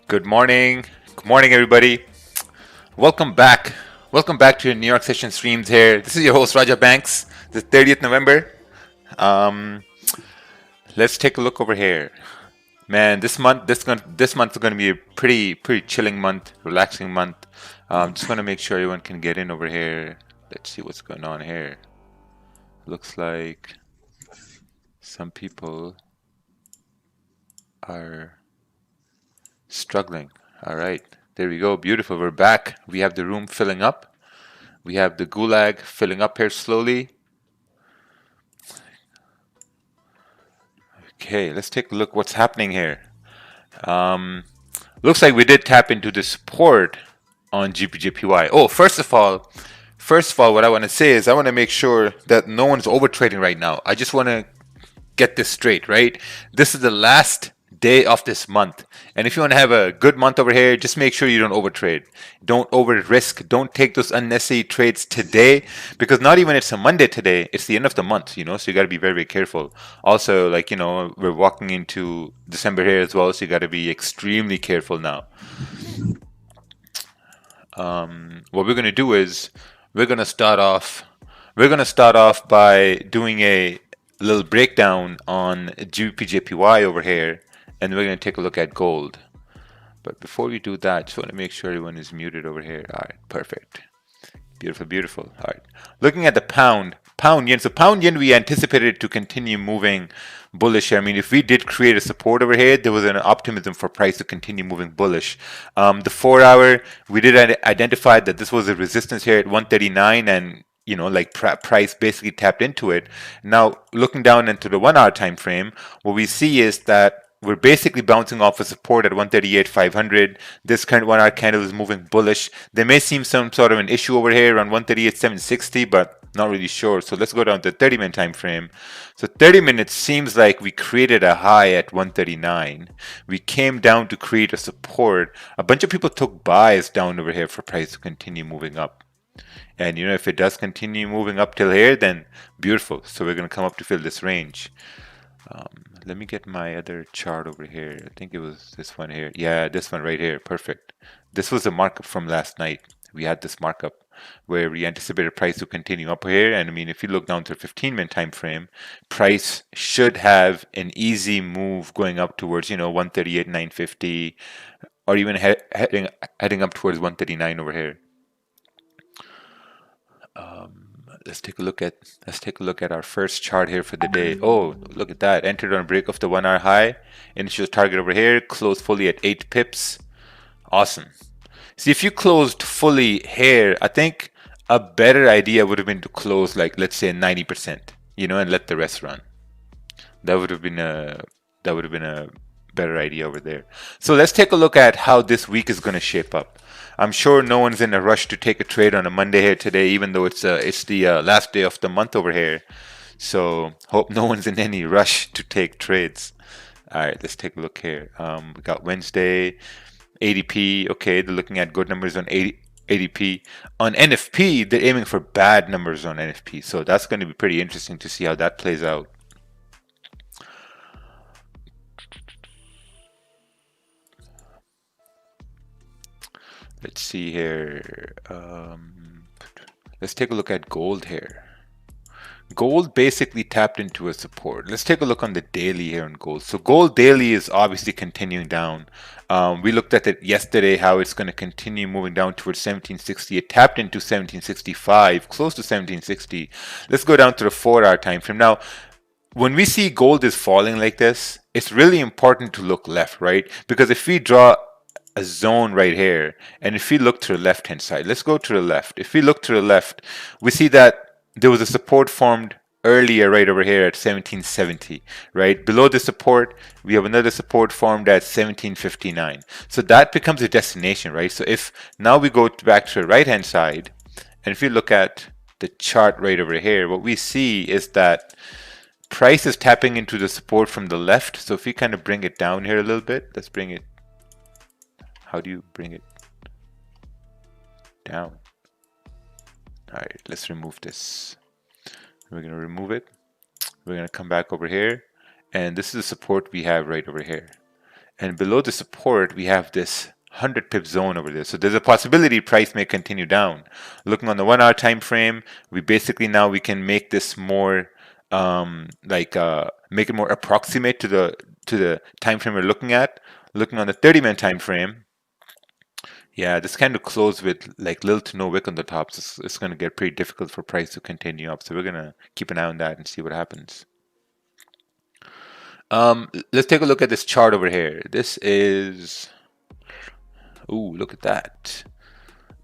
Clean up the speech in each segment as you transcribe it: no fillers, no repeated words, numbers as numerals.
Good morning. Good morning, everybody. Welcome back. Welcome back to your New York session streams here. This is your host, Raja Banks. The 30th November. Um, let's take a look over here. Man, this month is going to be a pretty chilling month, relaxing month. Just going to make sure everyone can get in over here. Let's see what's going on here. Looks like some people are struggling. All right, there we go. Beautiful. We're back. We have the room filling up. We have the gulag filling up here slowly. Okay, let's take a look what's happening here. Looks like we did tap into the support on GPJPY. Oh, first of all, what I want to say is I want to make sure that no one's over trading right now. I just want to get this straight, right? This is the last day of this month. And if you want to have a good month over here, just make sure you don't overtrade. Don't over risk. Don't take those unnecessary trades today, because not even it's a Monday today, it's the end of the month, so you got to be very, very careful. Also, we're walking into December here as well, so you got to be extremely careful now. What we're going to do is we're going to start off by doing a little breakdown on GBPJPY over here, and we're going to take a look at gold. But before we do that, just want to make sure everyone is muted over here. All right, perfect. Beautiful. All right. Looking at the pound yen. So pound yen, we anticipated it to continue moving bullish. I mean, if we did create a support over here, there was an optimism for price to continue moving bullish. The 4-hour, we did identify that this was a resistance here at 139, and price basically tapped into it. Now, looking down into the 1-hour time frame, what we see is that we're basically bouncing off a support at 138.500. This current 1-hour candle is moving bullish. There may seem some sort of an issue over here around 138.760, but not really sure. So let's go down to the 30-minute time frame. So 30 minutes seems like we created a high at 139. We came down to create a support. A bunch of people took buys down over here for price to continue moving up. And if it does continue moving up till here, then beautiful. So we're going to come up to fill this range. Let me get my other chart over here. I think it was this one here. Yeah, this one right here. Perfect. This was a markup from last night. We had this markup where we anticipated price to continue up here. And I mean, if you look down to the 15-minute time frame, price should have an easy move going up towards, 138.950, or even heading up towards 139 over here. Let's take a look at our first chart here for the day. Oh, look at that. Entered on a break of the 1-hour high. Initial target over here. Closed fully at 8 pips. Awesome. See, if you closed fully here, I think a better idea would have been to close like, let's say 90%, and let the rest run. That would have been a better idea over there. So let's take a look at how this week is going to shape up. I'm sure no one's in a rush to take a trade on a Monday here today, even though it's the last day of the month over here. So hope no one's in any rush to take trades. All right, let's take a look here. We got Wednesday, ADP. Okay, they're looking at good numbers on ADP. On NFP, they're aiming for bad numbers on NFP. So that's going to be pretty interesting to see how that plays out. Let's see here. Let's take a look at gold here. Gold basically tapped into a support. Let's take a look on the daily here on gold. So gold daily is obviously continuing down. We looked at it yesterday, how it's going to continue moving down towards 1760. It tapped into 1765, close to 1760. Let's go down to the 4-hour time frame. Now, when we see gold is falling like this, it's really important to look left, right? Because if we draw a zone right here, and if we look to the left hand side, let's go to the left. If we look to the left, we see that there was a support formed earlier right over here at 1770, right? Below the support, we have another support formed at 1759. So that becomes a destination, right? So if now we go back to the right hand side, and if you look at the chart right over here, what we see is that price is tapping into the support from the left. So if we kind of bring it down here a little bit, let's bring it. How do you bring it down? All right, let's remove this. We're going to remove it. We're going to come back over here. And this is the support we have right over here. And below the support, we have this 100 pip zone over there. So there's a possibility price may continue down. Looking on the 1 hour time frame, we basically now we can make this more make it more approximate to the time frame we're looking at. Looking on the 30-minute time frame, yeah, this kind of close with like little to no wick on the top. So it's going to get pretty difficult for price to continue up. So we're going to keep an eye on that and see what happens. Let's take a look at this chart over here. This is, ooh, look at that.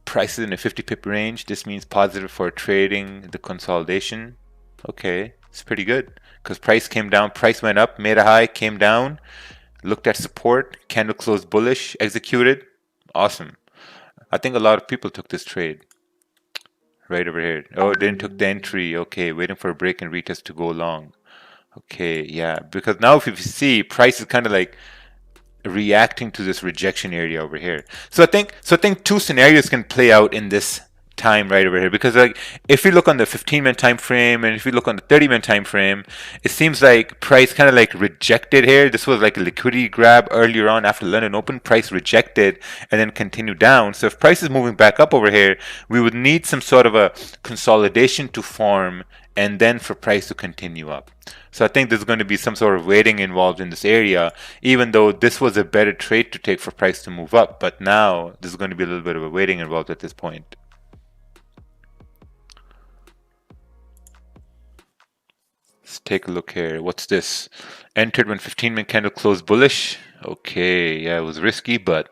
Prices in a 50 pip range. This means positive for trading the consolidation. Okay, it's pretty good because price came down, price went up, made a high, came down, looked at support, candle closed bullish, executed. Awesome. I think a lot of people took this trade right over here. Oh, didn't took the entry. Okay, waiting for a break and retest to go long. Okay, yeah, because now if you see price is kind of like reacting to this rejection area over here. So I think two scenarios can play out in this time right over here, because like if you look on the 15-minute time frame and if you look on the 30-minute time frame, it seems like price kind of like rejected here. This was like a liquidity grab earlier on after London Open. Price rejected and then continued down. So if price is moving back up over here, we would need some sort of a consolidation to form and then for price to continue up. So I think there's going to be some sort of waiting involved in this area, even though this was a better trade to take for price to move up. But now there's going to be a little bit of a waiting involved at this point. Let's take a look here. What's this? Entered when 15-minute candle closed bullish. Okay, yeah, it was risky, but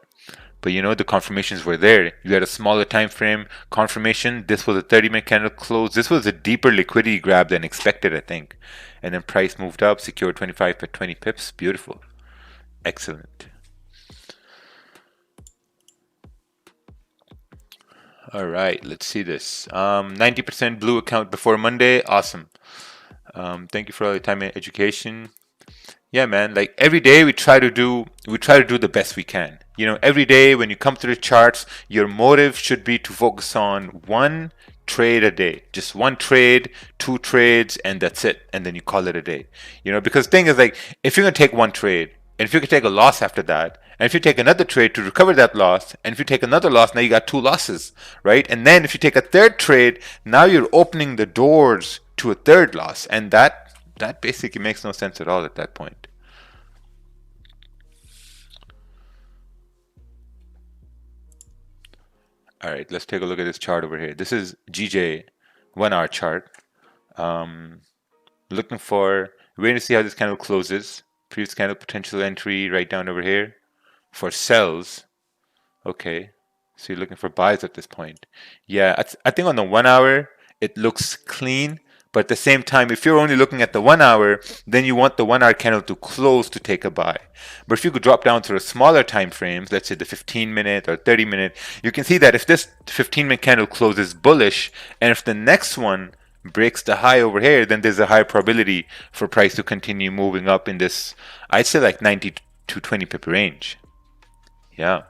you know the confirmations were there. You had a smaller time frame confirmation. This was a 30-minute candle close. This was a deeper liquidity grab than expected, I think. And then price moved up, secured 25 at 20 pips. Beautiful. Excellent. All right, let's see this. 90% blue account before Monday. Awesome. Thank you for all your time and education. Yeah, man, like every day we try to do the best we can. You know, every day when you come to the charts, your motive should be to focus on one trade a day. Just one trade, two trades, and that's it. And then you call it a day. You know, because the thing is like if you're gonna take one trade, and if you can take a loss after that, and if you take another trade to recover that loss, and if you take another loss, now you got two losses, right? And then if you take a third trade, now you're opening the doors to a third loss, and that basically makes no sense at all at that point. All right, let's take a look at this chart over here. This is GJ 1 hour chart. Waiting to see how this candle closes. Previous candle potential entry right down over here for sells. Okay, so you're looking for buys at this point. Yeah, I think on the 1 hour it looks clean, but at the same time, if you're only looking at the 1 hour, then you want the 1 hour candle to close to take a buy. But if you could drop down to the smaller time frames, let's say the 15-minute or 30-minute, you can see that if this 15-minute candle closes bullish, and if the next one breaks the high over here, then there's a high probability for price to continue moving up in this, I'd say like 90 to 20 pip range. Yeah.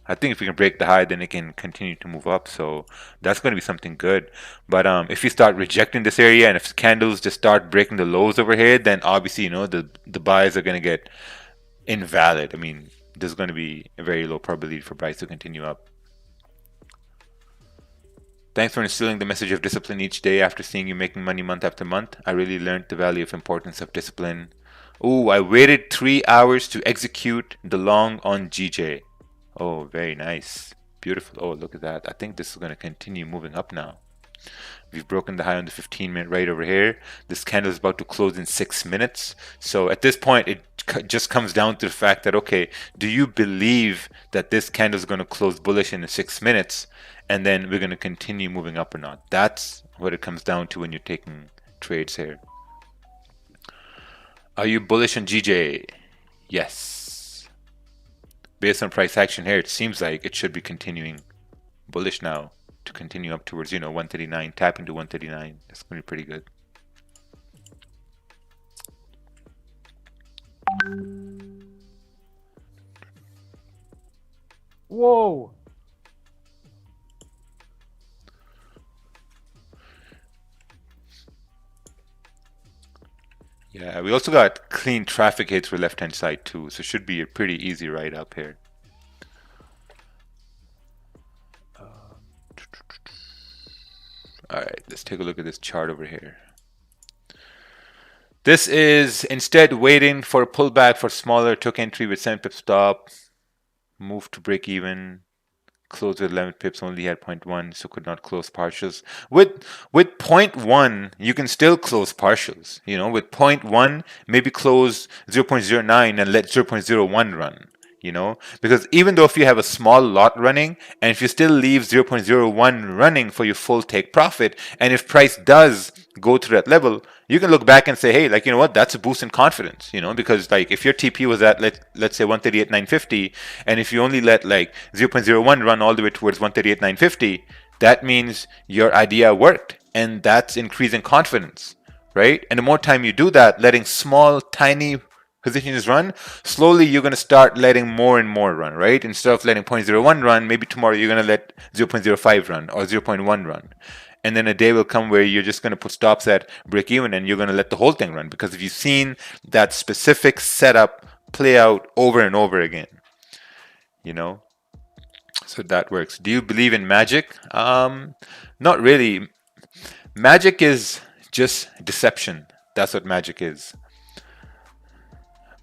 I think if we can break the high, then it can continue to move up. So that's going to be something good. But if you start rejecting this area and if candles just start breaking the lows over here, then obviously, you know, the buys are going to get invalid. I mean, there's going to be a very low probability for price to continue up. Thanks for instilling the message of discipline each day after seeing you making money month after month. I really learned the value of importance of discipline. Ooh, I waited 3 hours to execute the long on GJ. Oh, very nice. Beautiful. Oh, look at that. I think this is going to continue moving up now. We've broken the high on the 15-minute right over here. This candle is about to close in 6 minutes. So at this point, it just comes down to the fact that, okay, do you believe that this candle is going to close bullish in 6 minutes and then we're going to continue moving up or not? That's what it comes down to when you're taking trades here. Are you bullish on GJ? Yes. Based on price action here, it seems like it should be continuing bullish now to continue up towards, 139, tap into 139. That's going to be pretty good. Whoa. Yeah, we also got clean traffic hits for left-hand side too, so it should be a pretty easy ride up here. All right, let's take a look at this chart over here. This is instead waiting for a pullback for smaller, took entry with 7 pip stop, moved to break even, closed with 11 pips, only had 0.1, so could not close partials. With 0.1, you can still close partials. You know, with 0.1, maybe close 0.09 and let 0.01 run. You know, because even though if you have a small lot running, and if you still leave 0.01 running for your full take profit, and if price does go to that level, you can look back and say, hey, like, you know what, that's a boost in confidence, you know, because like if your TP was at, let's say 138,950, and if you only let like 0.01 run all the way towards 138,950, that means your idea worked, and that's increasing confidence, right? And the more time you do that, letting small, tiny positions run, slowly you're going to start letting more and more run, right? Instead of letting 0.01 run, maybe tomorrow you're going to let 0.05 run or 0.1 run. And then a day will come where you're just going to put stops at break even and you're going to let the whole thing run, because if you've seen that specific setup play out over and over again, you know, so that works. Do you believe in magic? Not really. Magic is just deception. That's what magic is.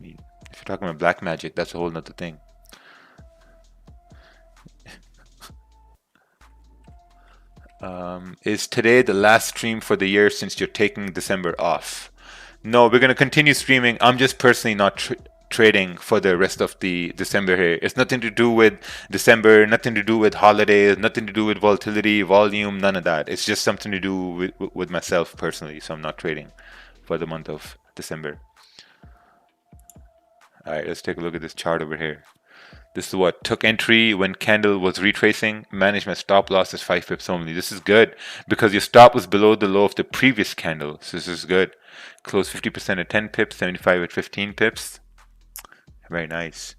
I mean, if you're talking about black magic, that's a whole nother thing. Is today the last stream for the year since you're taking December off? No, we're going to continue streaming. I'm just personally not trading for the rest of the December here. It's nothing to do with December, nothing to do with holidays, nothing to do with volatility, volume, none of that. It's just something to do with myself personally. So I'm not trading for the month of December. All right, let's take a look at this chart over here. This is what took entry when candle was retracing. Managed my stop loss as 5 pips only. This is good because your stop was below the low of the previous candle. So this is good. Close 50% at 10 pips, 75 at 15 pips. Very nice.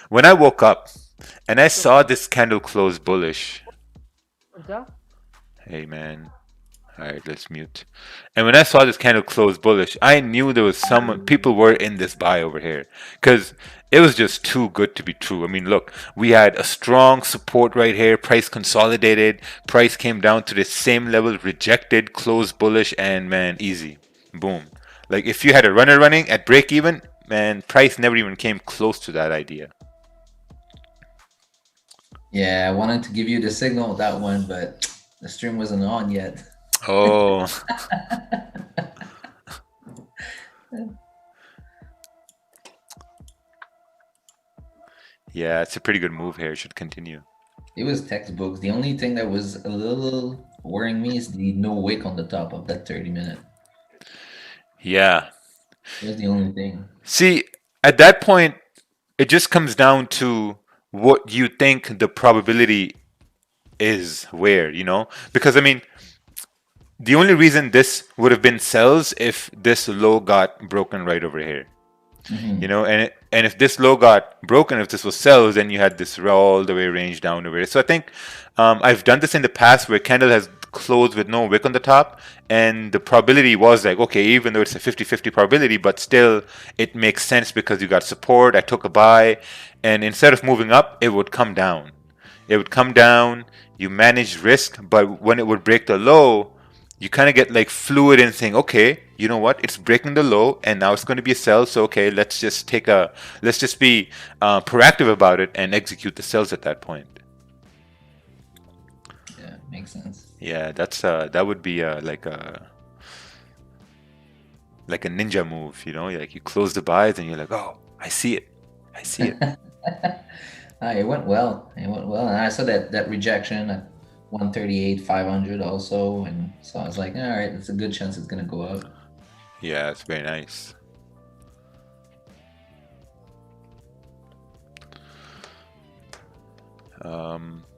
When I woke up and I saw this candle close bullish. Hey man. Alright, let's mute. And when I saw this candle close bullish, I knew there was people were in this buy over here. Because it was just too good to be true. I mean, look, we had a strong support right here. Price consolidated. Price came down to the same level, rejected, closed bullish, and man, easy. Boom. Like if you had a runner running at break even, man, price never even came close to that idea. Yeah, I wanted to give you the signal with that one, but the stream wasn't on yet. Oh. Yeah, it's a pretty good move here. It should continue. It was textbooks. The only thing that was a little worrying me is the no wick on the top of that 30-minute. Yeah. That's the only thing. See, at that point, it just comes down to what you think the probability is where, you know? Because, I mean, the only reason this would have been sells if this low got broken right over here. You know, and if this low got broken, if this was sells, then you had this all the way range down over here. So I think I've done this in the past where candle has closed with no wick on the top, and the probability was like, okay, even though it's a 50-50 probability, but still it makes sense because you got support. I took a buy, and instead of moving up, it would come down. It would come down. You manage risk, but when it would break the low, you kind of get like fluid in saying, okay, you know what, it's breaking the low and now it's going to be a sell, so okay, let's just be proactive about it and execute the sells at that point. Yeah, makes sense. Yeah, that would be like a ninja move, you know, like you close the buys and you're like, oh, I see it. It went well. It went well, and I saw that rejection at 138,500 also, and so I was like, all right, it's a good chance it's gonna go up. Yeah, it's very nice.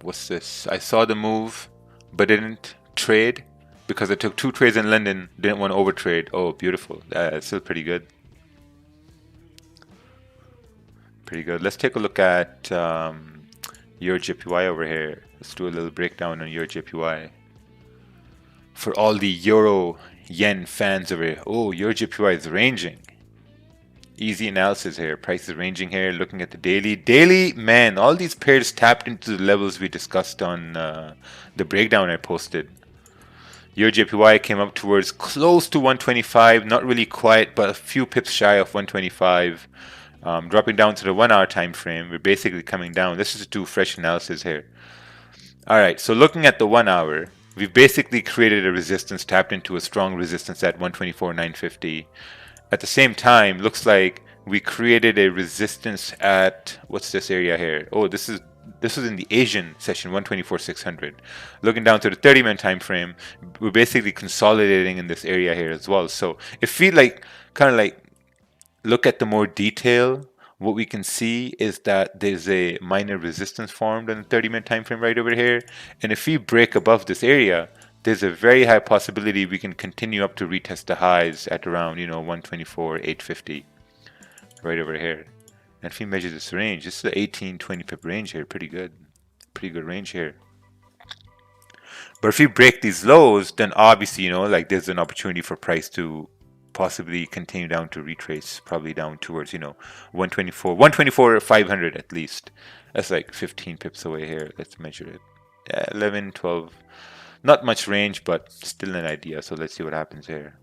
What's this? I saw the move, but didn't trade because I took 2 trades in London. Didn't want to overtrade. Oh, beautiful. It's still pretty good. Pretty good. Let's take a look at your JPY over here. Let's do a little breakdown on your JPY. for all the euro yen fans over here. Oh, euro JPY is ranging. Easy analysis here. Price is ranging here. Looking at the daily. Daily, man, all these pairs tapped into the levels we discussed on the breakdown I posted. Euro JPY came up towards close to 125. Not really quite, but a few pips shy of 125. Dropping down to the 1 hour time frame. We're basically coming down. This is to do fresh analysis here. All right, so looking at the 1 hour, we've basically created a resistance, tapped into a strong resistance at 124.950. At the same time, looks like we created a resistance at, what's this area here? Oh, this is in the Asian session, 124.600. Looking down to the 30-minute time frame, we're basically consolidating in this area here as well. So if we kind of look at the more detail, what we can see is that there's a minor resistance formed on the 30-minute time frame right over here. And if we break above this area, there's a very high possibility we can continue up to retest the highs at around, 124.850 right over here. And if we measure this range, this is the 18-20 pip range here, pretty good range here. But if we break these lows, then obviously, there's an opportunity for price to possibly continue down to retrace, probably down towards, 124.500 at least. That's like 15 pips away here. Let's measure it. 11, 12. Not much range, but still an idea. So let's see what happens here.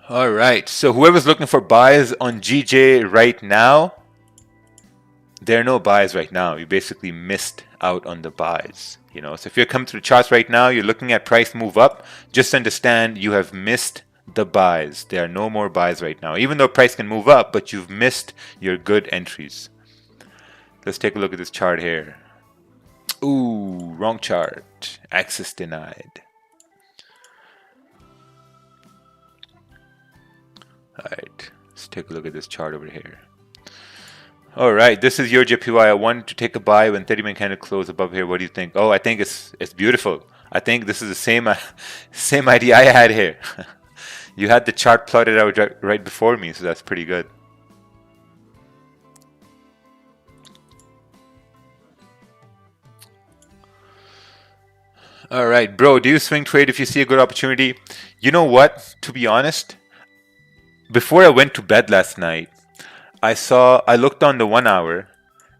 All right. So whoever's looking for buys on GJ right now, there are no buys right now. You basically missed out on the buys. So if you're coming to the charts right now, you're looking at price move up, just understand you have missed the buys. There are no more buys right now. Even though price can move up, but you've missed your good entries. Let's take a look at this chart here. Ooh, wrong chart. Access denied. All right, let's take a look at this chart over here. All right, this is your JPY. I wanted to take a buy when 30-minute candle closed above here. What do you think? Oh, I think it's beautiful. I think this is the same idea I had here. You had the chart plotted out right before me, so that's pretty good. All right, bro, do you swing trade if you see a good opportunity? You know what? To be honest, before I went to bed last night, I looked on the 1 hour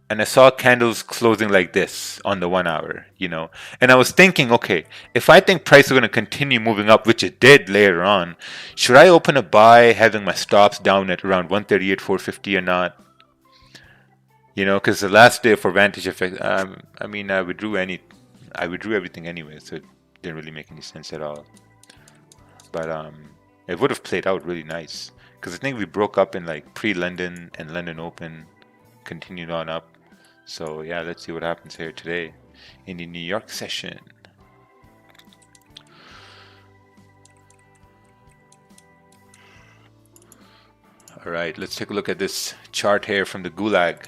and I saw candles closing like this on the 1 hour, and I was thinking, okay, if I think price is going to continue moving up, which it did later on, should I open a buy having my stops down at around 138.450 or not? Because the last day for Vantage effect, I withdrew everything anyway, so it didn't really make any sense at all. But it would have played out really nice, because I think we broke up in like pre-London and London Open, continued on up. So yeah, let's see what happens here today in the New York session. All right, let's take a look at this chart here from the Gulag,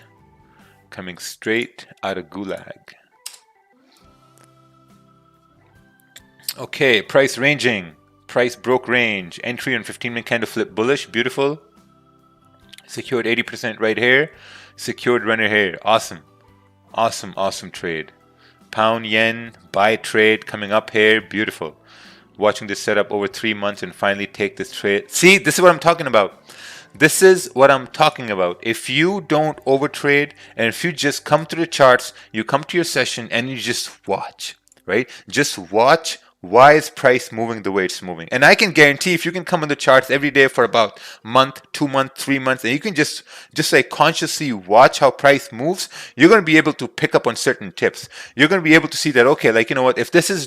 coming straight out of Gulag. Okay, price ranging. Price broke range. Entry on 15-minute candle flip bullish. Beautiful. Secured 80% right here. Secured runner here. Awesome. Awesome trade. Pound yen buy trade coming up here. Beautiful. Watching this setup over 3 months and finally take this trade. See, this is what I'm talking about. This is what I'm talking about. If you don't overtrade and if you just come to the charts, you come to your session and you just watch, right? Just watch. Why is price moving the way it's moving? And I can guarantee if you can come on the charts every day for about a month, 2 months, 3 months, and you can just like consciously watch how price moves, you're going to be able to pick up on certain tips. You're going to be able to see that, okay, like, you know what, if this is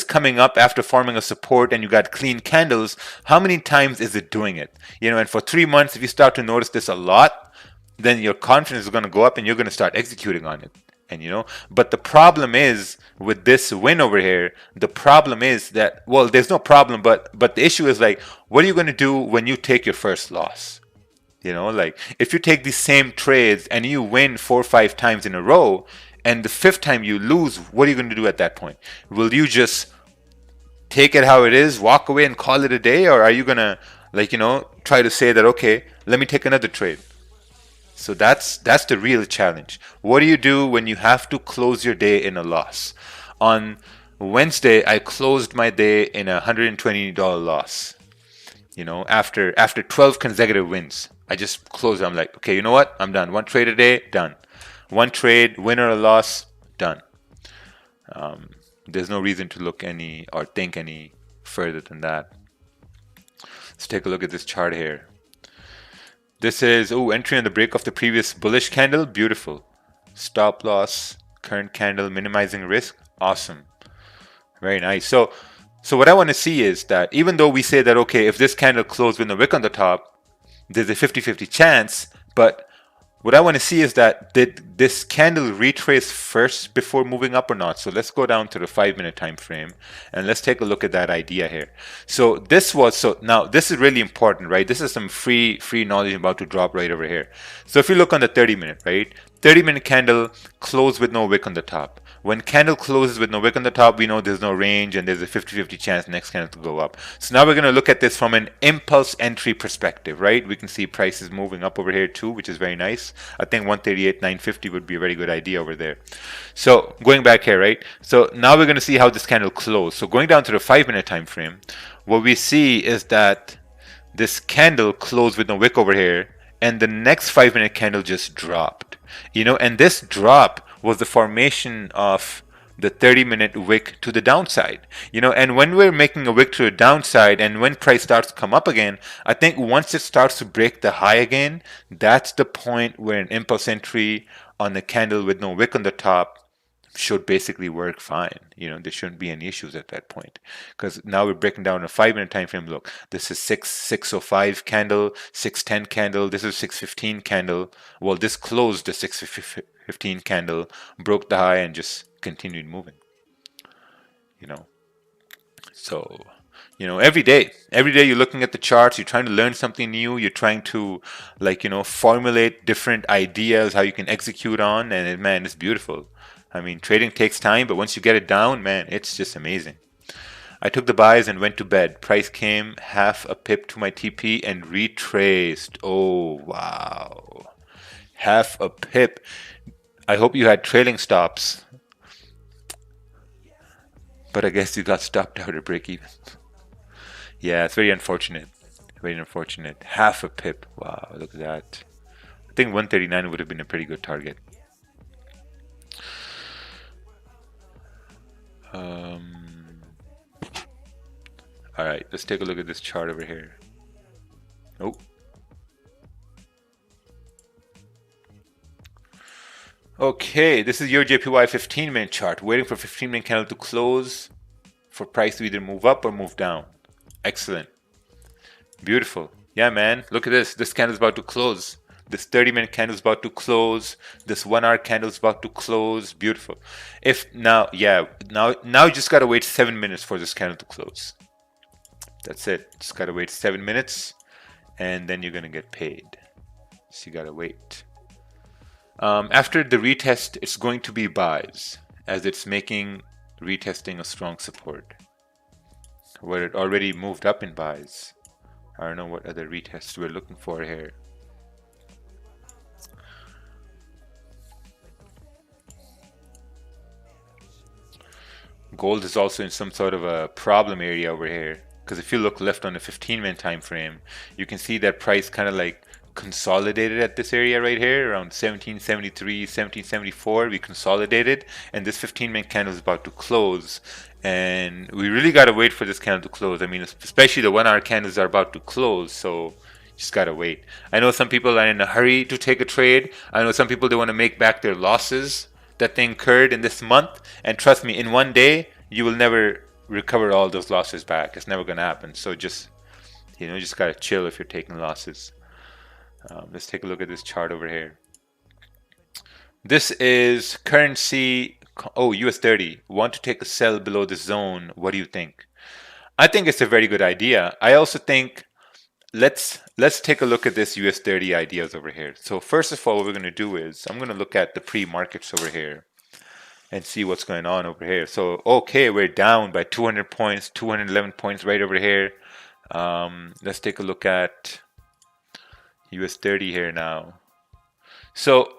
coming up after forming a support and you got clean candles, how many times is it doing it? And for 3 months, if you start to notice this a lot, then your confidence is going to go up and you're going to start executing on it. And but the problem is with this win over here, the problem is that, well, there's no problem, but the issue is like, what are you going to do when you take your first loss? Like if you take these same trades and you win 4 or 5 times in a row and the 5th time you lose, what are you going to do at that point? Will you just take it how it is, walk away and call it a day? Or are you going to try to say that, okay, let me take another trade? So that's the real challenge. What do you do when you have to close your day in a loss? On Wednesday, I closed my day in a $120 loss. After 12 consecutive wins, I just closed. I'm like, okay, you know what? I'm done. One trade a day, done. One trade, win or a loss, done. There's no reason to look any or think any further than that. Let's take a look at this chart here. This is entry on the break of the previous bullish candle. Beautiful. Stop loss, current candle, minimizing risk. Awesome. Very nice. So what I want to see is that even though we say that, okay, if this candle closed with a wick on the top, there's a 50-50 chance, but what I want to see is that did this candle retrace first before moving up or not? So let's go down to the 5-minute time frame and let's take a look at that idea here. So now this is really important, right? This is some free knowledge I'm about to drop right over here. So if you look on the 30-minute, right? 30-minute candle closed with no wick on the top. When candle closes with no wick on the top, we know there's no range and there's a 50-50 chance next candle to go up. So now we're going to look at this from an impulse entry perspective, right? We can see prices moving up over here too, which is very nice. I think 138.950 would be a very good idea over there. So going back here, right? So now we're going to see how this candle closed. So going down to the 5-minute time frame, what we see is that this candle closed with no wick over here, and the next 5-minute candle just dropped. And this drop was the formation of the 30-minute wick to the downside. And when we're making a wick to the downside and when price starts to come up again, I think once it starts to break the high again, that's the point where an impulse entry on the candle with no wick on the top should basically work fine. There shouldn't be any issues at that point, because now we're breaking down a 5-minute time frame. Look, this is 605 candle, 610 candle, this is 615 candle. Well, this closed the 615 candle, broke the high, and just continued moving. So every day you're looking at the charts, you're trying to learn something new, you're trying to formulate different ideas how you can execute on, and man, it's beautiful. I mean, trading takes time, but once you get it down, man, it's just amazing. I took the buys and went to bed. Price came half a pip to my TP and retraced. Oh, wow. Half a pip. I hope you had trailing stops, but I guess you got stopped out at break even. Yeah, it's very unfortunate. Very unfortunate. Half a pip. Wow, look at that. I think 139 would have been a pretty good target. All right, let's take a look at this chart over here. Oh. Okay, this is your JPY 15-minute chart, waiting for 15-minute candle to close for price to either move up or move down. Excellent. Beautiful. Yeah, man, look at this. This candle is about to close. This 30-minute candle is about to close. This 1-hour candle is about to close. Beautiful. Now you just gotta wait 7 minutes for this candle to close. That's it. Just gotta wait 7 minutes, and then you're gonna get paid. So you gotta wait. After the retest, it's going to be buys, as it's making retesting a strong support, where it already moved up in buys. I don't know what other retests we're looking for here. Gold is also in some sort of a problem area over here, because if you look left on the 15-minute time frame, you can see that price kind of consolidated at this area right here around 1773, 1774. We consolidated, and this 15-minute candle is about to close, and we really got to wait for this candle to close. I mean, especially the 1-hour candles are about to close, so just gotta wait. I know some people are in a hurry to take a trade. I know some people, they want to make back their losses that they incurred in this month, and trust me, in one day you will never recover all those losses back. It's never gonna happen. So just just gotta chill if you're taking losses. Let's take a look at this chart over here. This is currency. US 30. Want to take a sell below the zone. What do you think? I think it's a very good idea. I also think let's take a look at this US 30 ideas over here. So first of all, what we're going to do is I'm going to look at the pre-markets over here and see what's going on over here. So okay, we're down by 200 points, 211 points right over here. Let's take a look at US 30 here now. So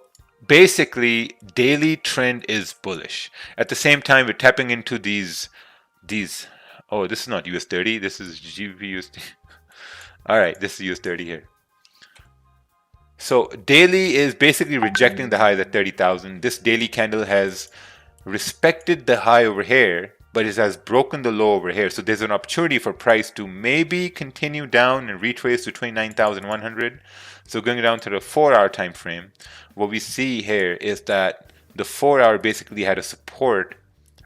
basically, daily trend is bullish. At the same time, we're tapping into these. Oh, this is not US30. This is GBP. All right, this is US30 here. So daily is basically rejecting the highs at 30,000. This daily candle has respected the high over here, but it has broken the low over here. So there's an opportunity for price to maybe continue down and retrace to 29,100. So going down to the 4-hour time frame, what we see here is that the 4-hour basically had a support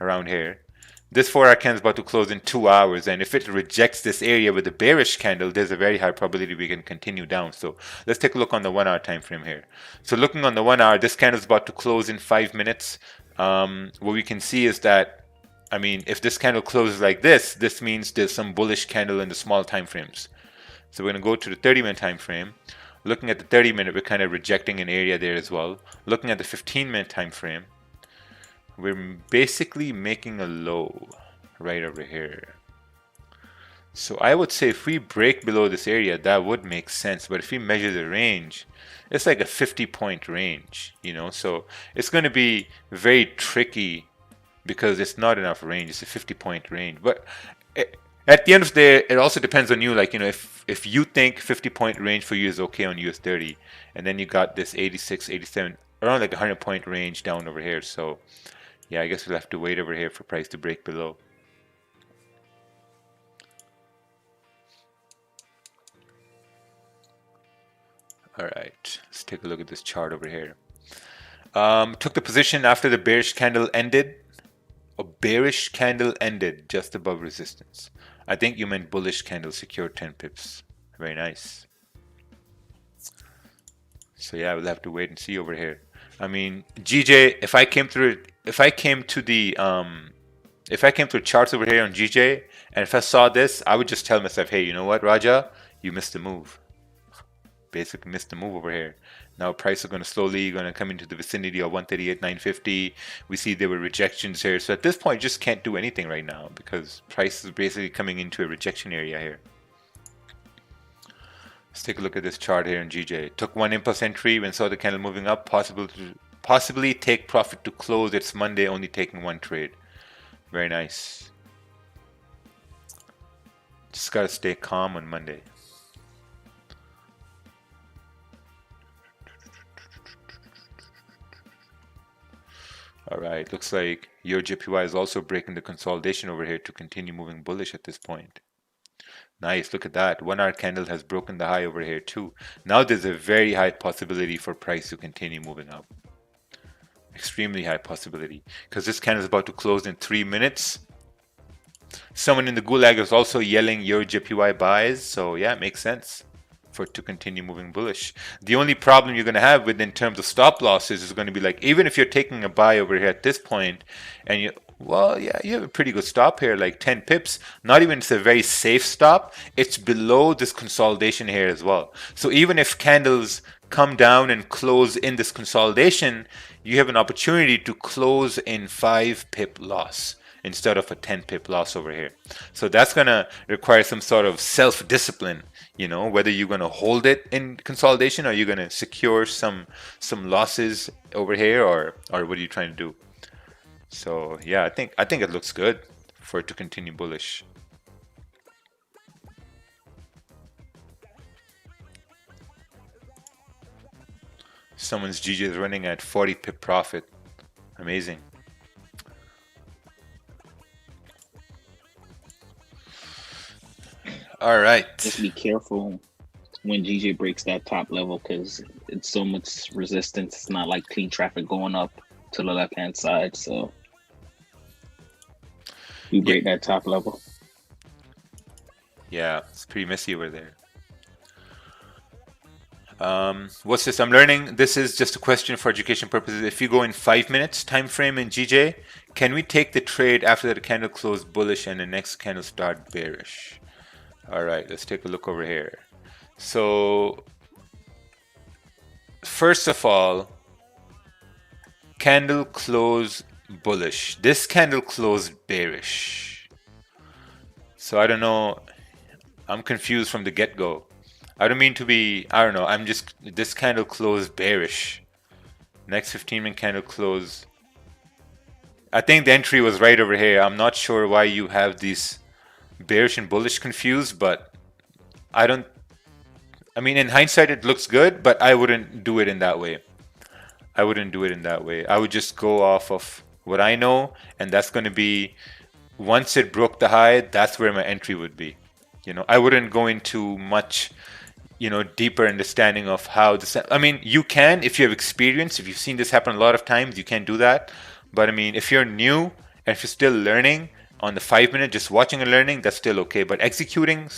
around here. This 4-hour candle is about to close in 2 hours, and if it rejects this area with a bearish candle, there's a very high probability we can continue down. So let's take a look on the 1-hour time frame here. So looking on the 1-hour, this candle is about to close in 5 minutes. What we can see is that, I mean, if this candle closes like this means there's some bullish candle in the small time frames. So we're going to go to the 30-minute time frame. Looking at the 30-minute, we're kind of rejecting an area there as well. Looking at the 15-minute time frame, we're basically making a low right over here. So I would say if we break below this area, that would make sense. But if we measure the range, it's like a 50-point range, you know. So it's going to be very tricky because it's not enough range. It's a 50-point range. But at the end of the day, it also depends on you. Like, you know, if you think 50-point range for you is okay on US30, and then you got this 86, 87, around like a 100-point range down over here. So yeah, I guess we'll have to wait over here for price to break below. All right, let's take a look at this chart over here. Took the position after the bearish candle ended. A bearish candle ended just above resistance. I think you meant bullish candle secured 10 pips. Very nice. So yeah, we'll have to wait and see over here. I mean, GJ, if I came to charts over here on GJ, and if I saw this, I would just tell myself, hey, you know what, Raja, you missed the move. Basically missed the move over here. Now price are going to slowly come into the vicinity of 138.950. We see there were rejections here. So at this point, just can't do anything right now because price is basically coming into a rejection area here. Let's take a look at this chart here in GJ. Took one impulse entry when saw the candle moving up, possibly take profit to close. It's Monday, only taking one trade. Very nice. Just gotta stay calm on Monday. All right, looks like your JPY is also breaking the consolidation over here to continue moving bullish at this point. Nice, look at that. 1-hour candle has broken the high over here too. Now there's a very high possibility for price to continue moving up. Extremely high possibility because this candle is about to close in 3 minutes. Someone in the gulag is also yelling your JPY buys, so yeah, it makes sense for it to continue moving bullish. The only problem you're going to have with in terms of stop losses is going to be like, even if you're taking a buy over here at this point and you have a pretty good stop here, like 10 pips. Not even it's a very safe stop. It's below this consolidation here as well. So even if candles come down and close in this consolidation, you have an opportunity to close in 5 pip loss instead of a 10 pip loss over here. So that's going to require some sort of self-discipline, you know, whether you're going to hold it in consolidation or you're going to secure some losses over here, or what are you trying to do? So yeah, I think it looks good for it to continue bullish. Someone's GJ is running at 40 pip profit. Amazing. All right. Just be careful when GJ breaks that top level because it's so much resistance. It's not like clean traffic going up to the left hand side. So you break that top level. Yeah, it's pretty messy over there. What's this? I'm learning. This is just a question for education purposes. If you go in 5 minutes time frame in GJ, can we take the trade after the candle closed bullish and the next candle start bearish? All right, let's take a look over here. So first of all, candle close bullish. This candle closed bearish. So I don't know. I'm confused from the get-go. I don't mean to be, I don't know. This candle closed bearish. Next 15-minute candle close. I think the entry was right over here. I'm not sure why you have these bearish and bullish confused, but I don't. I mean, in hindsight, it looks good, but I wouldn't do it in that way. I wouldn't do it in that way. I would just go off of what I know, and that's going to be once it broke the high, that's where my entry would be. I wouldn't go into much, deeper understanding of how this. I mean, you can if you have experience. If you've seen this happen a lot of times, you can do that. But I mean, if you're new and if you're still learning on the 5 minute, just watching and learning, that's still okay. But executing,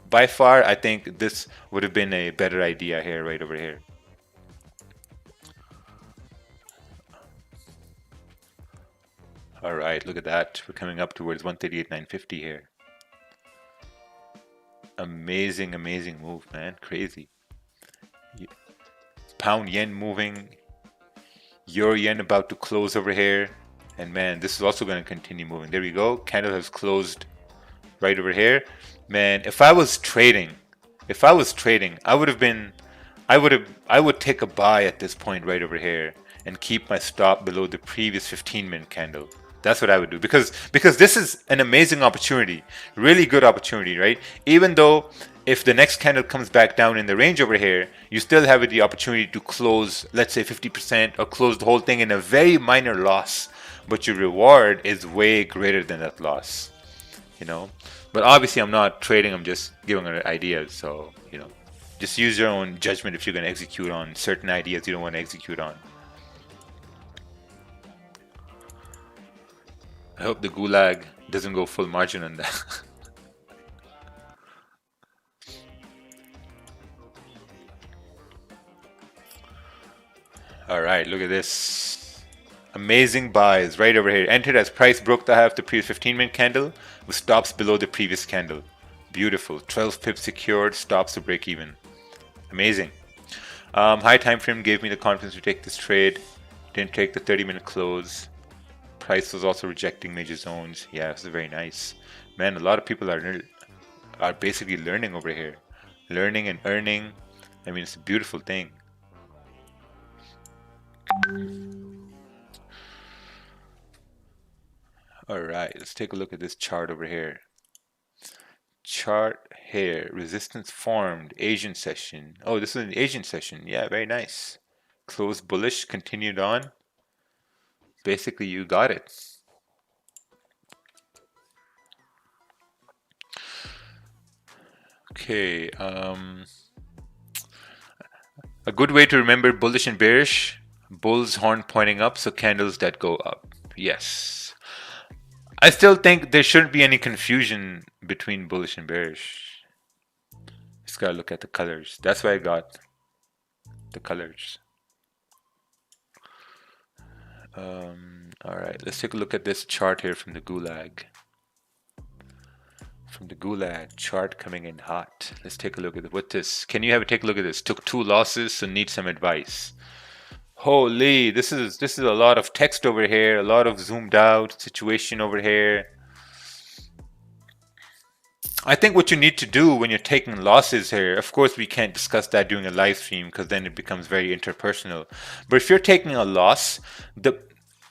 by far, I think this would have been a better idea here, right over here. All right, look at that. We're coming up towards 138.950 here. Amazing, amazing move, man. Crazy. Pound yen moving. Euro yen about to close over here. And man, this is also going to continue moving. There we go. Candle has closed right over here. Man, if I was trading, I would take a buy at this point right over here and keep my stop below the previous 15-minute candle. That's what I would do because this is an amazing opportunity, really good opportunity, right? Even though if the next candle comes back down in the range over here, you still have the opportunity to close, let's say 50% or close the whole thing in a very minor loss, but your reward is way greater than that loss, But obviously I'm not trading, I'm just giving ideas, so, just use your own judgment if you're going to execute on certain ideas you don't want to execute on. I hope the gulag doesn't go full margin on that. All right, look at this. Amazing buys right over here. Entered as price broke the high of the previous 15-minute candle with stops below the previous candle. Beautiful. 12 pips secured, stops to break even. Amazing. High time frame gave me the confidence to take this trade. Didn't take the 30-minute close. Price was also rejecting major zones. Yeah, this is very nice. Man, a lot of people are basically learning over here. Learning and earning. I mean, it's a beautiful thing. All right, let's take a look at this chart over here. Chart here, resistance formed, Asian session. Oh, this is an Asian session. Yeah, very nice. Closed bullish, continued on. Basically, you got it. Okay, a good way to remember bullish and bearish. Bull's horn pointing up, so candles that go up. Yes. I still think there shouldn't be any confusion between bullish and bearish. Just gotta look at the colors. That's why I got the colors. All right, let's take a look at this chart here from the gulag. From the gulag chart coming in hot. Let's take a look at what this. Can you take a look at this? Took 2 losses, so need some advice. Holy, this is a lot of text over here, a lot of zoomed out situation over here. I think what you need to do when you're taking losses here, of course we can't discuss that during a live stream because then it becomes very interpersonal. But if you're taking a loss, the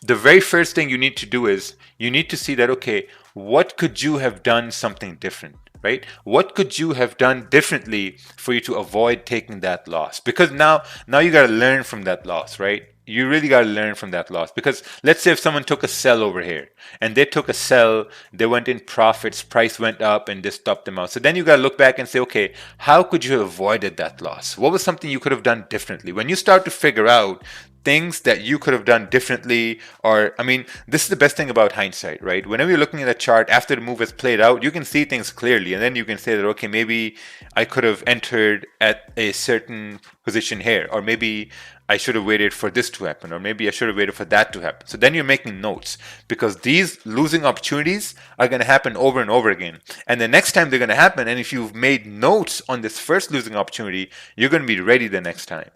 very first thing you need to do is you need to see that, okay, what could you have done something different? Right? What could you have done differently for you to avoid taking that loss? Because now you got to learn from that loss, right? You really got to learn from that loss. Because let's say if someone took a sell over here and they took a sell, they went in profits, price went up and they stopped them out. So then you got to look back and say, okay, how could you have avoided that loss? What was something you could have done differently? When you start to figure out things that you could have done differently, or I mean, this is the best thing about hindsight, right? Whenever you're looking at a chart after the move has played out, you can see things clearly, and then you can say that, okay, maybe I could have entered at a certain position here, or maybe I should have waited for this to happen, or maybe I should have waited for that to happen. So then you're making notes, because these losing opportunities are going to happen over and over again. And the next time they're going to happen, and if you've made notes on this first losing opportunity, you're going to be ready the next time.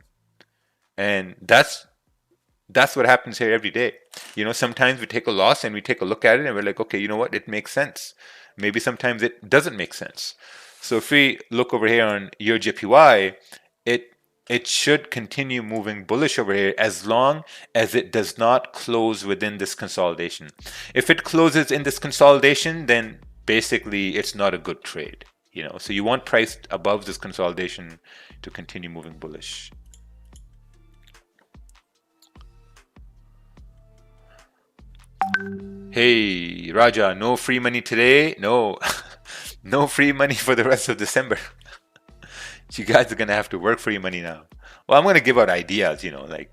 And that's what happens here every day. Sometimes we take a loss and we take a look at it and we're like, okay, you know what? It makes sense. Maybe sometimes it doesn't make sense. So if we look over here on your JPY, it should continue moving bullish over here as long as it does not close within this consolidation. If it closes in this consolidation, then basically it's not a good trade. You know, so you want price above this consolidation to continue moving bullish. Hey, Raja, no free money today? No, no free money for the rest of December. You guys are gonna have to work for your money now. Well, I'm gonna give out ideas, you know, like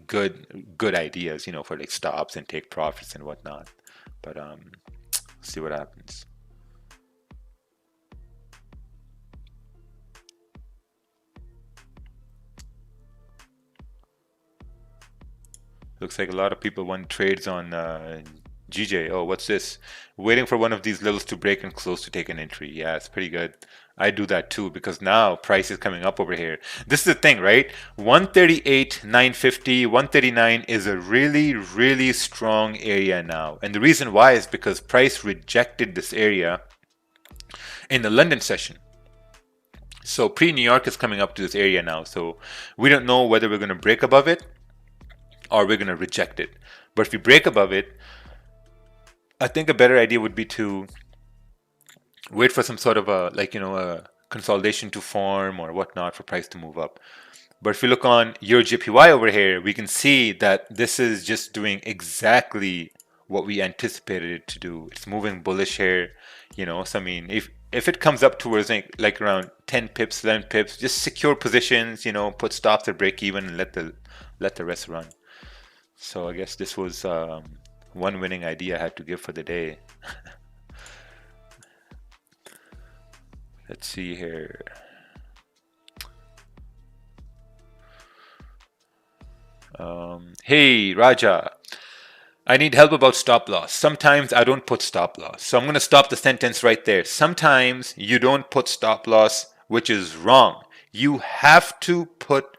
good ideas, you know, for like stops and take profits and whatnot. But see what happens. Looks like a lot of people want trades on GJ. Oh, what's this? Waiting for one of these levels to break and close to take an entry. Yeah, it's pretty good. I do that too because now price is coming up over here. This is the thing, right? 138, 950, 139 is a really strong area now. And the reason why is because price rejected this area in the London session. So pre-New York is coming up to this area now. So we don't know whether we're going to break above it or we're going to reject it. But if we break above it, I think a better idea would be to wait for some sort of a, like, you know, a consolidation to form or whatnot for price to move up. But if you look on your JPY over here, we can see that this is just doing exactly what we anticipated it to do. It's moving bullish here, you know. So I mean, if it comes up towards like around 10 pips, 11 pips, just secure positions, you know, put stops at break even and let the rest run. So I guess this was one winning idea I had to give for the day. Let's see here. Hey, Raja, I need help about stop loss. Sometimes I don't put stop loss. So I'm going to stop the sentence right there. Sometimes you don't put stop loss, which is wrong. You have to put.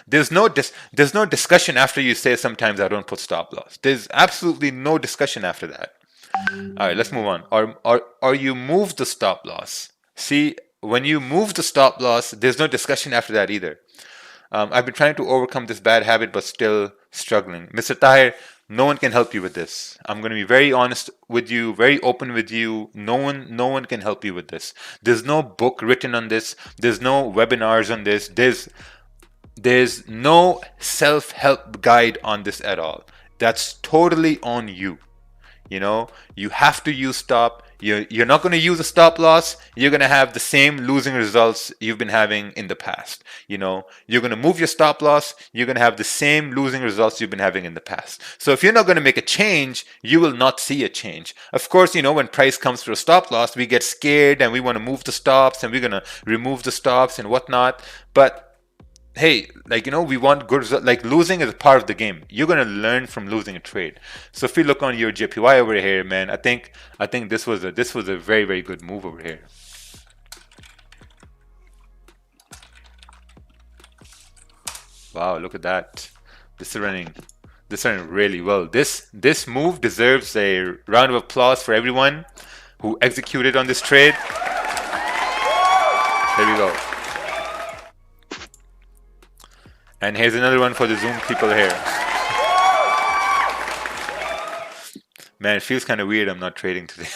There's no discussion after you say sometimes I don't put stop loss. There's absolutely no discussion after that. All right, let's move on. Or you move the stop loss. See, when you move the stop loss, there's no discussion after that either. I've been trying to overcome this bad habit, but still struggling. Mr. Tahir, no one can help you with this. I'm going to be very honest with you, very open with you. No one can help you with this. There's no book written on this. There's no webinars on this. There's no self-help guide on this at all. That's totally on you. You know, you have to use stop. You're not going to use a stop loss. You're going to have the same losing results you've been having in the past. You know, you're going to move your stop loss. You're going to have the same losing results you've been having in the past. So if you're not going to make a change, you will not see a change. Of course, you know, when price comes to a stop loss, we get scared and we want to move the stops and we're going to remove the stops and whatnot. But hey, like, you know, we want good results. Like, losing is a part of the game. You're gonna learn from losing a trade. So if you look on your JPY over here, man, I think this was a very good move over here. Wow, look at that. This is running really well. This move deserves a round of applause for everyone who executed on this trade. There we go. And here's another one for the Zoom people here. Man, it feels kind of weird I'm not trading today.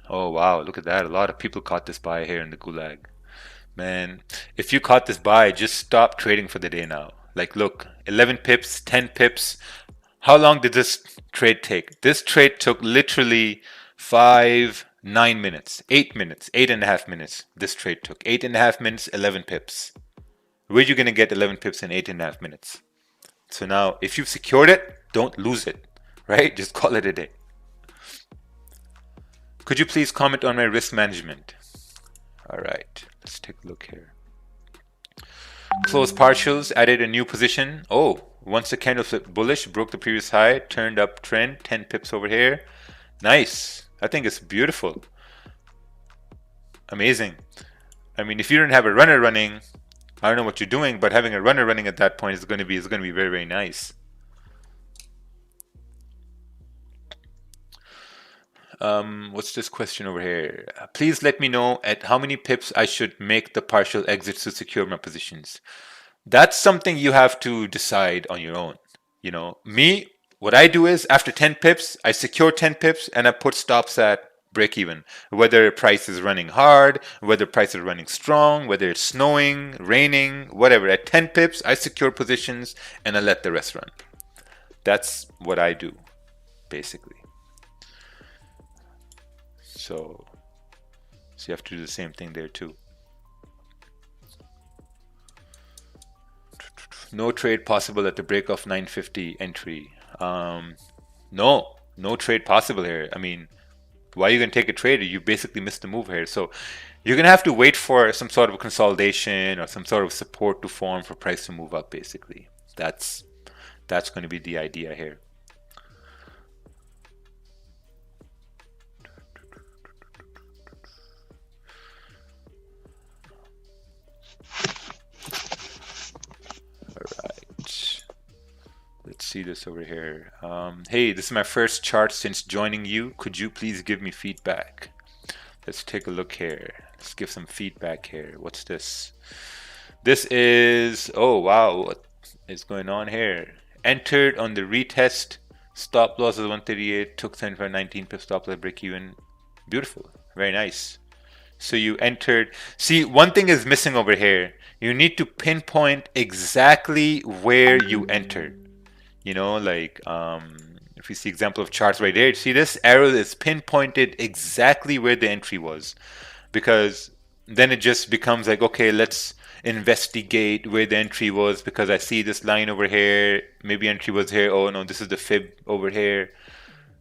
Oh, wow, look at that. A lot of people caught this buy here in the Gulag. Man, if you caught this buy, just stop trading for the day now. Like, look, 11 pips, 10 pips. How long did this trade take? This trade took literally 9 minutes, 8 minutes, 8.5 minutes. This trade took 8.5 minutes, 11 pips. Where are you going to get 11 pips in 8.5 minutes? So now, if you've secured it, don't lose it, right? Just call it a day. Could you please comment on my risk management? All right, let's take a look here. Close partials, added a new position. Oh, once the candle flipped bullish, broke the previous high, turned up trend, 10 pips over here. Nice. I think it's beautiful. Amazing. I mean, if you don't have a runner running, I don't know what you're doing, but having a runner running at that point is going to be very nice. What's this question over here? Please let me know at how many pips I should make the partial exits to secure my positions. That's something you have to decide on your own. You know, me, what I do is after 10 pips, I secure 10 pips and I put stops at break even. Whether price is running hard, whether price is running strong, whether it's snowing, raining, whatever. At 10 pips, I secure positions and I let the rest run. That's what I do, basically. So you have to do the same thing there too. No trade possible at the break of 950 entry. No trade possible here. I mean, why are you going to take a trade? You basically missed the move here. So you're going to have to wait for some sort of consolidation or some sort of support to form for price to move up, basically. That's going to be the idea here. Let's see this over here. Hey, this is my first chart since joining you. Could you please give me feedback? Let's take a look here. Let's give some feedback here. What's this? This is, oh wow, what is going on here? Entered on the retest. Stop loss is 138. Took 75.19 pip stop loss break even. Beautiful. Very nice. So you entered. See, one thing is missing over here. You need to pinpoint exactly where you entered. You know, like if you see example of charts right there, see this arrow is pinpointed exactly where the entry was, because then it just becomes like, okay, let's investigate where the entry was, because I see this line over here, maybe entry was here, oh no, this is the fib over here.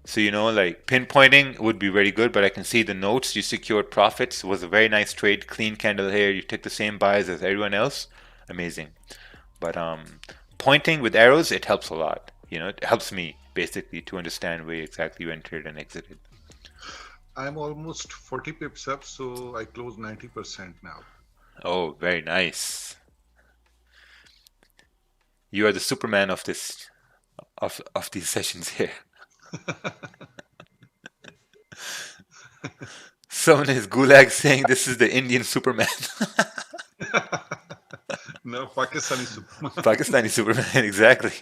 So, you know, like pinpointing would be very good, but I can see the notes. You secured profits. It was a very nice trade, clean candle here. You took the same buys as everyone else. Amazing. But pointing with arrows, it helps a lot. You know, it helps me basically to understand where exactly you entered and exited. I'm almost 40 pips up, so I closed 90% now. Oh, very nice. You are the Superman of this of these sessions here. Someone is Gulag saying this is the Indian Superman. No, Pakistani Superman. Pakistani Superman, exactly.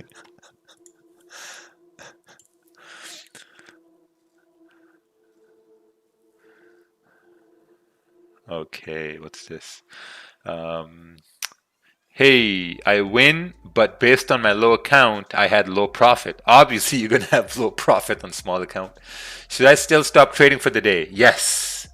Okay, what's this? Hey, I win, but based on my low account, I had low profit. Obviously, you're going to have low profit on small account. Should I still stop trading for the day? Yes.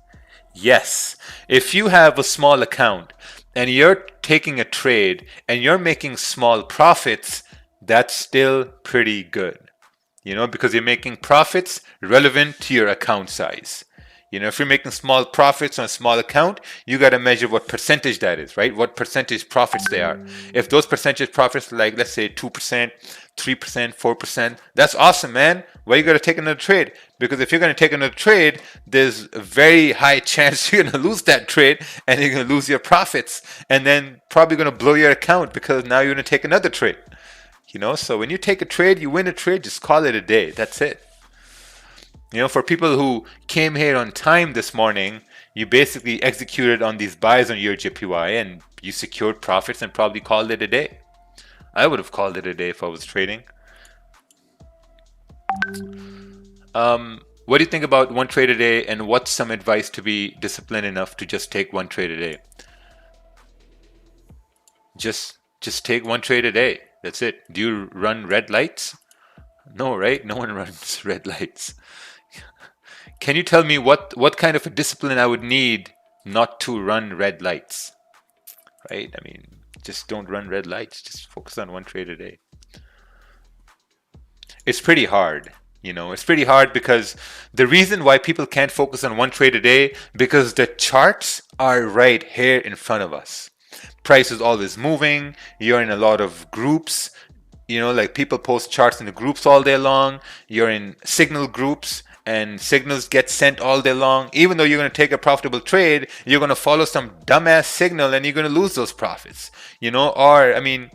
Yes. If you have a small account and you're taking a trade and you're making small profits, that's still pretty good. You know, because you're making profits relevant to your account size. You know, if you're making small profits on a small account, you got to measure what percentage that is, right? What percentage profits they are. If those percentage profits, like let's say 2%, 3%, 4%, that's awesome, man. Why you got to take another trade? Because if you're going to take another trade, there's a very high chance you're going to lose that trade and you're going to lose your profits, and then probably going to blow your account because now you're going to take another trade. You know, so when you take a trade, you win a trade, just call it a day. That's it. You know, for people who came here on time this morning, you basically executed on these buys on your JPY and you secured profits and probably called it a day. I would have called it a day if I was trading. What do you think about one trade a day, and what's some advice to be disciplined enough to just take one trade a day? Just take one trade a day. That's it. Do you run red lights? No, right? No one runs red lights. Can you tell me what kind of a discipline I would need not to run red lights? Right? I mean, just don't run red lights. Just focus on one trade a day. It's pretty hard. You know, it's pretty hard because the reason why people can't focus on one trade a day, because the charts are right here in front of us. Price is always moving. You're in a lot of groups. You know, like people post charts in the groups all day long. You're in signal groups, and signals get sent all day long. Even though you're going to take a profitable trade, you're going to follow some dumbass signal and you're going to lose those profits. You know, or I mean,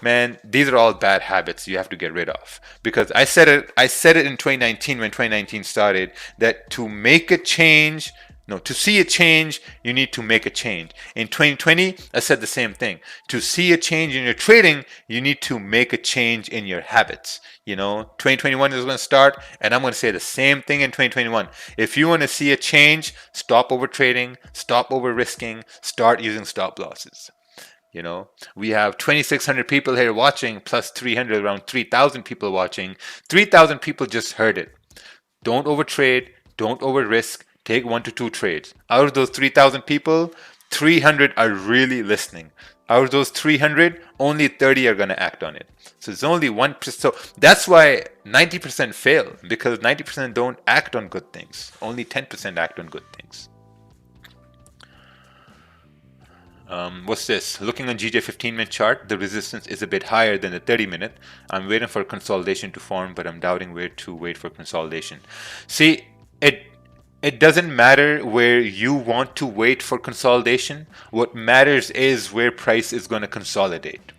man, these are all bad habits you have to get rid of. Because I said it in 2019 when 2019 started, that to make a change, no, to see a change, you need to make a change. In 2020, I said the same thing. To see a change in your trading, you need to make a change in your habits. 2021 is going to start, and I'm going to say the same thing in 2021. If you want to see a change, stop over trading, stop over risking, start using stop losses. We have 2,600 people here watching, plus 300, around 3,000 people watching. 3,000 people just heard it. Don't overtrade, don't over risk, take 1 to 2 trades. Out of those 3,000 people, 300 are really listening. Out of those 300, only 30 are going to act on it. So it's only 1%. So that's why 90% fail, because 90% don't act on good things. Only 10% act on good things. What's this? Looking on GJ 15-minute chart, the resistance is a bit higher than the 30-minute. I'm waiting for consolidation to form, but I'm doubting where to wait for consolidation. See, it doesn't matter where you want to wait for consolidation. What matters is where price is going to consolidate,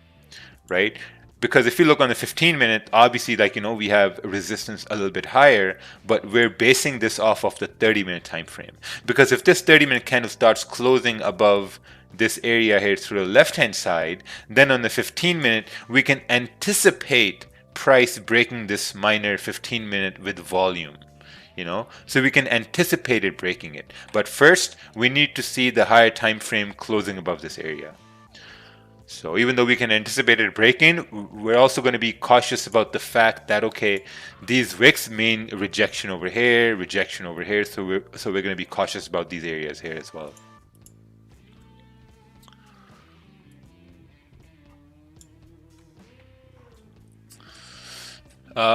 right? Because if you look on the 15-minute, obviously, we have resistance a little bit higher, but we're basing this off of the 30-minute time frame. Because if this 30-minute candle starts closing above this area here through the left-hand side, then on the 15-minute, we can anticipate price breaking this minor 15-minute with volume. So we can anticipate it breaking it. But first, we need to see the higher time frame closing above this area. So even though we can anticipate it breaking, we're also going to be cautious about the fact that, okay, these wicks mean rejection over here, so we're going to be cautious about these areas here as well.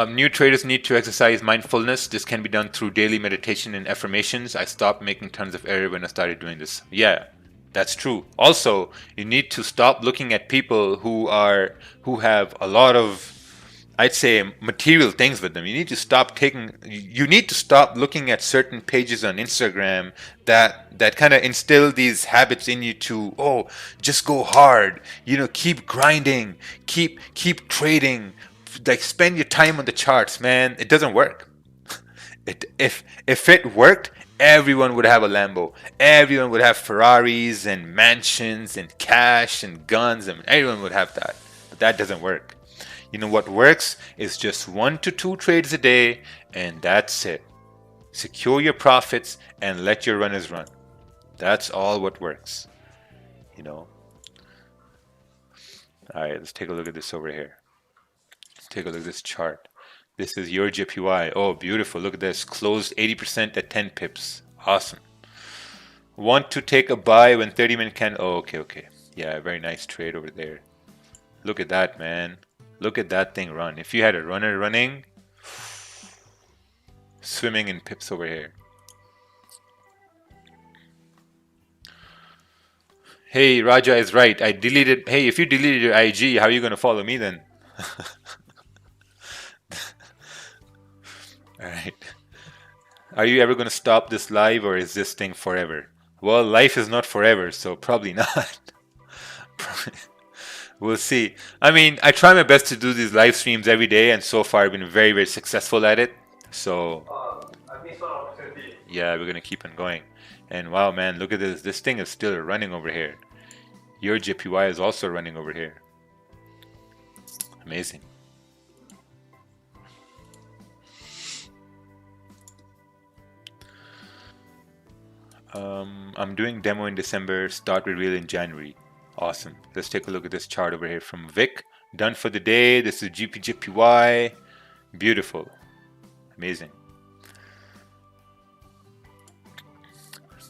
New traders need to exercise mindfulness. This can be done through daily meditation and affirmations. I stopped making tons of error when I started doing this. Yeah, that's true. Also, you need to stop looking at people who have a lot of, I'd say, material things with them. You need to stop looking at certain pages on Instagram that kind of instill these habits in you to, just go hard, keep grinding, keep trading. Spend your time on the charts, man. It doesn't work. If it worked, everyone would have a Lambo. Everyone would have Ferraris and mansions and cash and guns, and everyone would have that. But that doesn't work. What works is just 1 to 2 trades a day, and that's it. Secure your profits and let your runners run. That's all what works. All right, let's take a look at this over here. Take a look at this chart. This is your JPY. Oh, beautiful. Look at this. Closed 80% at 10 pips. Awesome. Want to take a buy when 30-minute candle. Oh, okay. Yeah, very nice trade over there. Look at that, man. Look at that thing run. If you had a runner running, swimming in pips over here. Hey, Raja is right. Hey, if you deleted your IG, how are you going to follow me then? Alright. Are you ever going to stop this live, or is this thing forever? Well, life is not forever, so probably not. We'll see. I mean, I try my best to do these live streams every day, and so far I've been very, very successful at it. So, yeah, we're going to keep on going. And wow, man, look at this. This thing is still running over here. Your JPY is also running over here. Amazing. I'm doing demo in December, start with real in January. Awesome. Let's take a look at this chart over here from Vic. Done for the day. This is GPJPY. Beautiful. Amazing.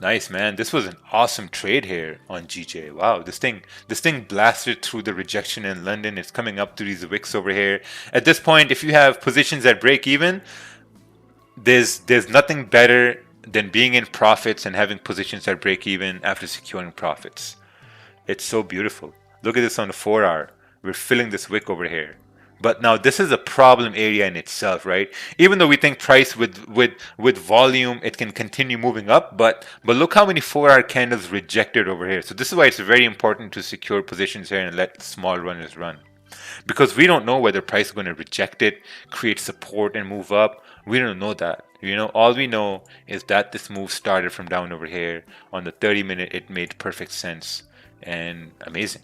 Nice, man. This was an awesome trade here on GJ. Wow, this thing blasted through the rejection in London. It's coming up to these wicks over here. At this point, if you have positions that break even, there's nothing better than being in profits and having positions that break even after securing profits. It's so beautiful. Look at this on the 4-hour. We're filling this wick over here. But now this is a problem area in itself, right? Even though we think price with volume, it can continue moving up, but look how many 4-hour candles rejected over here. So this is why it's very important to secure positions here and let small runners run. because we don't know whether price is going to reject it, create support and move up. We don't know that. All we know is that this move started from down over here. On the 30-minute, it made perfect sense and amazing.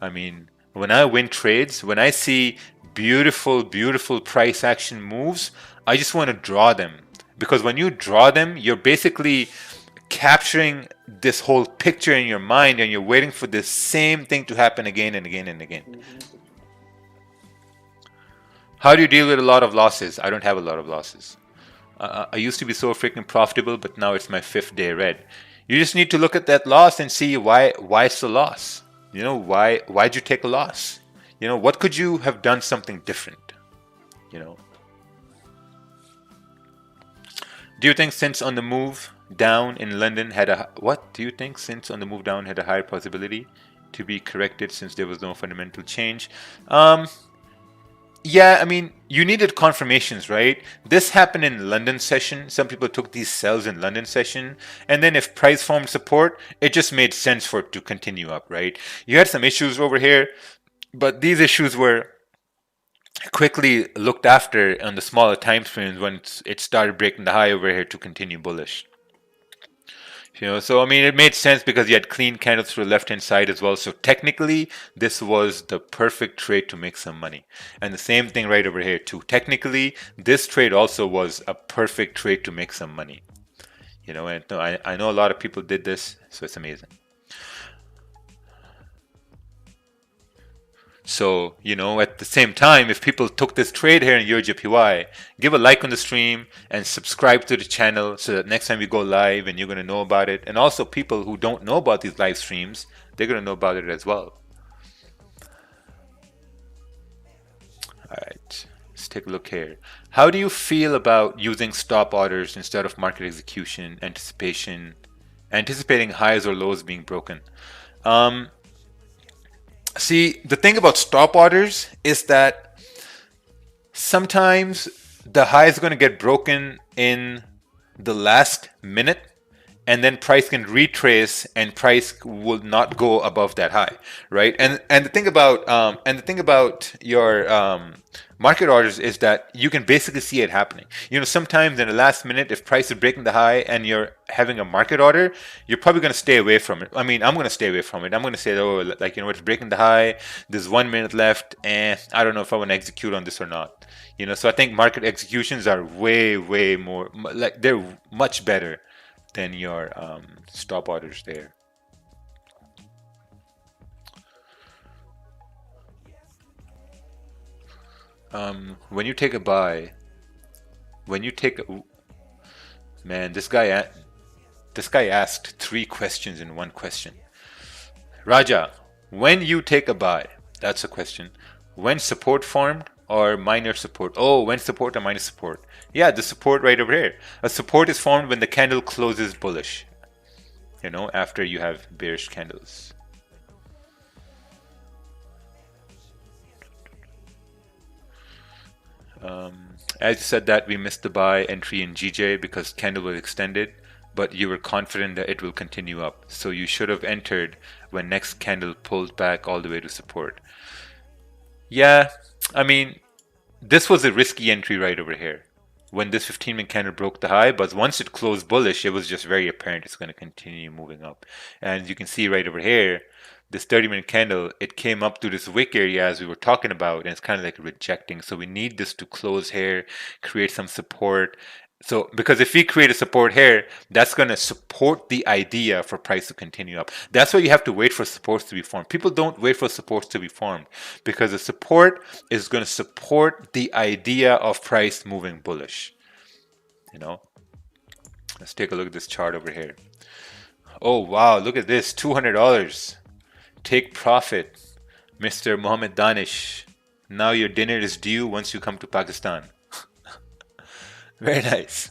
I mean, when I win trades, when I see beautiful, beautiful price action moves, I just want to draw them. Because when you draw them, you're basically capturing this whole picture in your mind, and you're waiting for this same thing to happen again and again and again. How do you deal with a lot of losses? I don't have a lot of losses. I used to be so freaking profitable, but now it's my 5th day red. You just need to look at that loss and see why it's a loss. Why'd you take a loss? What could you have done something different? Do you think since on the move down in London had a higher possibility to be corrected since there was no fundamental change? Yeah, I mean, you needed confirmations, right? This happened in London session. Some people took these sells in London session. And then if price formed support, it just made sense for it to continue up, right? You had some issues over here, but these issues were quickly looked after on the smaller time frames when it started breaking the high over here to continue bullish. So I mean, it made sense because you had clean candles through the left-hand side as well. So technically, this was the perfect trade to make some money. And the same thing right over here too. Technically, this trade also was a perfect trade to make some money. And I know a lot of people did this, so it's amazing. So, at the same time, if people took this trade here in EuroJPY, give a like on the stream and subscribe to the channel so that next time we go live and you're going to know about it. And also people who don't know about these live streams, they're going to know about it as well. All right, let's take a look here. How do you feel about using stop orders instead of market execution, anticipating highs or lows being broken? See, the thing about stop orders is that sometimes the high is going to get broken in the last minute, and then price can retrace and price will not go above that high, right? And the thing about your market orders is that you can basically see it happening. Sometimes in the last minute, if price is breaking the high and you're having a market order, you're probably going to stay away from it. I mean, I'm going to stay away from it. I'm going to say, it's breaking the high. There's 1 minute left, and I don't know if I want to execute on this or not. So I think market executions are way, way more, they're much better than your stop orders there. When you take a buy, man, this guy asked 3 questions in 1 question. Raja, when you take a buy, that's a question. When support formed or minor support? Oh, when support or minor support? Yeah, the support right over here. A support is formed when the candle closes bullish, after you have bearish candles. As you said that we missed the buy entry in GJ because candle was extended, but you were confident that it will continue up. So you should have entered when next candle pulled back all the way to support. Yeah, I mean, this was a risky entry right over here. When this 15-minute candle broke the high, but once it closed bullish, it was just very apparent it's going to continue moving up. And you can see right over here, this 30-minute candle, it came up to this wick area as we were talking about, and it's kind of like rejecting. So we need this to close here, create some support. So because if we create a support here, that's going to support the idea for price to continue up. That's why you have to wait for supports to be formed. People don't wait for supports to be formed because the support is going to support the idea of price moving bullish. Let's take a look at this chart over here. Oh, wow. Look at this. $200. Take profit, Mr. Mohammed Danish. Now your dinner is due once you come to Pakistan. Very nice.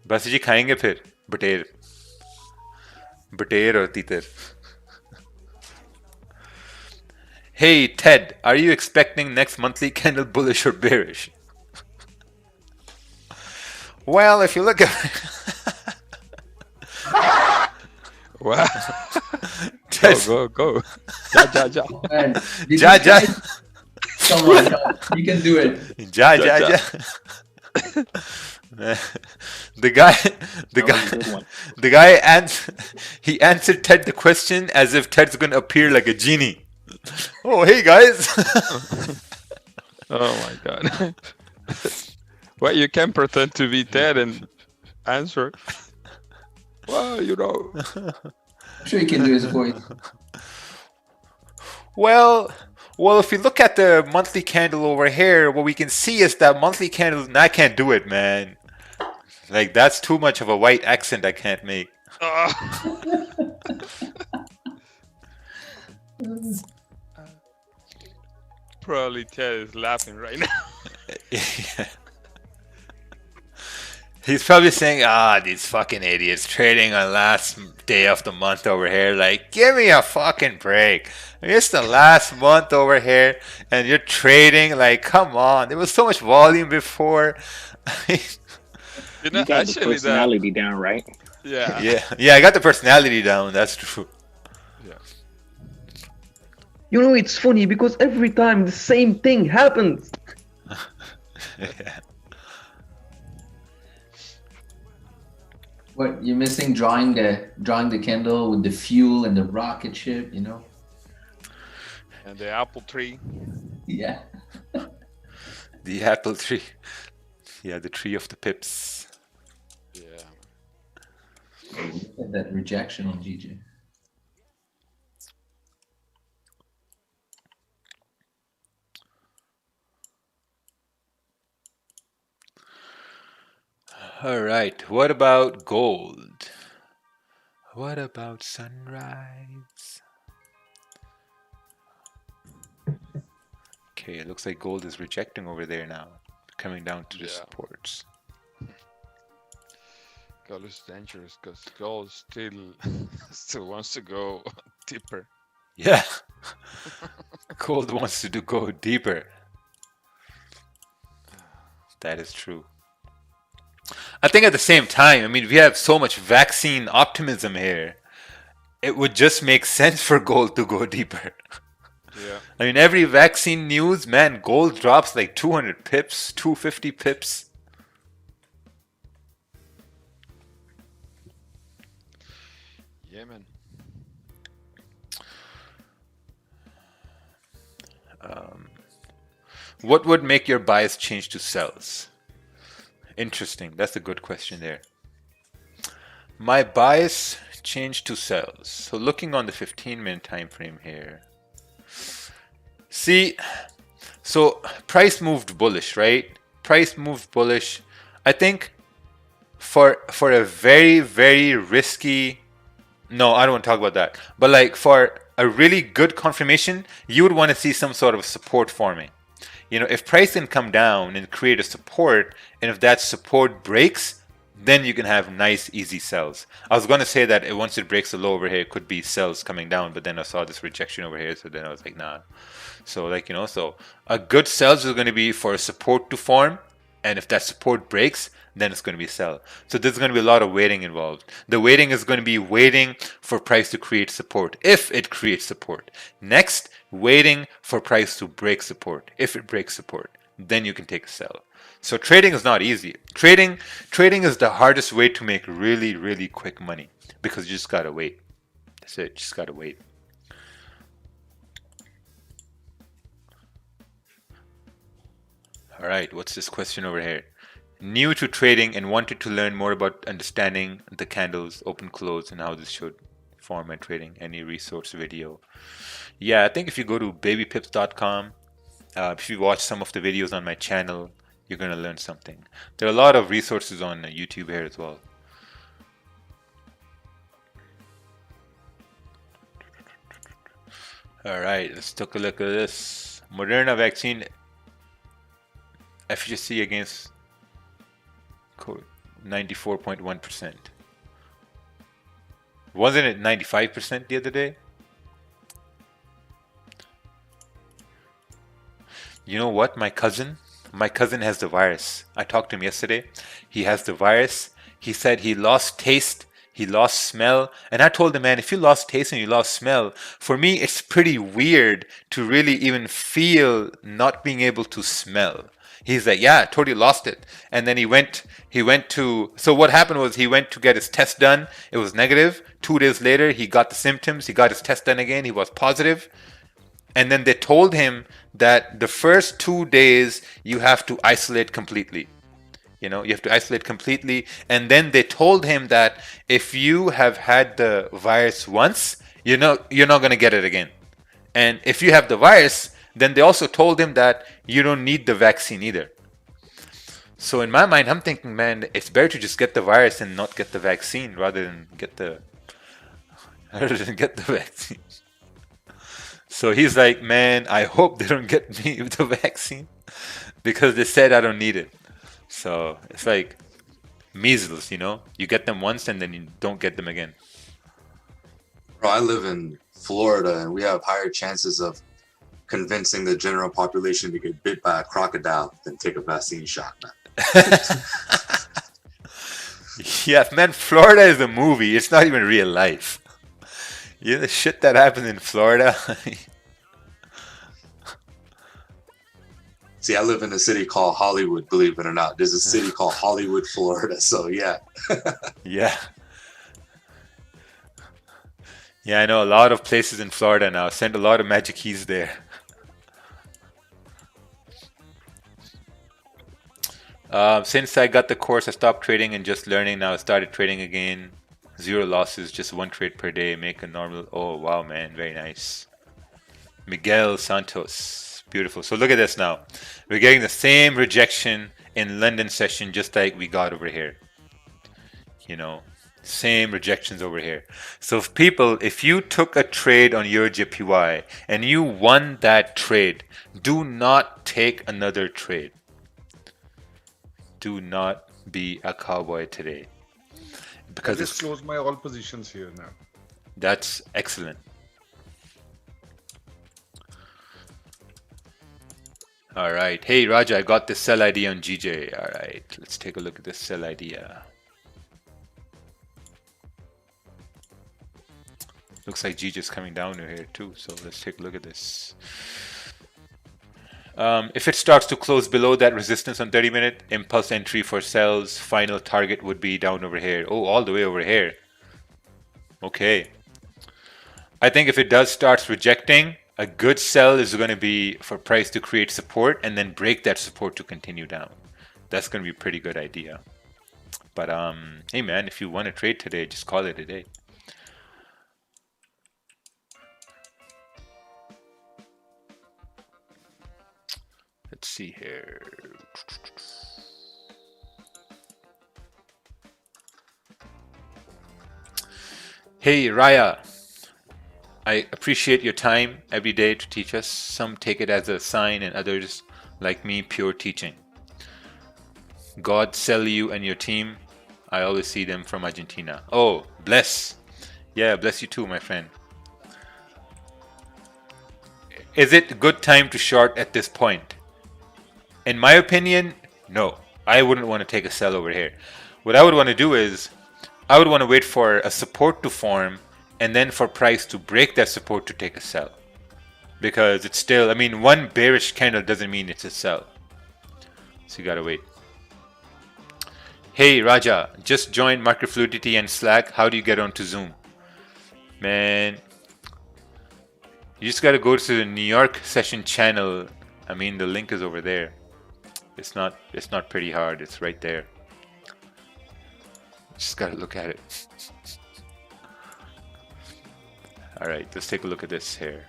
बस जी खाएंगे फिर बटेर और तीतर. Hey Ted, are you expecting next monthly candle bullish or bearish? Well, if you look at Wow. Ted's Go. Ja. Man, did Ja you Ja guys? Come on. You can do it. Ja Ja, Ja ja. Ja. The guy, the That was a guy, good one. the guy he answered Ted the question as if Ted's gonna appear like a genie. Oh, hey guys. Oh my god. Well, you can pretend to be Ted and answer. Well, I'm sure you can do his voice. Well, if you look at the monthly candle over here, what we can see is that monthly candle, and I can't do it, man. Like, that's too much of a white accent I can't make. Probably Ted is laughing right now. He's probably saying, these fucking idiots trading on last day of the month over here. Like, give me a fucking break. It's the last month over here, and you're trading. Like, come on. There was so much volume before. You got the Actually, personality down, right? yeah. Yeah, I got the personality down. That's true. You know, it's funny because every time the same thing happens. Yeah. What you're missing? Drawing the candle with the fuel and the rocket ship. You know. And the apple tree. Yeah. The apple tree. Yeah, the tree of the pips. Yeah. And that rejection on GG. All right. What about gold? What about sunrise? Okay, it looks like gold is rejecting over there now, coming down to the Yeah. supports. Gold is dangerous because gold still wants to go deeper. Yeah. Gold wants to go deeper. That is true. I think at the same time, I mean, we have so much vaccine optimism here. It would just make sense for gold to go deeper. Yeah. I mean, every vaccine news, man, gold drops like 200 pips, 250 pips. Yeah, man. What would make your bias change to sells? Interesting. That's a good question there. My bias changed to sells. So looking on the 15-minute time frame here. See, so price moved bullish, right? Price moved bullish. I think for a very, very risky, no, I don't want to talk about that. But like for a really good confirmation, you would want to see some sort of support forming. You know, if price can come down and create a support, and if that support breaks, then you can have nice, easy sells. I was going to say that once it breaks the low over here, it could be sells coming down, but then I saw this rejection over here, so then I was like, nah. So like, you know, so a good sells is going to be for a support to form, and if that support breaks, then it's going to be sell. So there's going to be a lot of waiting involved. The waiting is going to be waiting for price to create support, if it creates support. Next, waiting for price to break support. If it breaks support, then you can take a sell. So trading is not easy. Trading is the hardest way to make really, really quick money because you just gotta wait. That's it. Just gotta wait. All right. What's this question over here? New to trading and wanted to learn more about understanding the candles, open, close, and how this should form my trading. Any resource video? Yeah, I think if you go to babypips.com, if you watch some of the videos on my channel, you're going to learn something. There are a lot of resources on YouTube here as well. All right, let's take a look at this. Moderna vaccine efficacy against COVID, 94.1%. Wasn't it 95% the other day? You know what? My cousin has the virus. I talked to him yesterday. He has the virus. He said he lost taste. he lost smell. And I told him, man, if you lost taste and you lost smell, for me, it's pretty weird to really even feel not being able to smell. He's like, yeah, I totally lost it. And then he went to, so what happened was he went to get his test done. It was negative. 2 days later, he got the symptoms. He got his test done again. He was positive. And then they told him that the first 2 days you have to isolate completely. You have to isolate completely. And then they told him that if you have had the virus once, you're not going to get it again. And if you have the virus, then they also told him that you don't need the vaccine either. So in my mind, I'm thinking, man, it's better to just get the virus and not get the vaccine rather than get the vaccine. So he's like, man, I hope they don't get me the vaccine because they said I don't need it. So it's like measles, you get them once and then you don't get them again. Bro, I live in Florida and we have higher chances of convincing the general population to get bit by a crocodile than take a vaccine shot, man. Yes, man, Florida is a movie. It's not even real life. The shit that happens in Florida. See, I live in a city called Hollywood, believe it or not. There's a city called Hollywood, Florida. So yeah. Yeah. Yeah, I know a lot of places in Florida now. Send a lot of magic keys there. Since I got the course, I stopped trading and just learning. Now I started trading again. 0 losses, just 1 trade per day. Make a normal. Oh, wow, man. Very nice. Miguel Santos. Beautiful. So look at this now. We're getting the same rejection in London session just like we got over here. Same rejections over here. So if you took a trade on your JPY and you won that trade, do not take another trade. Do not be a cowboy today. Because I just closed my all positions here now. That's excellent. All right. Hey, Raja, I got this sell ID on GJ. All right. Let's take a look at this sell idea. Looks like GJ's coming down here too. So let's take a look at this. If it starts to close below that resistance on 30-minute, impulse entry for sells. Final target would be down over here. Oh, all the way over here. Okay. I think if it does start rejecting, a good sell is going to be for price to create support and then break that support to continue down. That's going to be a pretty good idea. But hey man, if you want to trade today, just call it a day. Let's see here. Hey Raya, I appreciate your time every day to teach us. Some take it as a sign and others, like me, pure teaching. God sell you and your team. I always see them from Argentina. Oh, bless. Yeah, bless you too, my friend. Is it a good time to short at this point? In my opinion, no. I wouldn't want to take a sell over here. What I would want to do is, I would want to wait for a support to form and then for price to break that support to take a sell. Because it's still, one bearish candle doesn't mean it's a sell. So you gotta wait. Hey Raja, just joined Market Fluidity and Slack. How do you get onto Zoom? Man, you just gotta go to the New York session channel. The link is over there. It's not pretty hard. It's right there. Just gotta look at it. All right, let's take a look at this here.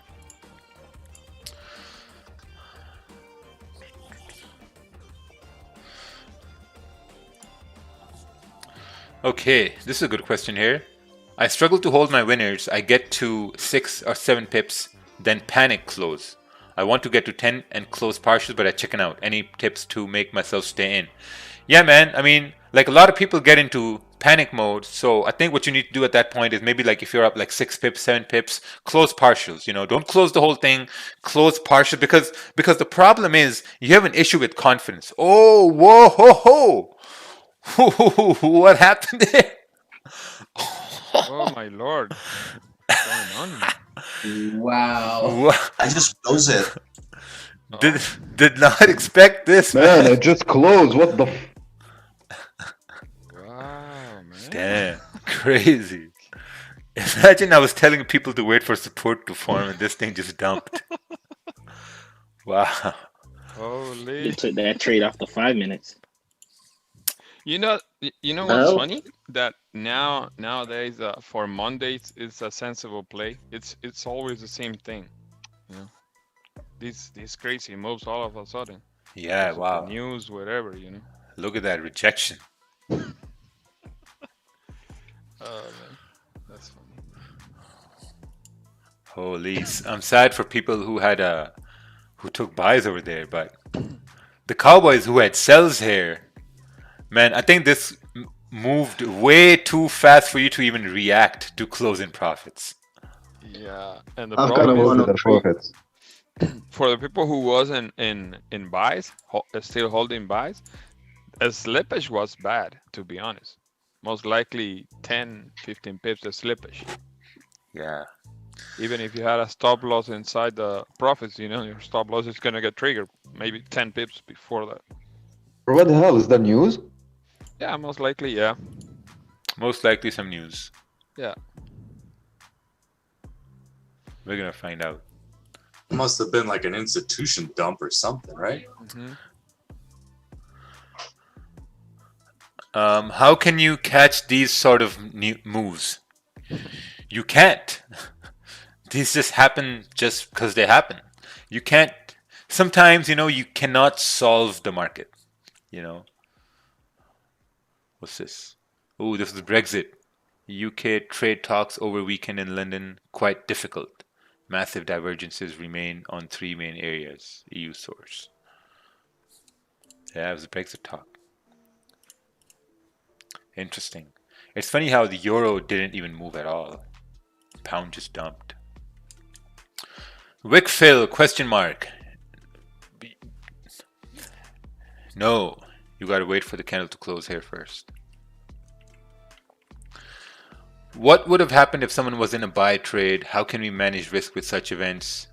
Okay, this is a good question here. I struggle to hold my winners. I get to 6 or 7 pips, then panic close. I want to get to 10 and close partials, but I chicken out. Any tips to make myself stay in? Yeah, man. Like a lot of people get into panic mode. So I think what you need to do at that point is maybe like if you're up like 6 pips, 7 pips, close partials. Don't close the whole thing. Close partials because the problem is you have an issue with confidence. Oh, whoa, ho, ho. What happened there? Oh my lord. What's going on? Wow. Wha- I just close it. Did did not expect this, Man, man. it just closed. What the? Wow, man. Damn, crazy. Imagine I was telling people to wait for support to form and this thing just dumped. Wow. Holy. You took that trade after 5 minutes. You know what's Well, funny? That nowadays for Mondays it's a sensible play. It's always the same thing. You know, these crazy moves all of a sudden. Yeah, Because of the wow. news, whatever, you know. Look at that rejection. Oh man, that's funny. Holy, I'm sad for people who took buys over there, but the Cowboys who had sells here, man, I think this moved way too fast for you to even react to closing profits. Yeah, and the I've got problem a is Close one their on trade. profits. for the people who wasn't in buys, still holding buys, a slippage was bad, to be honest. Most likely 10, 15 pips of slippage. Yeah. Even if you had a stop loss inside the profits, you know, your stop loss is gonna get triggered maybe 10 pips before that. Bro, what the hell is that news? Yeah, most likely, yeah. Most likely some news. Yeah. We're gonna find out. It must have been like an institution dump or something, right? Mm-hmm. How can you catch these sort of moves? You can't. These just happen just because they happen. You can't. Sometimes, you cannot solve the market. What's this? Oh, this is Brexit. UK trade talks over weekend in London quite difficult. Massive divergences remain on three main areas. EU source. Yeah, it was a Brexit talk. Interesting. It's funny how the euro didn't even move at all. Pound just dumped. Wickfill, question mark. No, you gotta wait for the candle to close here first. What would have happened if someone was in a buy trade? How can we manage risk with such events?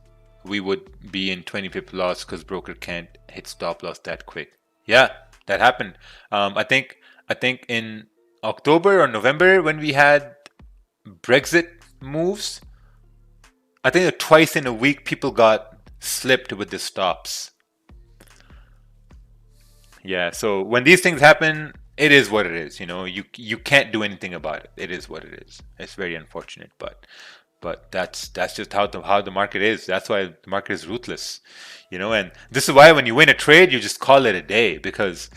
We would be in 20 pip loss because broker can't hit stop loss that quick. Yeah, that happened. I think in October or November when we had Brexit moves, I think that twice in a week people got slipped with the stops. Yeah, so when these things happen, it is what it is. You can't do anything about it. It is what it is. It's very unfortunate, but that's just how the market is. That's why the market is ruthless. And this is why when you win a trade, you just call it a day because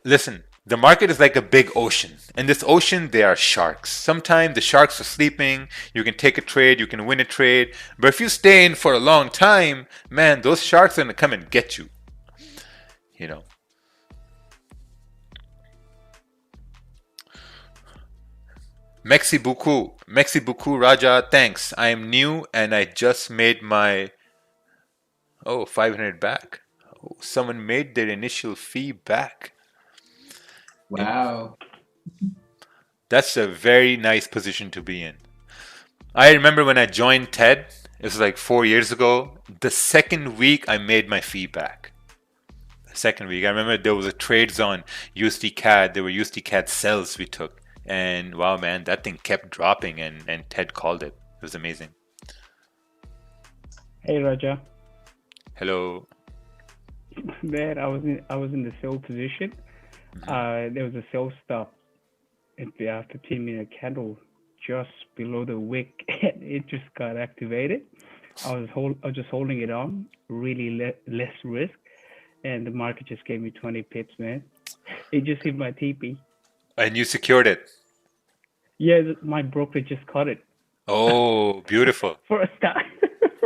listen, the market is like a big ocean. In this ocean, there are sharks. Sometimes the sharks are sleeping. You can take a trade, you can win a trade. But if you stay in for a long time, man, those sharks are going to come and get you. Merci beaucoup, Raja. Thanks. I am new and I just made my 500 back. Oh, someone made their initial fee back. Wow. That's a very nice position to be in. I remember when I joined TED, it was like 4 years ago. The second week, I made my fee back. The second week, I remember there was a trades on USD CAD. There were USD CAD sells we took. And wow, man, that thing kept dropping and TED called it. It was amazing. Hey, Raja. Hello. Man, I was in the sell position. There was a sell stop at the 15-minute candle just below the wick. It just got activated. I was just holding it on, really less risk, and the market just gave me 20 pips, man. It just hit my TP. And you secured it. Yeah, my broker just caught it. Oh, beautiful. First time.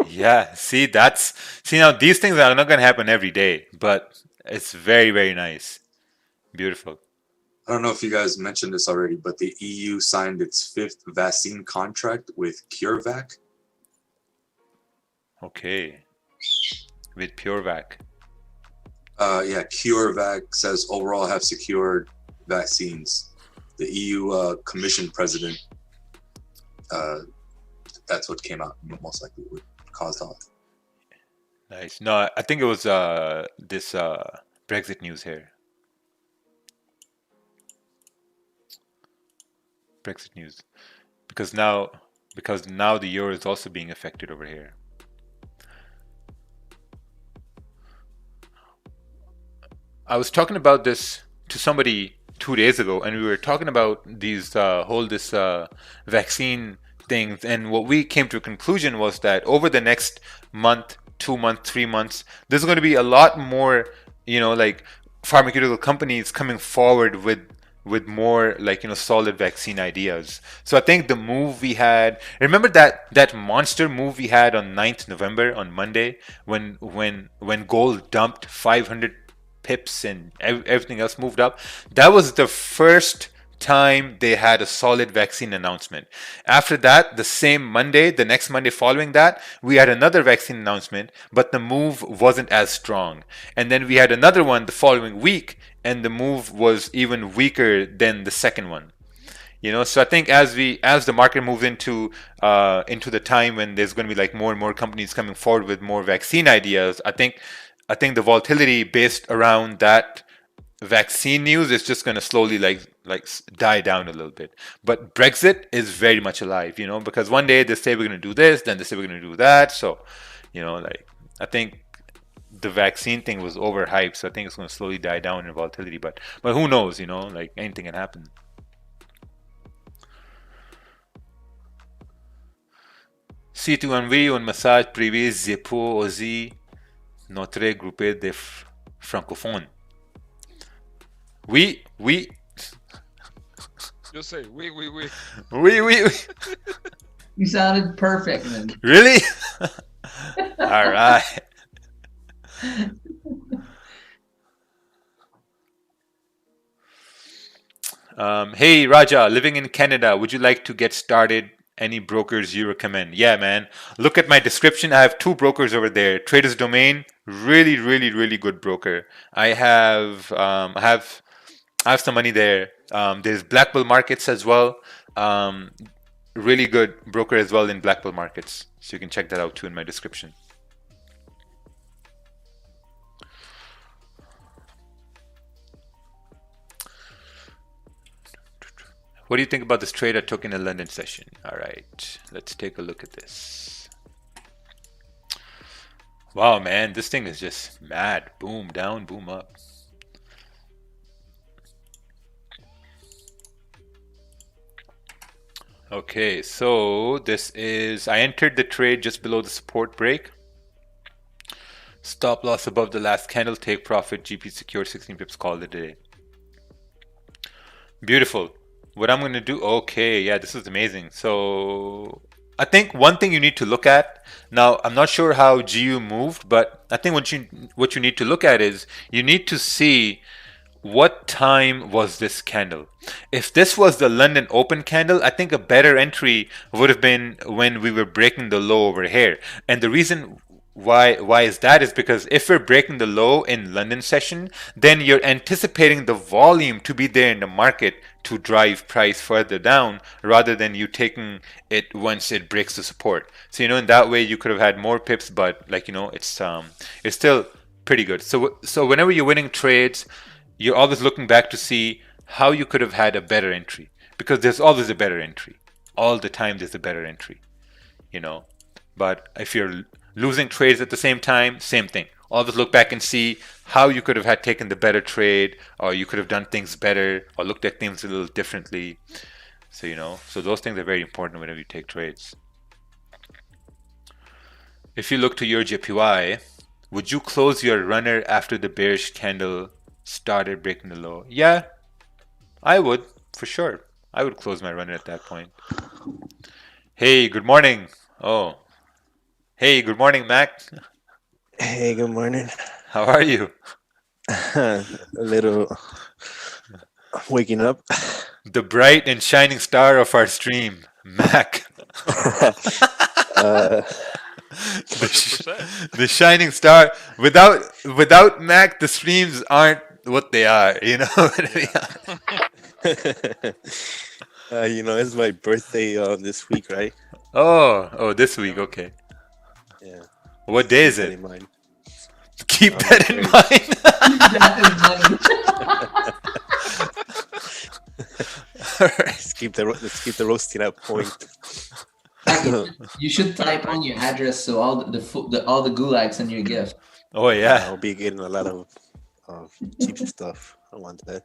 Yeah, see now these things are not going to happen every day, but it's very, very nice. Beautiful. I don't know if you guys mentioned this already, but the EU signed its 5th vaccine contract with CureVac. Okay. With PureVac. Yeah, CureVac says overall have secured vaccines. The EU Commission President that's what came out most likely would cause all. Nice. No, I think it was this Brexit news here. Brexit news. Because now the euro is also being affected over here. I was talking about this to somebody 2 days ago, and we were talking about these this vaccine things, and what we came to a conclusion was that over the next month, 2 months, 3 months, there's going to be a lot more, like pharmaceutical companies coming forward with more like solid vaccine ideas. So I think the move we had, remember that monster move we had on 9th November on Monday when gold dumped 500 pips and everything else moved up. That was the first time they had a solid vaccine announcement. After that, the next Monday following that, we had another vaccine announcement, but the move wasn't as strong. And then we had another one the following week, and the move was even weaker than the second one. So I think as the market moves into the time when there's going to be like more and more companies coming forward with more vaccine ideas, I think the volatility based around that vaccine news is just going to slowly like die down a little bit. But Brexit is very much alive, because one day they say we're going to do this, then they say we're going to do that. So, I think the vaccine thing was overhyped, so I think it's going to slowly die down in volatility. But who knows, like anything can happen. Si tu envoies un message privé, je peux aussi notre groupe de francophones. Oui. Just say oui. Oui. You sounded perfect, man. Really? All right. Hey Raja, living in Canada, would you like to get started? Any brokers you recommend? Yeah, man. Look at my description. I have 2 brokers over there. Traders Domain, really, really, really good broker. I have some money there. There's Black Bull Markets as well. Really good broker as well in Black Bull Markets. So you can check that out too in my description. What do you think about this trade I took in the London session? All right, let's take a look at this. Wow, man, this thing is just mad. Boom down, boom up. Okay, so I entered the trade just below the support break. Stop loss above the last candle, take profit, GP secure, 16 pips, call it a day. Beautiful. What I'm going to do, okay, yeah, this is amazing. So I think one thing you need to look at, now I'm not sure how GU moved, but I think what you need to look at is you need to see what time was this candle. If this was the London open candle, I think a better entry would have been when we were breaking the low over here. And the reason why is that is because if we're breaking the low in London session, then you're anticipating the volume to be there in the market to drive price further down rather than you taking it once it breaks the support. So in that way you could have had more pips, but it's still pretty good. So whenever you're winning trades, you're always looking back to see how you could have had a better entry, because there's always a better entry. All the time there's a better entry, But if you're losing trades at the same time, same thing. Always look back and see how you could have had taken the better trade, or you could have done things better, or looked at things a little differently. So so those things are very important whenever you take trades. If you look to your JPY, would you close your runner after the bearish candle started breaking the low? Yeah, I would, for sure. I would close my runner at that point. Hey, good morning. Oh. Hey, good morning, Mac. Hey, good morning. How are you? A little waking up. The bright and shining star of our stream, Mac. The shining star. Without Mac, the streams aren't what they are. It's my birthday this week, right? Oh, this week. Yeah. Okay. Yeah. What day Keep is that it? in mind. Keep On that the in 3rd. mind. That is money. Let's keep the roasting at point. You should type on your address so all all the gulags send you a gift. Oh Yeah, yeah. I'll be getting a lot of cheap stuff. I want that.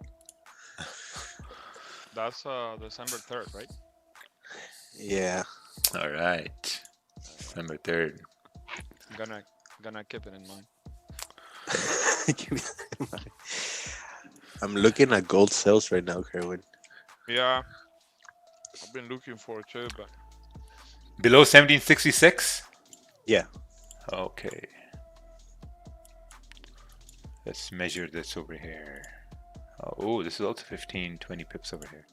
That's December 3rd, right? Yeah. All right. December 3rd. Gonna keep it in mind. Keep that in mind. I'm looking at gold sales right now, Kerwin. Yeah, I've been looking for it too, but Below 1766? Yeah. Okay. Let's measure this over here. Oh, this is also 15, 20 pips over here.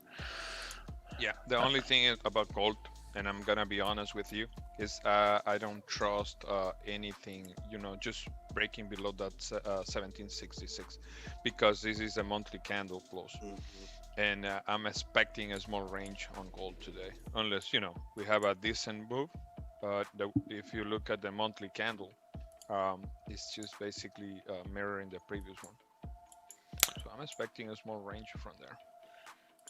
yeah, the only thing about gold, and I'm gonna be honest with you, is I don't trust anything, just breaking below that 1766, because this is a monthly candle close, and I'm expecting a small range on gold today, unless we have a decent move. But if you look at the monthly candle, it's just basically mirroring the previous one. So I'm expecting a small range from there.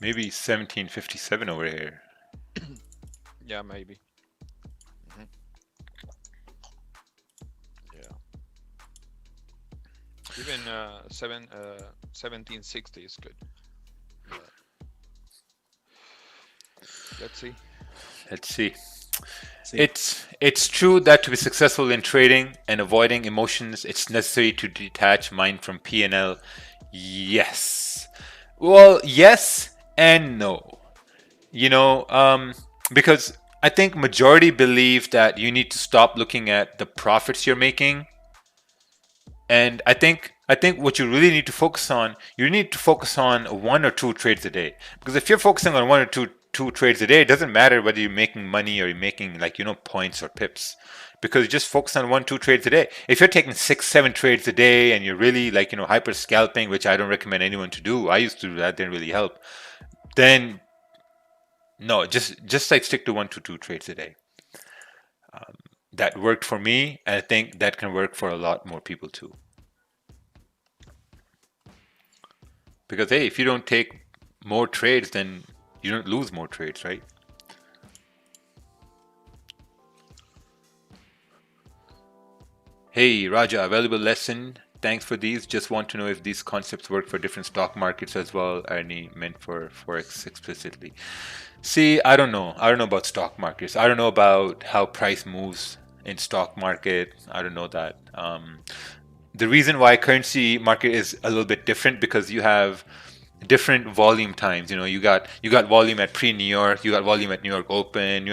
Maybe 1757 over here. Yeah, maybe. Yeah. Even 1760 is good. But let's see. Let's see. It's true that to be successful in trading and avoiding emotions, it's necessary to detach mind from P&L. Yes. Well, yes and no. Because I think majority believe that you need to stop looking at the profits you're making. And I think what you really need to focus on, you need to focus on 1 or 2 trades a day. Because if you're focusing on 1 or 2 trades a day, it doesn't matter whether you're making money or you're making points or pips, because you just focus on 1, 2 trades a day. If you're taking 6, 7 trades a day and you're really hyper scalping, which I don't recommend anyone to do. I used to do that, didn't really help. Then no, just stick to 1 to 2 trades a day. That worked for me, and I think that can work for a lot more people too. Because hey, if you don't take more trades, then you don't lose more trades, right? Hey, Raja, available lesson. Thanks for these. Just want to know if these concepts work for different stock markets as well. Are any meant for Forex explicitly? See, I don't know. I don't know about stock markets. I don't know about how price moves in stock market. I don't know that. The reason why currency market is a little bit different, because you have different volume times. You got volume at pre-New York, you got volume at New York Open,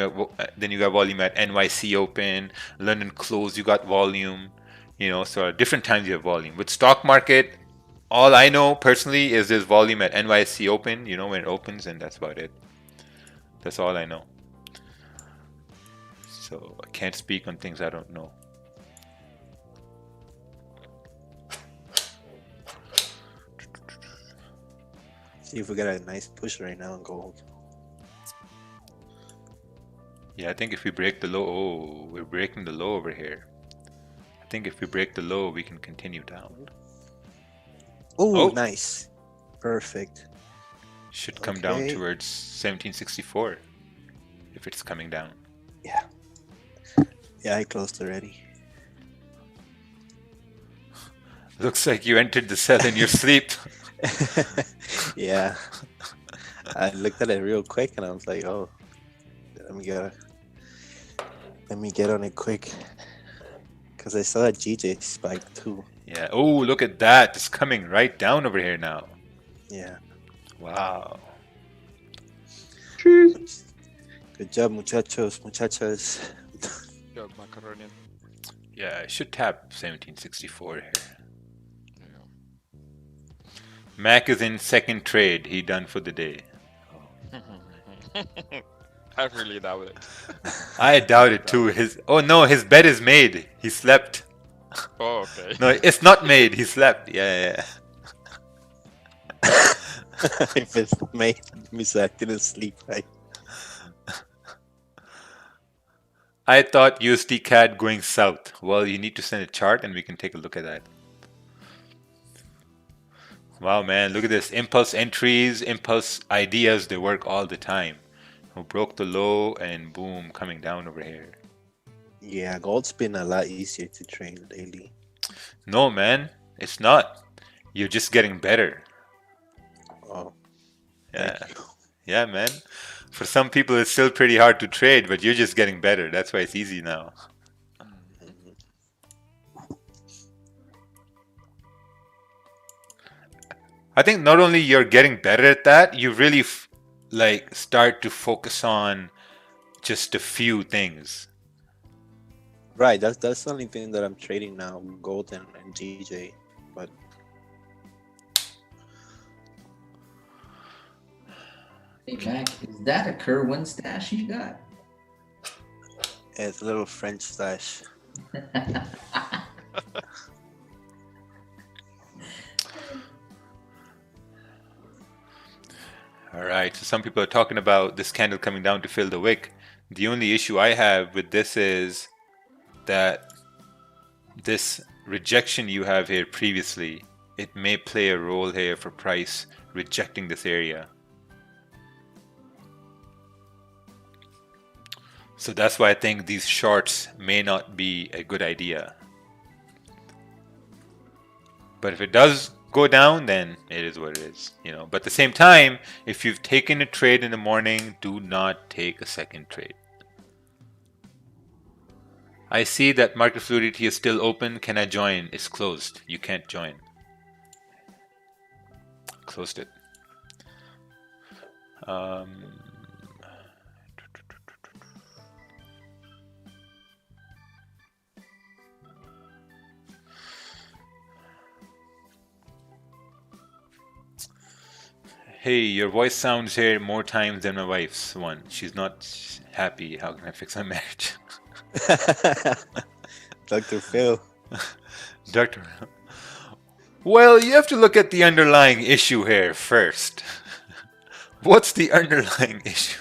then you got volume at NYC Open, London Close, you got volume. So at different times you have volume. With stock market, all I know personally is there's volume at NYC Open, when it opens, and that's about it. That's all I know. So I can't speak on things I don't know. See if we got a nice push right now on gold. Yeah, I think if we break the low, we're breaking the low over here. I think if we break the low, we can continue down. Oh, nice. Perfect. Should come down towards 1764 if it's coming down. Yeah. Yeah, I closed already. Looks like you entered the cell in your sleep. Yeah. I looked at it real quick and I was like, oh, let me get on it quick. Because I saw that GJ spike too. Yeah. Oh, look at that. It's coming right down over here now. Yeah. Wow. Good job, muchachos, muchachas. Good job, Macaroni. Yeah, I should tap 1764 here. Mac is in second trade. He done for the day. I really doubt it. I doubt it too. His bet is made. He slept. Oh, okay. No, it's not made. He slept. Yeah. If it's made me so I didn't sleep right. I thought USD CAD going south. Well, you need to send a chart and we can take a look at that. Wow, man, look at this. Impulse entries, impulse ideas, they work all the time. Who broke the low and boom, coming down over here. Yeah, gold's been a lot easier to trade lately. No, man, it's not. You're just getting better. Oh, Yeah. thank you. Yeah, man. For some people, it's still pretty hard to trade, but you're just getting better. That's why it's easy now. Mhm. I think not only you're getting better at that, you really like start to focus on just a few things. Right, that's the only thing that I'm trading now, gold and GJ. But Hey Mac, is that a Kerwin stash you got? it's a little French stash. All right, so some people are talking about this candle coming down to fill the wick. The only issue I have with this is that this rejection you have here previously, it may play a role here for price rejecting this area. So that's why I think these shorts may not be a good idea. But if it does go down, then it is what it is, you know. But at the same time, if you've taken a trade in the morning, do not take a second trade. I see that market fluidity is still open. Can I join? It's closed. You can't join. Closed it. Hey, your voice sounds here more times than my wife's one. She's not happy. How can I fix my marriage? Dr. Phil. Doctor. Well, you have to look at the underlying issue here first. What's the underlying issue?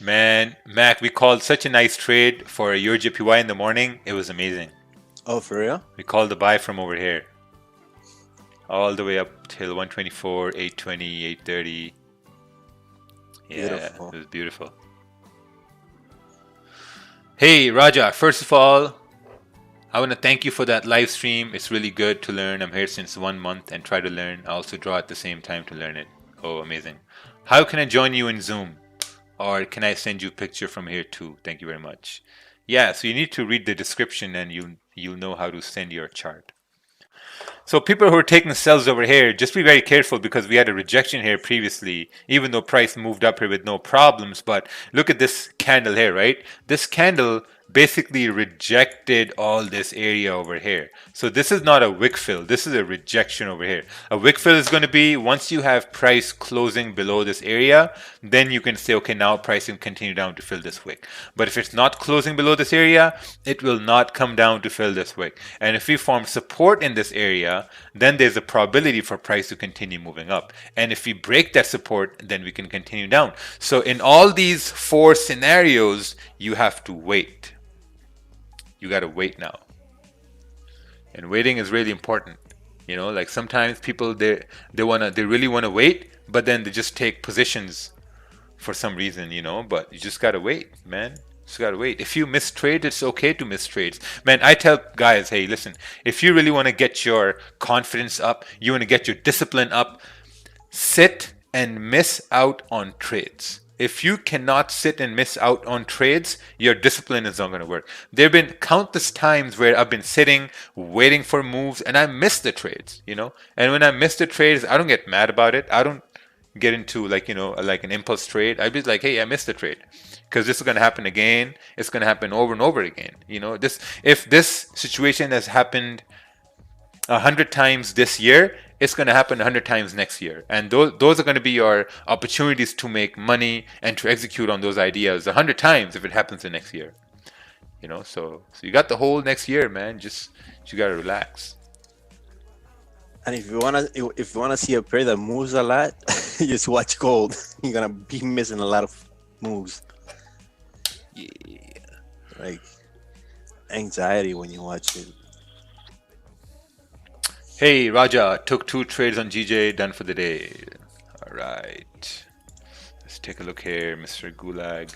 Man, Mac, we called such a nice trade for your JPY in the morning. It was amazing. Oh, for real? We called the buy from over here. All the way up till 124, 820, 830. Yeah, Beautiful. it was beautiful. Hey, Raja, first of all, I want to thank you for that live stream. It's really good to learn. I'm here since 1 month and try to learn. I also draw at the same time to learn it. Oh, amazing. How can I join you in Zoom? Or can I send you a picture from here too? Thank you very much. Yeah, so you need to read the description and you'll know how to send your chart. So people who are taking sells over here, just be very careful because we had a rejection here previously, even though price moved up here with no problems. But look at this candle here, right? This candle basically rejected all this area over here. So this is not a wick fill. This is a rejection over here. A wick fill is going to be once you have price closing below this area, then you can say, okay, now price can continue down to fill this wick. But if it's not closing below this area, it will not come down to fill this wick. And if we form support in this area, then there's a probability for price to continue moving up. And if we break that support, then we can continue down. So in all these four scenarios, you have to wait. You got to wait now. And waiting is really important. You know, like sometimes people they really want to wait, but then they just take positions for some reason, you know, but you just got to wait, man. Just got to wait. If you miss trade, it's okay to miss trades. Man, I tell guys, hey, listen, if you really want to get your confidence up, you want to get your discipline up, sit and miss out on trades. If you cannot sit and miss out on trades, your discipline is not going to work. There have been countless times where I've been sitting, waiting for moves, and I miss the trades, you know? And when I miss the trades, I don't get mad about it. I don't get into like, you know, like an impulse trade. I'd be like, hey, I missed the trade. Because this is going to happen again. It's going to happen over and over again. You know, if this situation has happened 100 times this year, it's going to happen 100 times next year. And those are going to be your opportunities to make money and to execute on those ideas 100 times if it happens the next year. You know, so you got the whole next year, man. Just you got to relax. And if you wanna see a pair that moves a lot, just watch gold. You're gonna be missing a lot of moves. Yeah. Like anxiety when you watch it. Hey, Raja, took 2 trades on GJ, done for the day. All right. Let's take a look here, Mr. Gulag.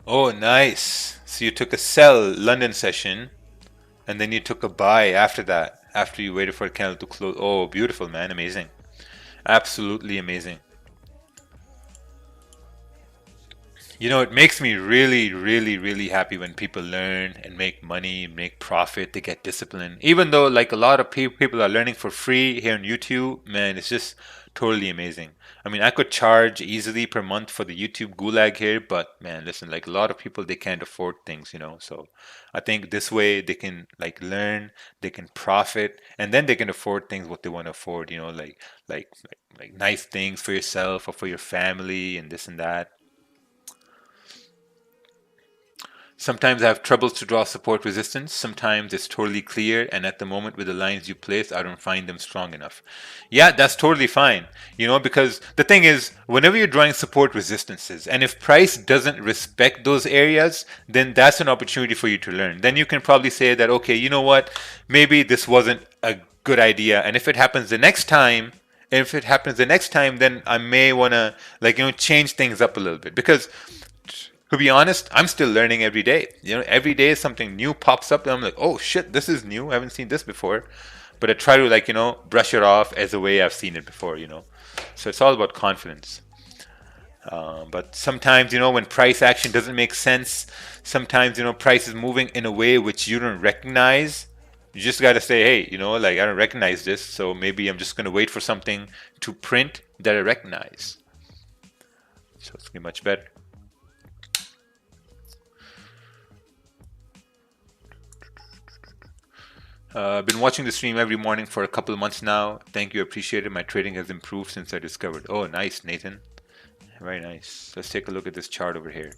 Oh, nice. So you took a sell London session, and then you took a buy after that, after you waited for a candle to close. Oh, beautiful, man. Amazing. Absolutely amazing. You know, it makes me really, really, really happy when people learn and make money, make profit, they get discipline. Even though like a lot of people are learning for free here on YouTube, man, it's just totally amazing. I mean, I could charge easily per month for the YouTube gulag here, but man, listen, like a lot of people, they can't afford things, you know. So I think this way they can like learn, they can profit, and then they can afford things what they want to afford, you know, like nice things for yourself or for your family and this and that. Sometimes I have troubles to draw support resistance. Sometimes it's totally clear, and at the moment with the lines you place, I don't find them strong enough. Yeah, that's totally fine. You know, because the thing is, whenever you're drawing support resistances, and if price doesn't respect those areas, then that's an opportunity for you to learn. Then you can probably say that, okay, you know what, maybe this wasn't a good idea. And if it happens the next time, then I may want to, like, you know, change things up a little bit. Because to be honest, I'm still learning every day. You know, every day something new pops up and I'm like, oh shit, this is new. I haven't seen this before. But I try to, like, you know, brush it off as the way I've seen it before, you know. So it's all about confidence. But sometimes, you know, when price action doesn't make sense, sometimes, you know, price is moving in a way which you don't recognize. You just got to say, hey, you know, like I don't recognize this. So maybe I'm just going to wait for something to print that I recognize. So it's going to be much better. I've been watching the stream every morning for a couple of months now. Thank you, appreciate it. My trading has improved since I discovered. Oh, nice, Nathan. Very nice. Let's take a look at this chart over here.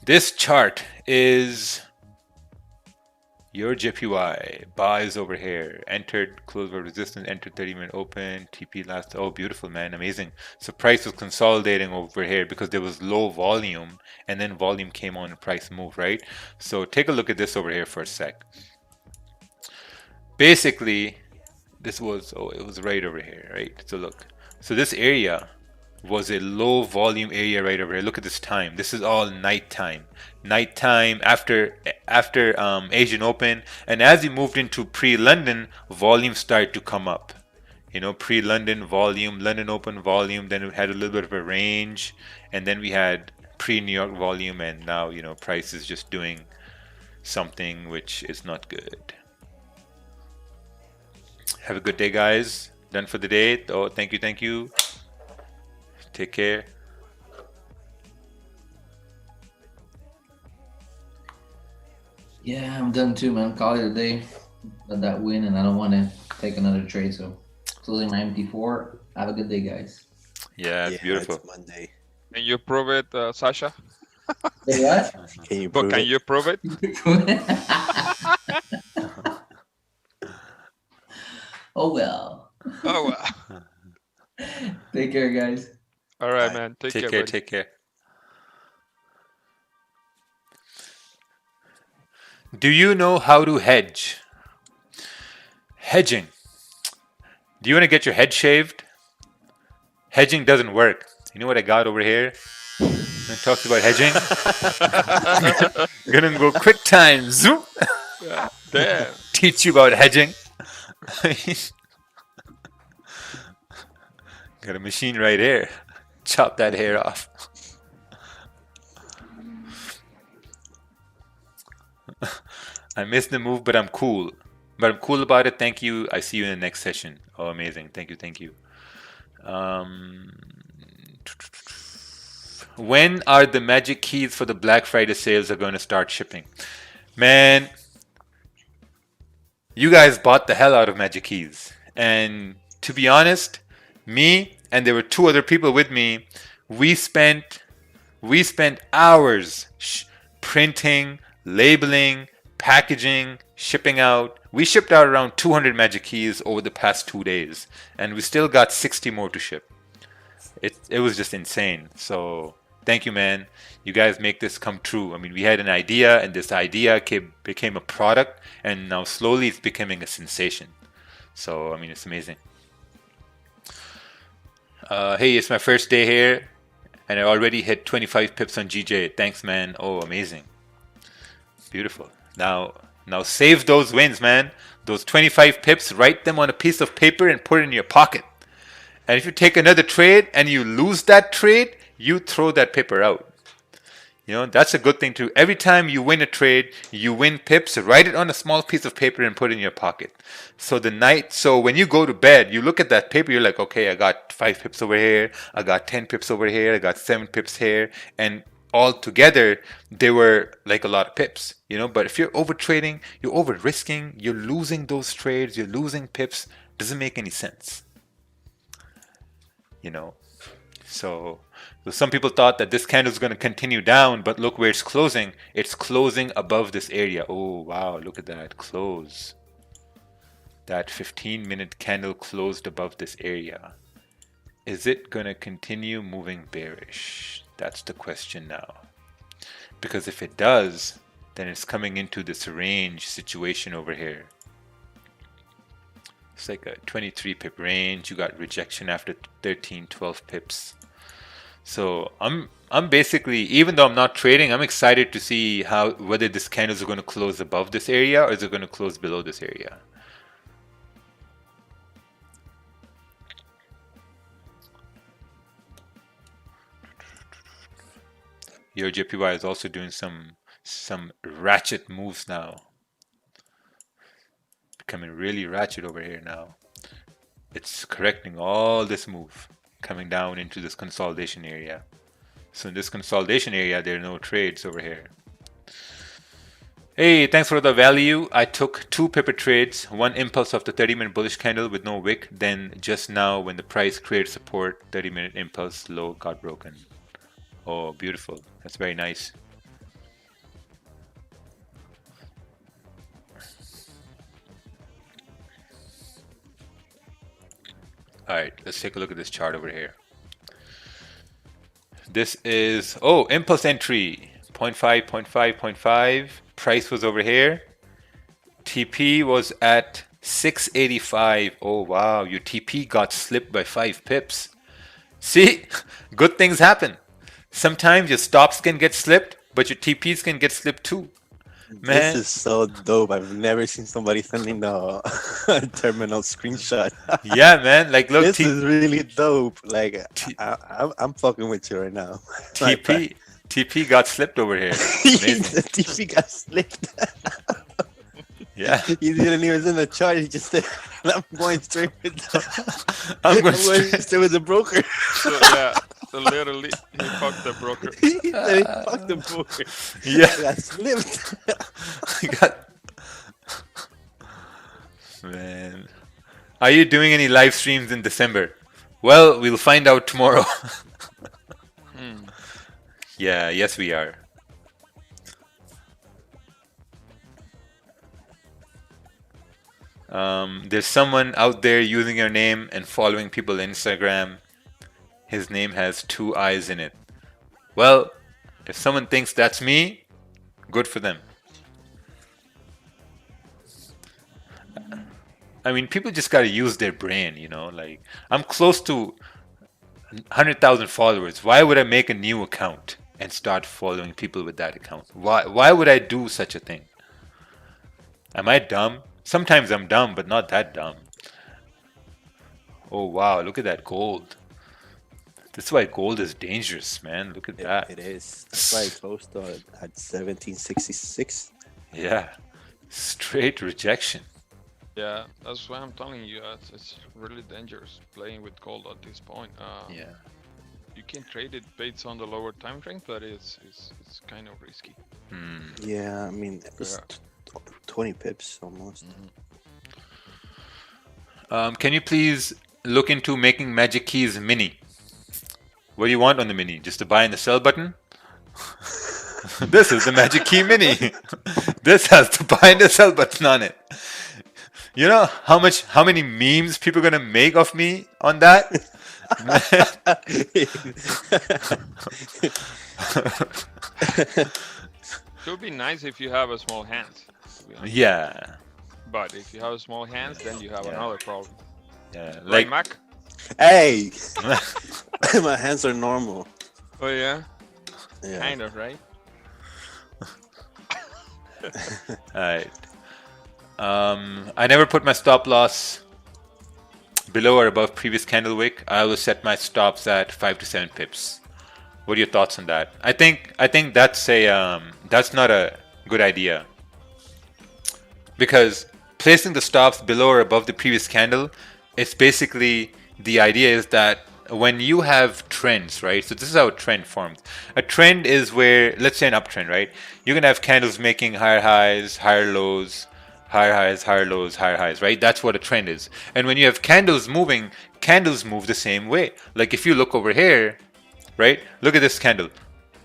This chart is your JPY. Buys over here. Entered, close by resistance, entered 30-minute open, TP last. Oh, beautiful, man. Amazing. So price was consolidating over here because there was low volume, and then volume came on and price moved, right? So take a look at this over here for a sec. Basically, this was, oh, it was right over here, right? So look, so this area was a low volume area right over here. Look at this time. This is all nighttime. Nighttime after Asian Open, and as we moved into pre-London, volume started to come up. You know, pre-London volume, London Open volume. Then we had a little bit of a range, and then we had pre-New York volume, and now, you know, price is just doing something which is not good. Have a good day, guys. Done for the day. Oh, thank you, thank you. Take care. Yeah, I'm done too, man. Call it a day. Let that win, and I don't want to take another trade. So, closing my MT4. Have a good day, guys. Yeah, beautiful. It's Monday. Can you prove it, Sasha? Say what? Can you But prove can it? you prove it? Oh well. Oh, wow. Take care, guys. All right, Bye. man. Take Take care, care, buddy. take care. Do you know how to hedge? Hedging. Do you want to get your head shaved? Hedging doesn't work. You know what I got over here? It talks about hedging. Gonna go quick time. Zoom. Damn. Teach you about hedging. Got a machine right here. Chop that hair off. I missed the move, but I'm cool. But I'm cool about it. Thank you. I see you in the next session. Oh, amazing. Thank you. Thank you. When are the magic keys for the Black Friday sales are going to start shipping? Man, you guys bought the hell out of Magic Keys. And to be honest, me and there were two other people with me, we spent hours printing, labeling, packaging, shipping out. We shipped out around 200 Magic Keys over the past 2 days, and we still got 60 more to ship. It was just insane. So thank you, man. You guys make this come true. I mean, we had an idea, and this idea became a product, and now slowly it's becoming a sensation. So, I mean, it's amazing. Hey, it's my first day here, and I already hit 25 pips on GJ. Thanks, man. Oh, amazing. Beautiful. Now save those wins, man. Those 25 pips, write them on a piece of paper and put it in your pocket. And if you take another trade and you lose that trade, you throw that paper out. You know, that's a good thing too. Every time you win a trade, you win pips, write it on a small piece of paper and put it in your pocket. So when you go to bed, you look at that paper, you're like, okay, I got 5 pips over here, I got 10 pips over here, I got 7 pips here, and all together they were like a lot of pips, you know. But if you're over trading, you're over risking, you're losing those trades, you're losing pips, doesn't make any sense, you know. So some people thought that this candle is going to continue down, but look where it's closing. It's closing above this area. Oh, wow. Look at that. Close. That 15-minute candle closed above this area. Is it going to continue moving bearish? That's the question now. Because if it does, then it's coming into this range situation over here. It's like a 23 pip range. You got rejection after 13, 12 pips. So I'm basically, even though I'm not trading, I'm excited to see whether this candle is going to close above this area or is it going to close below this area. Your JPY is also doing some ratchet moves now. Becoming really ratchet over here now. It's correcting all this move, coming down into this consolidation area. So in this consolidation area, there are no trades over here. Hey, thanks for the value. I took 2 pipper trades, one impulse of the 30-minute bullish candle with no wick, then just now when the price created support, 30-minute impulse low got broken. Oh, beautiful. That's very nice. All right, let's take a look at this chart over here. This is, impulse entry, 0.5, 0.5, 0.5. Price was over here. TP was at 685. Oh, wow, your TP got slipped by 5 pips. See, good things happen. Sometimes your stops can get slipped, but your TPs can get slipped too. Man. This is so dope. I've never seen somebody sending the terminal screenshot. Yeah, man. Like, look, this is really dope. Like, I'm fucking with you right now. TP got slipped over here. The TP got slipped. Yeah. He didn't even send the chart. He just said, I'm going straight with I'm going straight with the broker. So, yeah. So literally, he fucked the broker. He said he fucked the broker. Yeah. He got slipped. Man. Are you doing any live streams in December? Well, we'll find out tomorrow. Yeah, yes we are. There's someone out there using your name and following people on Instagram. His name has 2 eyes in it. Well, if someone thinks that's me, good for them. I mean, people just gotta use their brain, you know. Like, I'm close to 100,000 followers. Why would I make a new account and start following people with that account? Why would I do such a thing? Am I dumb? Sometimes I'm dumb, but not that dumb. Oh wow, look at that gold. That's why gold is dangerous, man. Look at that. It is. That's why it closed at 1766. Yeah. Straight rejection. Yeah, that's why I'm telling you, it's really dangerous playing with gold at this point. Yeah. You can trade it based on the lower time frame, but it's kind of risky. Yeah, I mean, it's 20 pips almost. Can you please look into making Magic Keys mini? What do you want on the mini? Just the buy and the sell button? This is the Magic Key Mini. This has the buy and the sell button on it. You know how many memes people are gonna make of me on that? It would be nice if you have a small hands. To be honest. Yeah. But if you have small hands, then you have another problem. Yeah. Right, Like Mac? Hey, my hands are normal. Oh yeah, Yeah. kind of, right? alright. I never put my stop loss below or above previous candle wick. I always set my stops at 5 to 7 pips. What are your thoughts on that? I think that's that's not a good idea, because placing the stops below or above the previous candle, it's basically, the idea is that when you have trends, right? So this is how a trend forms. A trend is where, let's say an uptrend, right? You're gonna have candles making higher highs, higher lows, higher highs, higher lows, higher highs, right? That's what a trend is. And when you have candles moving, candles move the same way. Like if you look over here, right? Look at this candle.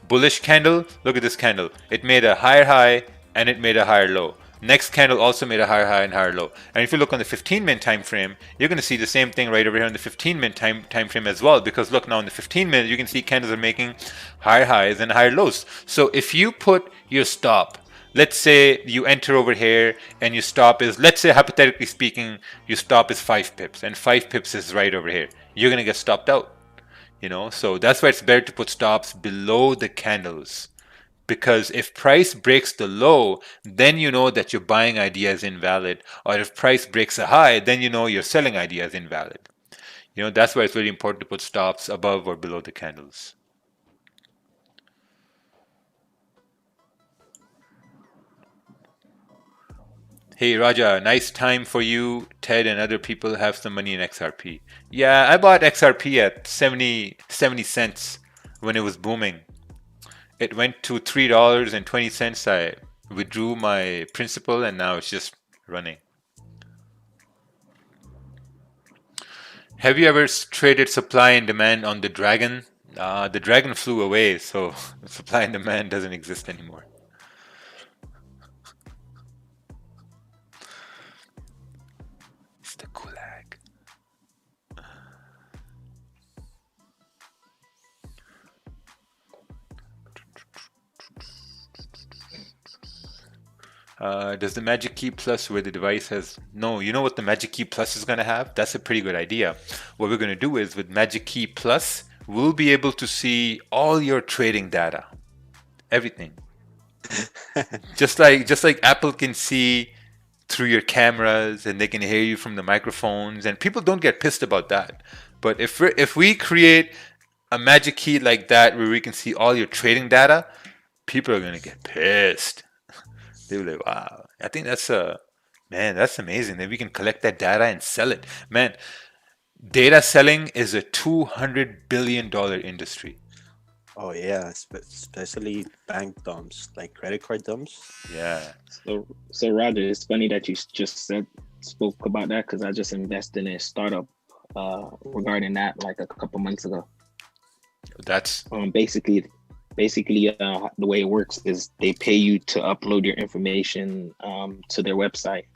Bullish candle, look at this candle. It made a higher high and it made a higher low. Next candle also made a higher high and higher low. And if you look on the 15-minute time frame, you're going to see the same thing right over here on the 15-minute time frame as well. Because look, now in the 15-minute, you can see candles are making higher highs and higher lows. So if you put your stop, let's say you enter over here and your stop is, let's say hypothetically speaking, your stop is 5 pips and 5 pips is right over here. You're going to get stopped out. You know, so that's why it's better to put stops below the candles. Because if price breaks the low, then you know that your buying idea is invalid. Or if price breaks a high, then you know your selling idea is invalid. You know, that's why it's really important to put stops above or below the candles. Hey Raja, nice time for you. Ted and other people have some money in XRP. Yeah, I bought XRP at 70 cents when it was booming. It went to $3.20. I withdrew my principal and now it's just running. Have you ever traded supply and demand on the Dragon? The Dragon flew away, so supply and demand doesn't exist anymore. It's the Gulag. Does the Magic Key Plus, where the device has... No, you know what the Magic Key Plus is going to have? That's a pretty good idea. What we're going to do is, with Magic Key Plus, we'll be able to see all your trading data. Everything. just like Apple can see through your cameras and they can hear you from the microphones, and people don't get pissed about that. But if we create a Magic Key like that where we can see all your trading data, people are going to get pissed. They were like, wow, I think that's amazing that we can collect that data and sell it. Man, data selling is a $200 billion industry. Oh yeah, especially bank dumps, like credit card dumps. Yeah. So Roger, it's funny that you just spoke about that, because I just invested in a startup regarding that like a couple months ago. That's basically the way it works is they pay you to upload your information to their website.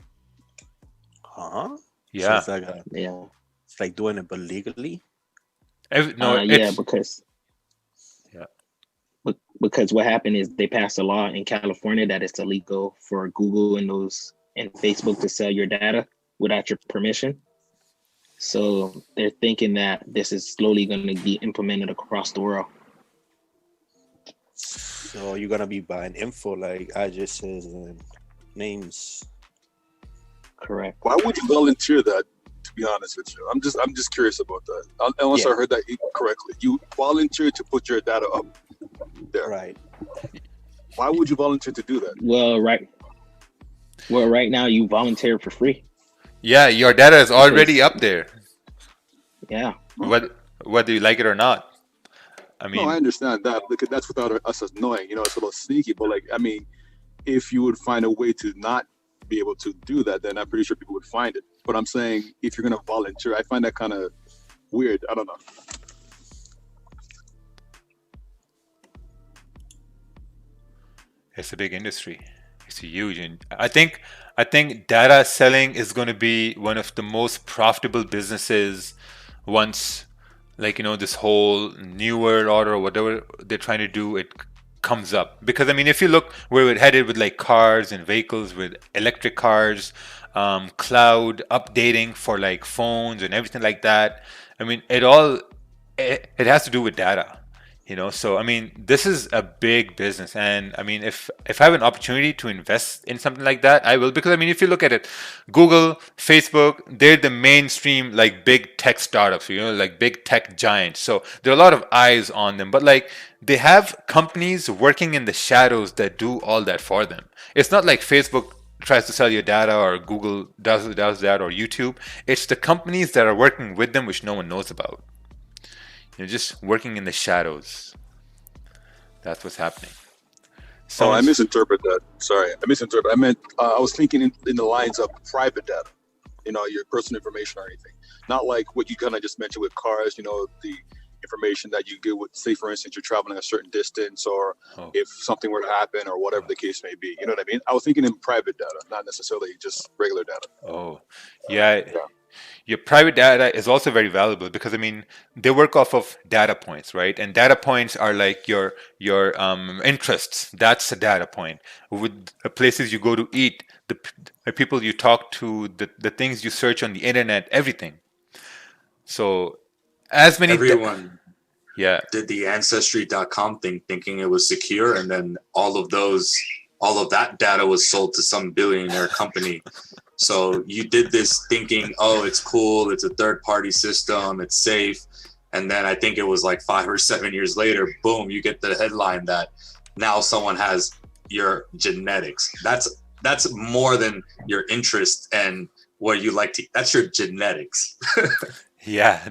Huh? Yeah. So it's like Yeah. it's like doing it but legally. Because what happened is they passed a law in California that it's illegal for Google and Facebook to sell your data without your permission. So they're thinking that this is slowly going to be implemented across the world. So you're gonna be buying info like addresses and names. Correct. Why would you volunteer that? To be honest with you, I'm just curious about that. Unless I heard that correctly, you volunteer to put your data up there. Right. Why would you volunteer to do that? Well, right now you volunteer for free. Yeah, your data is already up there. Yeah. Whether you like it or not. I mean, no, I understand that. Look, that's without us knowing. You know, it's a little sneaky. But like, I mean, if you would find a way to not be able to do that, then I'm pretty sure people would find it. But I'm saying if you're gonna volunteer, I find that kind of weird. I don't know. It's a big industry. It's huge, and I think data selling is going to be one of the most profitable businesses once, like, this whole new world order or whatever they're trying to do, it comes up. Because I mean, if you look where we're headed with like cars and vehicles, with electric cars, cloud updating for like phones and everything like that, I mean, it has to do with data. So I mean, this is a big business, and I mean, if I have an opportunity to invest in something like that, I will. Because I mean, if you look at it, Google, Facebook, they're the mainstream like big tech startups, like big tech giants. So there are a lot of eyes on them, but like they have companies working in the shadows that do all that for them. It's not like Facebook tries to sell your data, or Google does that, or YouTube. It's the companies that are working with them which no one knows about. Just working in the shadows. That's what's happening. I misinterpreted that. Sorry, I misinterpreted. I meant I was thinking in the lines of private data, your personal information or anything. Not like what you kind of just mentioned with cars, the information that you get with, say, for instance, you're traveling a certain distance, or if something were to happen, or whatever the case may be. You know what I mean? I was thinking in private data, not necessarily just regular data. Oh, yeah. Your private data is also very valuable, because I mean, they work off of data points, right? And data points are like your interests. That's a data point. With the places you go to eat, the people you talk to, the things you search on the internet, everything. So as many Everyone yeah did the ancestry.com thing thinking it was secure, and then all of that data was sold to some billionaire company. So you did this thinking, oh, it's cool, it's a third-party system, it's safe. And then I think it was like 5 or 7 years later, boom, you get the headline that now someone has your genetics. That's more than your interest and what you like to. That's your genetics. Yeah.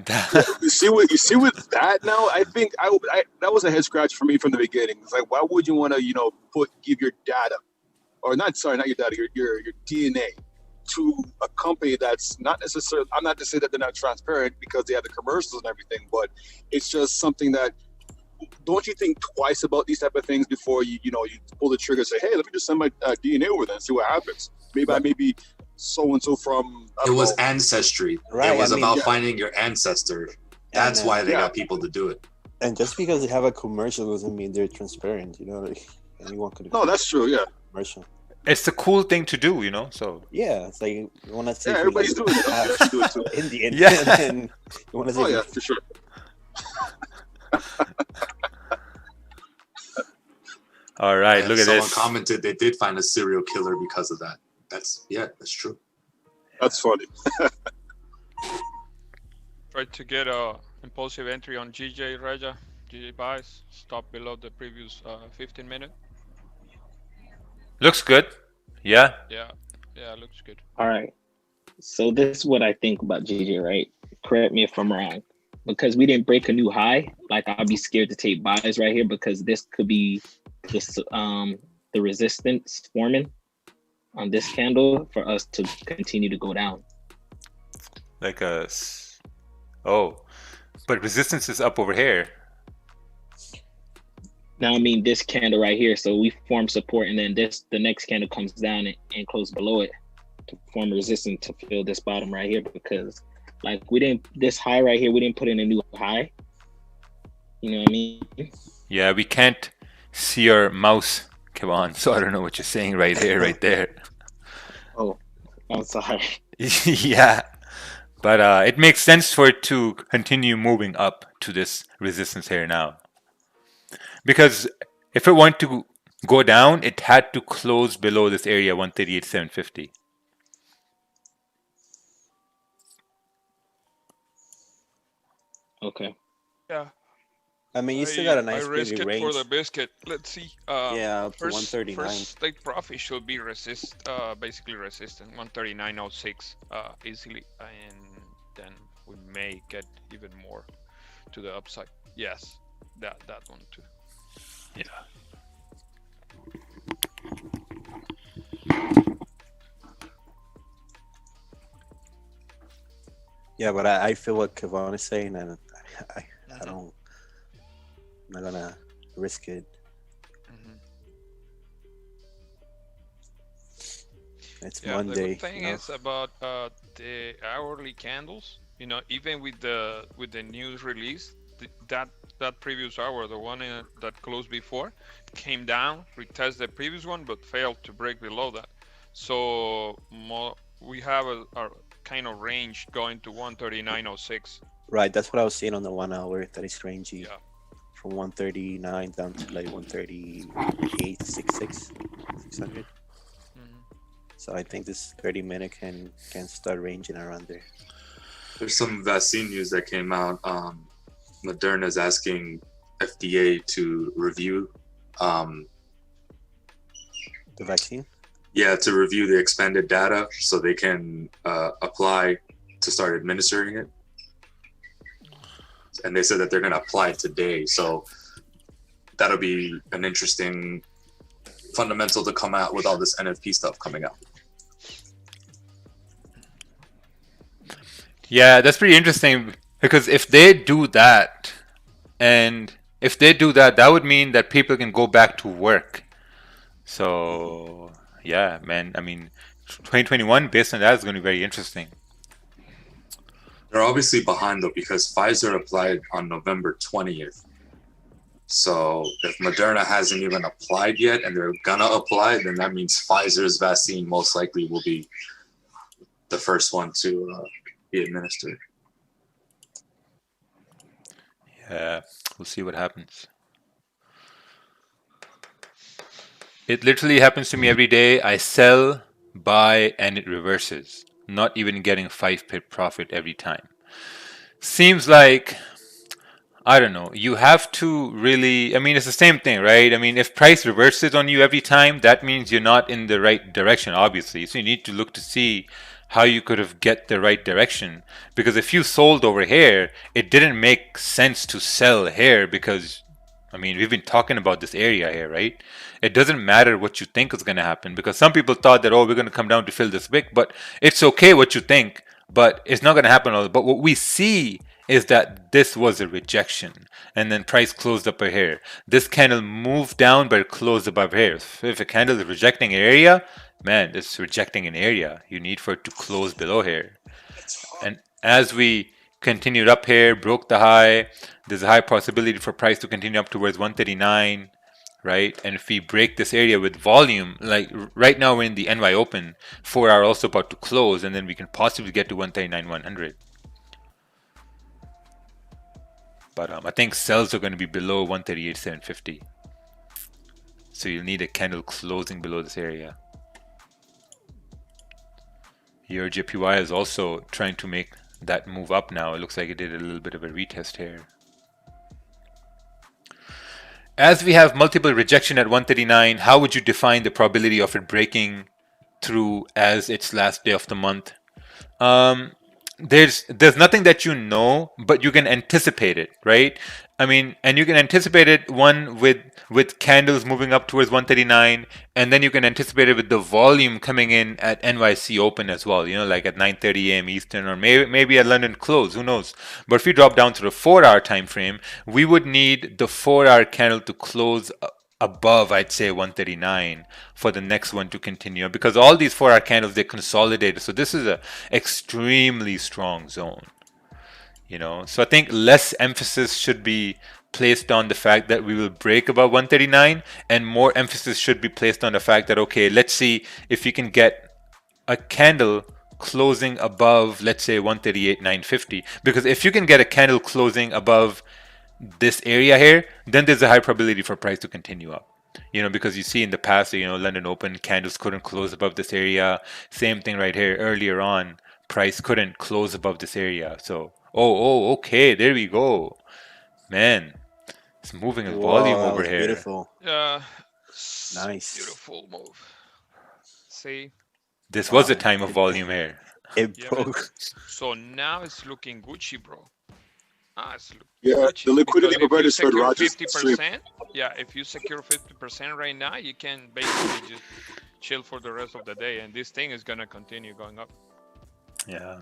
You see with that now. I think I that was a head scratch for me from the beginning. It's like, why would you want to give your data, or not your data, your DNA to a company that's not necessarily. I'm not to say that they're not transparent, because they have the commercials and everything, but it's just something that. Don't you think twice about these type of things before you pull the trigger and say, hey, let me just send my DNA over there and see what happens. Maybe I may be so and so from. It was ancestry. Right, It was about finding your ancestor. That's why they got people to do it. And just because they have a commercial doesn't mean they're transparent. Like anyone could. No, that's true. Yeah. Commercial. It's a cool thing to do, So yeah, it's like you want to say. Yeah, everybody's doing it. Do it too. In the end, yeah. And you want to say. Oh yeah, for sure. All right, look at someone this. Someone commented they did find a serial killer because of that. That's true. That's funny. Try to get a impulsive entry on GJ Reja. GJ buys. Stop below the previous 15 minute. Looks good. Yeah. Yeah, looks good. All right. So this is what I think about GJ, right? Correct me if I'm wrong. Because we didn't break a new high, like I'll be scared to take buys right here, because this could be the resistance forming on this candle for us to continue to go down. But resistance is up over here. Now, I mean, this candle right here, so we form support, and then the next candle comes down and close below it to form resistance to fill this bottom right here, because like this high right here, we didn't put in a new high. You know what I mean? Yeah, we can't see your mouse, come on, so I don't know what you're saying right there. Oh, I'm sorry. Yeah, but it makes sense for it to continue moving up to this resistance here now. Because if it wanted to go down, it had to close below this area, 138.750. Okay. Yeah. I mean, you still got a nice risk pretty it range. for the biscuit. Let's see. Yeah, up to first, 139. First take profit should be basically resistant, 139.06 easily, and then we may get even more to the upside. Yes, that one too. Yeah. Yeah, but I feel what Kevon is saying, and I Mhm. don't. I'm not gonna risk it. Mhm. It's Yeah, the good Monday, thing is about the hourly candles. Even with the news release, that previous hour, the one that closed before, came down, retested the previous one, but failed to break below that. So we have a kind of range going to 139.06. Right, that's what I was seeing on the 1 hour. That is rangy Yeah. from 139 down to like 138, 600. Mhm. So I think this 30-minute can start ranging around there. There's some vaccine news that came out. Moderna is asking FDA to review, The vaccine. to review the expanded data so they can apply to start administering it. And they said that they're going to apply it today. So that'll be an interesting fundamental to come out with all this NFP stuff coming out. Yeah, that's pretty interesting because if they do that, that would mean that people can go back to work. So, yeah, man, I mean, 2021, based on that, is going to be very interesting. They're obviously behind though because Pfizer applied on November 20th. So if Moderna hasn't even applied yet and they're gonna apply, then that means Pfizer's vaccine most likely will be the first one to be administered. Yeah, we'll see what happens. It literally happens to me every day. I sell, buy, and it reverses. Not even getting 5 pip profit every time. Seems like, I don't know, you have to really, I mean, it's the same thing, right? I mean, if price reverses on you every time, that means you're not in the right direction, obviously. So you need to look to see how you could have get the right direction. Because if you sold over here, it didn't make sense to sell here because, I mean, we've been talking about this area here, right? It doesn't matter what you think is going to happen because some people thought that, oh, we're going to come down to fill this wick, but it's okay what you think, but it's not going to happen. But what we see is that this was a rejection and then price closed up here. This candle moved down but closed above here. If a candle is rejecting an area, man, it's rejecting an area. You need for it to close below here. And as we continued up here, broke the high, there's a high possibility for price to continue up towards 139, right? And if we break this area with volume, like right now we're in the NY Open, 4 hour also about to close, and then we can possibly get to 139.100. But I think sells are going to be below 138.750. So you'll need a candle closing below this area. Your JPY is also trying to make that move up now. It looks like it did a little bit of a retest here. As we have multiple rejection at 139, how would you define the probability of it breaking through as its last day of the month? There's nothing that you know, but you can anticipate it, right? I mean, and you can anticipate it with candles moving up towards 139, and then you can anticipate it with the volume coming in at NYC Open as well. Like at 9:30 a.m. Eastern, or maybe at London close. Who knows? But if we drop down to the 4 hour time frame, we would need the 4 hour candle to close above, I'd say 139 for the next one to continue, because all these 4 hour candles, they consolidated. So this is a extremely strong zone, so I think less emphasis should be placed on the fact that we will break above 139, and more emphasis should be placed on the fact that, okay, let's see if we can get a candle closing above, let's say 138.950, because if you can get a candle closing above this area here, then there's a high probability for price to continue up. Because you see in the past, London Open candles couldn't close above this area. Same thing right here. Earlier on, price couldn't close above this area. So, okay, there we go. Man, it's moving a volume Whoa, that over was here. beautiful. Nice. Beautiful move. See? This was a time of volume here. It broke. So now it's looking Gucci, bro. It's yeah, Gucci. the liquidity providers heard Rogers. 50%, if you secure 50% right now, you can basically just chill for the rest of the day, and this thing is gonna continue going up. Yeah.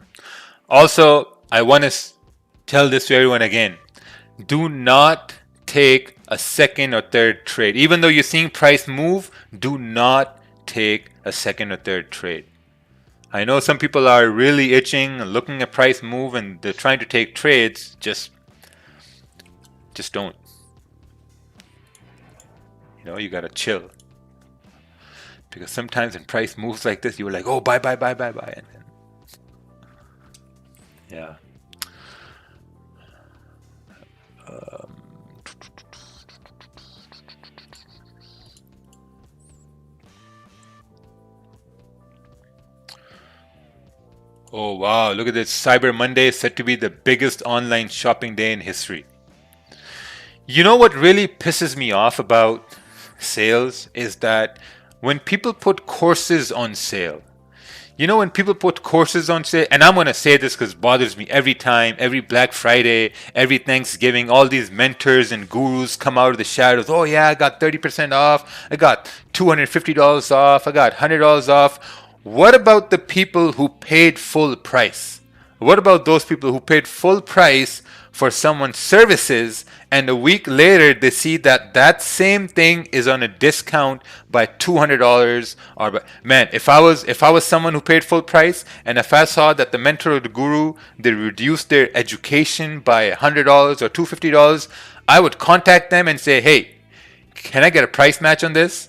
Also, I want to tell this to everyone again. Do not take a second or third trade. Even though you're seeing price move, do not take a second or third trade. I know some people are really itching, looking at price move, and they're trying to take trades. Just don't. You gotta chill. Because sometimes when price moves like this, you're like, oh, buy, buy, buy, buy, buy. And then, yeah. Oh, wow. Look at this. Cyber Monday is said to be the biggest online shopping day in history. You know what really pisses me off about sales is that when people put courses on sale, when people put courses on sale, and I'm going to say this because it bothers me every time, every Black Friday, every Thanksgiving, all these mentors and gurus come out of the shadows. Oh, yeah, I got 30% off. I got $250 off. I got $100 off. What about the people who paid full price? What about those people who paid full price for someone's services, and a week later they see that that same thing is on a discount by $200? Or man, if I was someone who paid full price, and if I saw that the mentor or the guru, they reduced their education by $100 or $250, I would contact them and say, hey, can I get a price match on this?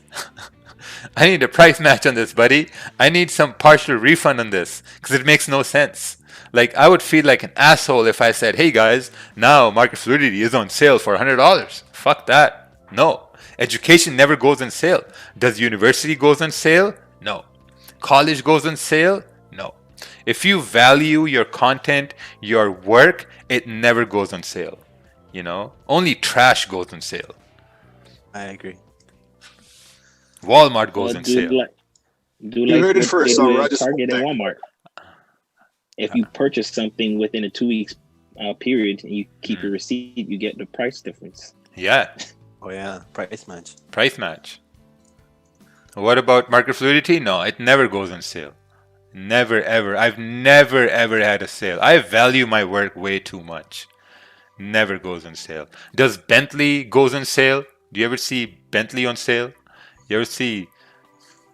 I need a price match on this, buddy. I need some partial refund on this because it makes no sense. Like, I would feel like an asshole if I said, hey guys, now market fluidity is on sale for $100. Fuck that. No. Education never goes on sale. Does university goes on sale? No. College goes on sale? No. If you value your content, your work, it never goes on sale. Only trash goes on sale. I agree. Walmart goes on sale. You heard it first, so Roger. Target and Walmart. If you purchase something within a 2 weeks period and you keep your receipt, you get the price difference. Yeah. Oh yeah, price match. Price match. What about market fluidity? No, it never goes on sale. Never ever. I've never ever had a sale. I value my work way too much. Never goes on sale. Does Bentley goes on sale? Do you ever see Bentley on sale? You ever see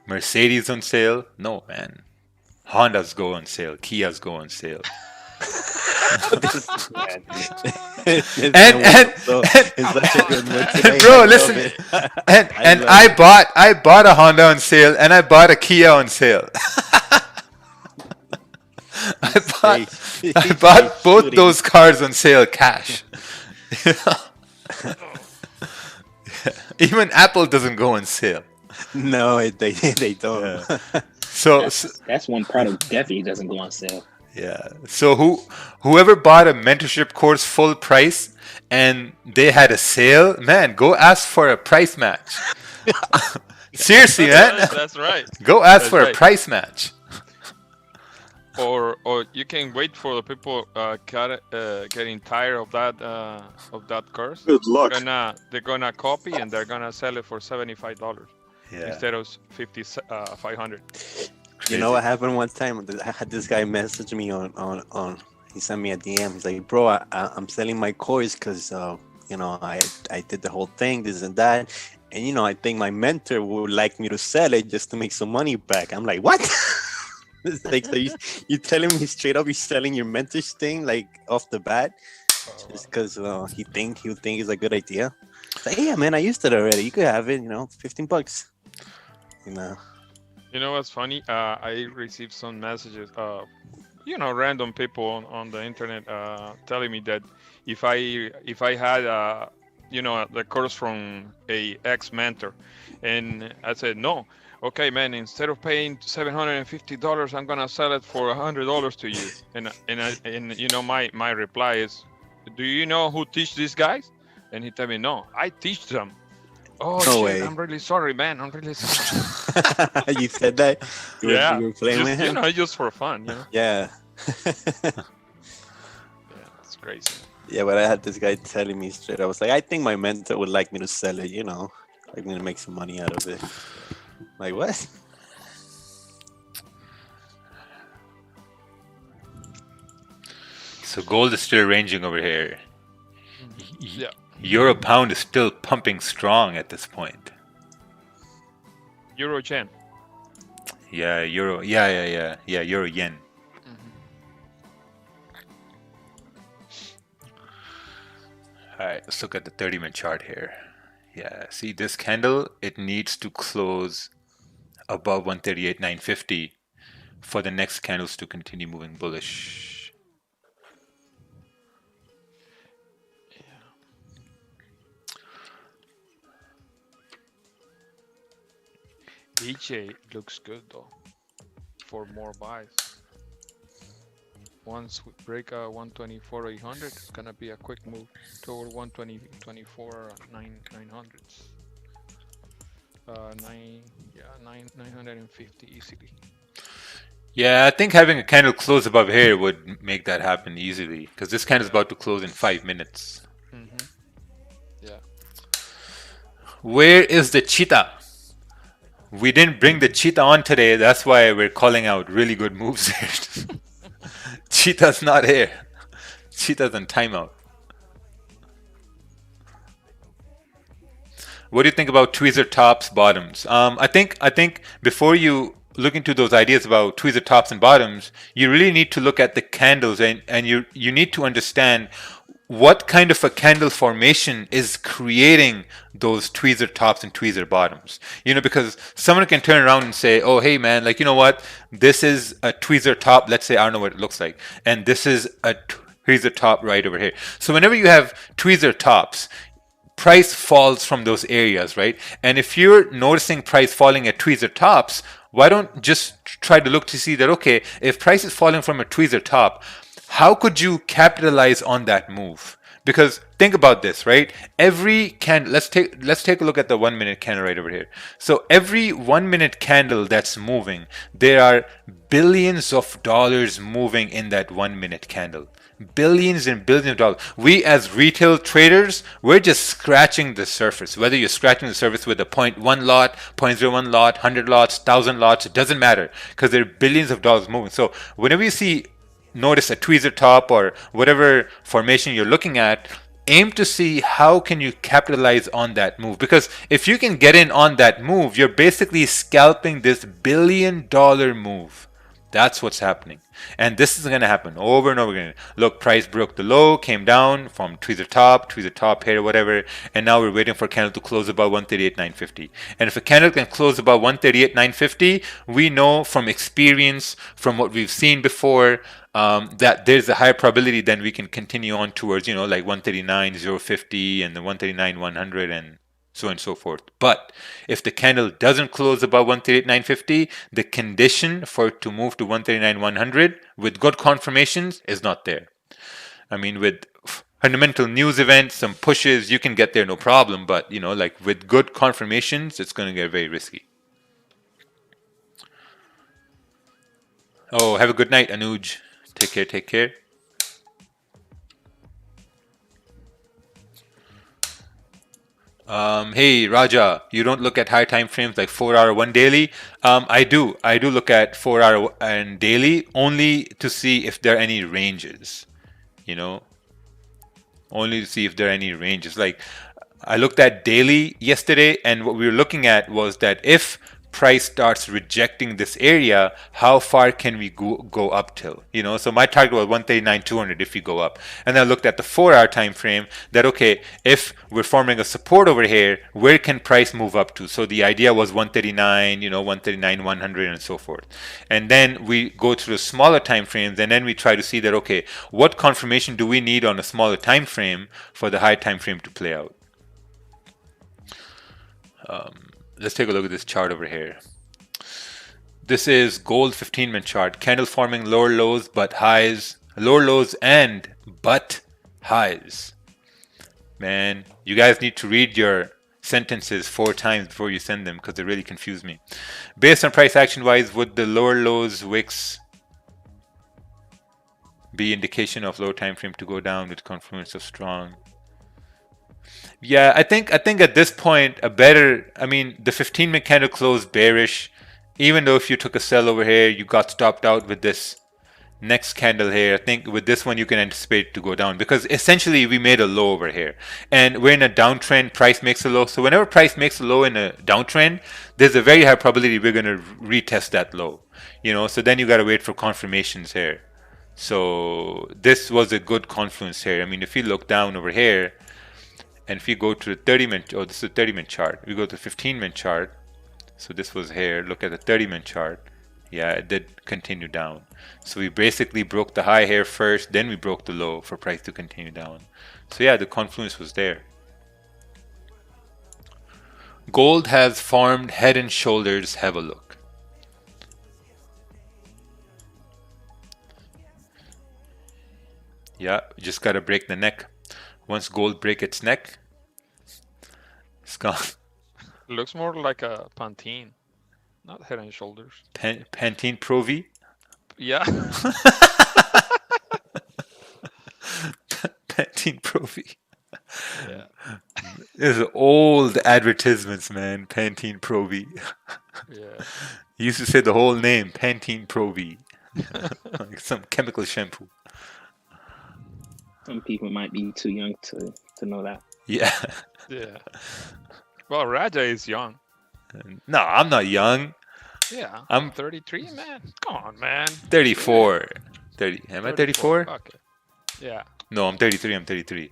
Mercedes on sale? No, man. Hondas go on sale. Kias go on sale. Bro, listen. And I bought a Honda on sale, and I bought a Kia on sale. I bought both those cars on sale cash. Even Apple doesn't go on sale. No, they don't. Yeah. So that's one product definitely doesn't go on sale. Yeah. So whoever bought a mentorship course full price and they had a sale, man, go ask for a price match. Seriously, man. That's right. Go ask for a price match. Or you can wait for the people getting tired of that course. Good luck. They're gonna copy and they're gonna sell it for $75 instead of $500. You know what happened one time? I had this guy message me on he sent me a DM. He's like, bro, I'm selling my course because I did the whole thing, this and that, and I think my mentor would like me to sell it just to make some money back. I'm like, what? It's like, so you telling me straight up you're selling your mentor's thing like off the bat just because he'll think it's a good idea? It's like, yeah, man, I used it already. You could have it, $15. You know what's funny? I received some messages of, random people on the internet telling me that if I had the course from a ex-mentor, and I said no. Okay, man, instead of paying $750, I'm gonna sell it for $100 to you. And my reply is, do you know who teach these guys? And he told me, no, I teach them. Oh, no shit, way. I'm really sorry, man. I'm really sorry. You said that? You were playing with him? Just for fun, Yeah. Yeah, it's crazy. Yeah, but I had this guy telling me straight. I was like, I think my mentor would like me to sell it, like me to make some money out of it. Like, what? So gold is still ranging over here. Yeah. Euro pound is still pumping strong at this point. Euro yen. Yeah, euro. Yeah. Euro yen. All right, let's look at the 30-minute chart here. Yeah, see this candle, it needs to close above 138.950 for the next candles to continue moving bullish. EJ looks good though for more buys. Once we break 124.800, it's gonna be a quick move toward 900s. 950 easily. Yeah, I think having a candle close above here would make that happen easily because this candle is about to close in 5 minutes. Yeah. Where is the cheetah? We didn't bring the cheetah on today. That's why we're calling out really good moves here. Cheetah's not here. Cheetah's on timeout. What do you think about tweezer tops, bottoms? I think before you look into those ideas about tweezer tops and bottoms, you really need to look at the candles and you need to understand what kind of a candle formation is creating those tweezer tops and tweezer bottoms. You know, because someone can turn around and say, oh, hey man, like, you know what? This is a tweezer top. Let's say, I don't know what it looks like. And this is a tweezer top right over here. So whenever you have tweezer tops, price falls from those areas, right? And if you're noticing price falling at tweezer tops, why don't just try to look to see that, okay, if price is falling from a tweezer top, how could you capitalize on that move? Because think about this, right? Every candle, let's take a look at the 1 minute candle right over here. So every 1 minute candle that's moving, there are billions of dollars moving in that 1 minute candle. Billions and billions of dollars. We as retail traders, we're just scratching the surface. Whether you're scratching the surface with a 0.1 lot, 0.01 lot, 100 lots, 1,000 lots, it doesn't matter because there are billions of dollars moving. So whenever you notice a tweezer top or whatever formation you're looking at, aim to see how can you capitalize on that move. Because if you can get in on that move, you're basically scalping this $1 billion move. That's what's happening. And this is going to happen over and over again. Look, price broke the low, came down from tweezer top here, whatever. And now we're waiting for a candle to close above 138.950. And if a candle can close above 138.950, we know from experience, from what we've seen before, that there's a higher probability then we can continue on towards, you know, like 139.050 and the 139.100 and so on and so forth. But if the candle doesn't close above 138.950, the condition for it to move to 139.100 with good confirmations is not there. I mean, with fundamental news events, some pushes, you can get there no problem. But, you know, like with good confirmations, it's going to get very risky. Oh, have a good night, Anuj. Take care. Hey Raja, you don't look at high time frames like 4 hour 1 daily. I do look at 4 hour and daily only to see if there are any ranges, you know, only to see if there are any ranges. Like I looked at daily yesterday, and what we were looking at was that if price starts rejecting this area, how far can we go up till? You know, so my target was 139.200 if we go up. And I looked at the 4 hour time frame that, okay, if we're forming a support over here, where can price move up to? So the idea was 139, you know, 139.100 and so forth. And then we go to the smaller time frames, and then we try to see that, okay, what confirmation do we need on a smaller time frame for the high time frame to play out? Let's take a look at this chart over here. This is gold 15-minute chart. Candle forming lower lows but highs. Lower lows and but highs. Man, you guys need to read your sentences 4 times before you send them because they really confuse me. Based on price action wise, would the lower lows wicks be indication of low time frame to go down with confluence of strong? Yeah, I think at this point the 15-minute candle closed bearish. Even though if you took a sell over here, you got stopped out with this Next candle here, I think with this one you can anticipate it to go down because essentially we made a low over here and we're in a downtrend, price makes a low. So whenever price makes a low in a downtrend, there's a very high probability we're going to retest that low, so then you got to wait for confirmations here. So this was a good confluence here. I mean, if you look down over here and if you go to the 30-minute, this is a 30-minute chart. We go to the 15-minute chart. So this was here. Look at the 30-minute chart. Yeah, it did continue down. So we basically broke the high here first, then we broke the low for price to continue down. So yeah, the confluence was there. Gold has formed head and shoulders. Have a look. Yeah, you just gotta break the neck. Once gold break its neck, it's gone. Looks more like a Pantene, not Head and Shoulders. Pantene Pro V? Yeah. Pantene Pro V. Yeah. This is old advertisements, man. Pantene Pro V. Yeah. You used to say the whole name, Pantene Pro V. Like some chemical shampoo. Some people might be too young to know that. Yeah. Yeah. Well, Raja is young. No, I'm not young. Yeah. I'm 33, man. Come on, man. 34. 30. Am I 34? Okay. Yeah. No, I'm 33. I'm 33.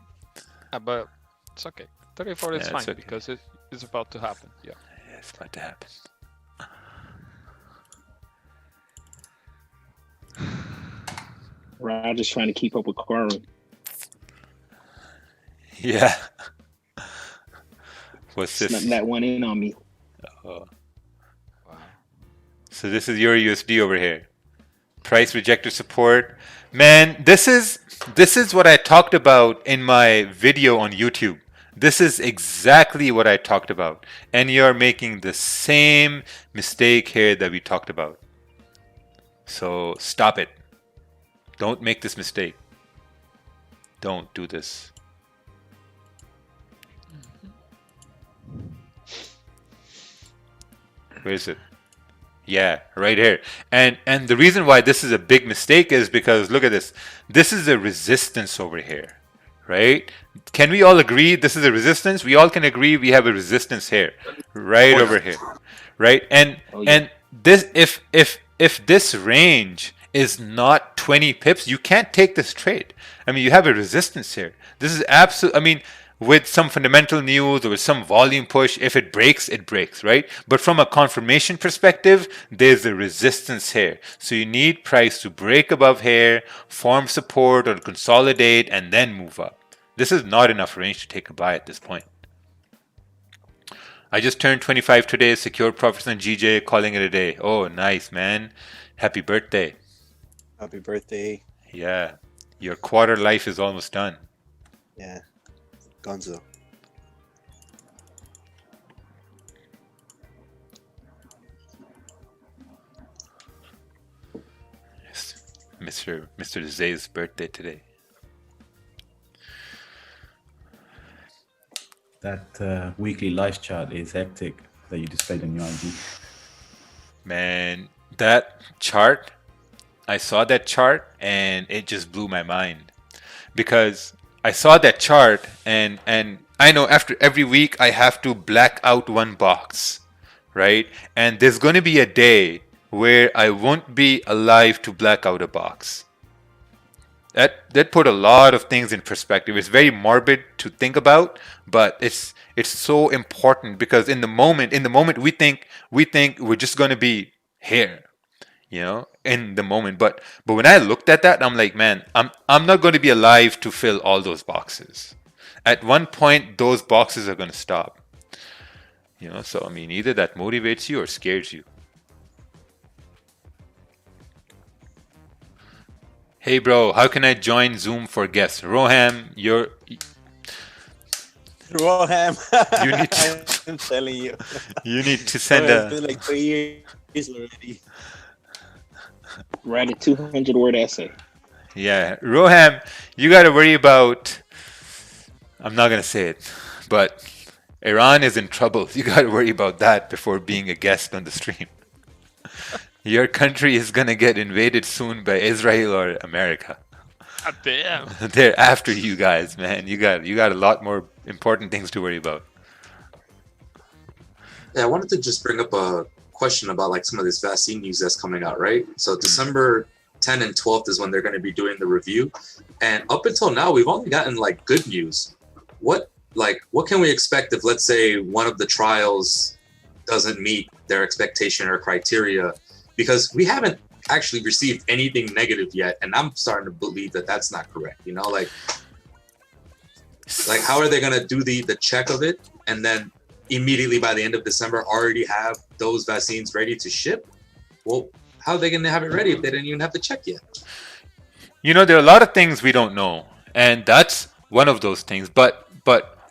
But it's okay. 34 is Yeah, fine it's okay. because it's about to happen. Yeah. Yeah, it's about to happen. Roger's trying to keep up with Corwin. Yeah. What's this? Snuck that one in on me. Oh. Wow. So this is your USD over here. Price rejected support. Man, this is what I talked about in my video on YouTube. This is exactly what I talked about. And you're making the same mistake here that we talked about. So stop it. Don't make this mistake. Don't do this. Where is it? Yeah, right here. And the reason why this is a big mistake is because look at this. This is a resistance over here, right? Can we all agree this is a resistance? We all can agree we have a resistance here, right over here, right? And this if this range is not 20 pips, you can't take this trade. I mean, you have a resistance here. This is absolute. I mean, with some fundamental news or with some volume push, if it breaks, it breaks, right? But from a confirmation perspective, there's a resistance here. So you need price to break above here, form support or consolidate, and then move up. This is not enough range to take a buy at this point. I just turned 25 today, secured profits on GJ, calling it a day. Oh, nice, man. Happy birthday. Happy birthday. Yeah. Your quarter life is almost done. Yeah. Gonzo. Yes. Mr. Zay's birthday today. That weekly live chart is hectic that you displayed on your ID. Man, that chart, I saw that chart and it just blew my mind. Because I saw that chart and I know after every week I have to black out one box, right? And there's going to be a day where I won't be alive to black out a box. That put a lot of things in perspective. It's very morbid to think about, but it's so important because in the moment we think we're just going to be here, in the moment. But when I looked at that, I'm like, man, I'm not going to be alive to fill all those boxes. At one point, those boxes are going to stop. So I mean, either that motivates you or scares you. Hey bro, how can I join Zoom for guests? Roham, Roham. You need to, I'm telling you. You need to send It's been like 3 years already. Write a 200-word essay. Yeah, Roham, you got to worry about. I'm not gonna say it, but Iran is in trouble. You got to worry about that before being a guest on the stream. Your country is gonna get invaded soon by Israel or America. God damn. They're after you guys, man. You got a lot more important things to worry about. Yeah, I wanted to just bring up a question about like some of this vaccine news that's coming out, right? So December 10th and 12th is when they're going to be doing the review, and up until now we've only gotten like good news. What can we expect if, let's say, one of the trials doesn't meet their expectation or criteria? Because we haven't actually received anything negative yet, and I'm starting to believe that that's not correct. You know, like how are they going to do the check of it and then immediately by the end of December already have those vaccines ready to ship? Well, how are they going to have it ready if they didn't even have the check yet? You know, there are a lot of things we don't know, and that's one of those things. But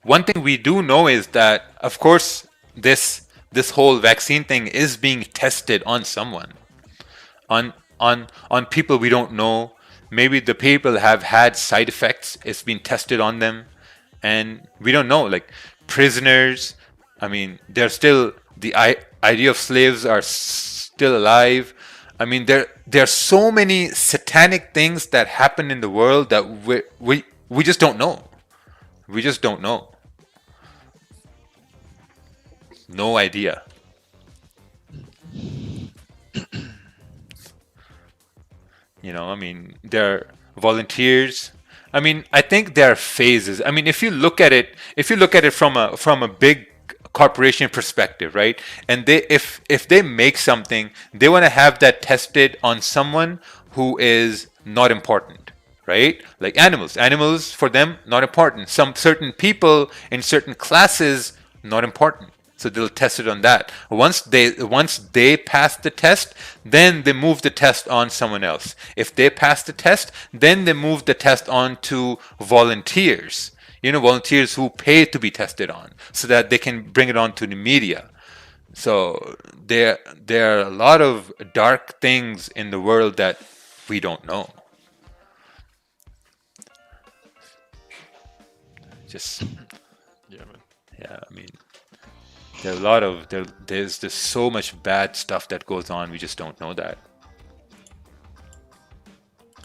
one thing we do know is that, of course, this whole vaccine thing is being tested on someone, on people we don't know. Maybe the people have had side effects. It's been tested on them, and we don't know. Like prisoners, I mean, they're still the idea of slaves are still alive. I mean, there are so many satanic things that happen in the world that we just don't know. We just don't know. No idea. You know, I mean, there are volunteers. I mean, I think there are phases. I mean, if you look at it from a big corporation perspective, right? And if they make something, they want to have that tested on someone who is not important, right? Like animals. Animals for them not important. Some certain people in certain classes not important. So they'll test it on that. Once they pass the test, then they move the test on someone else. If they pass the test, then they move the test on to volunteers. You know, volunteers who pay to be tested on, so that they can bring it on to the media. So there are a lot of dark things in the world that we don't know. Just Yeah, man. yeah, I mean, there are a lot of there's just so much bad stuff that goes on. We just don't know that.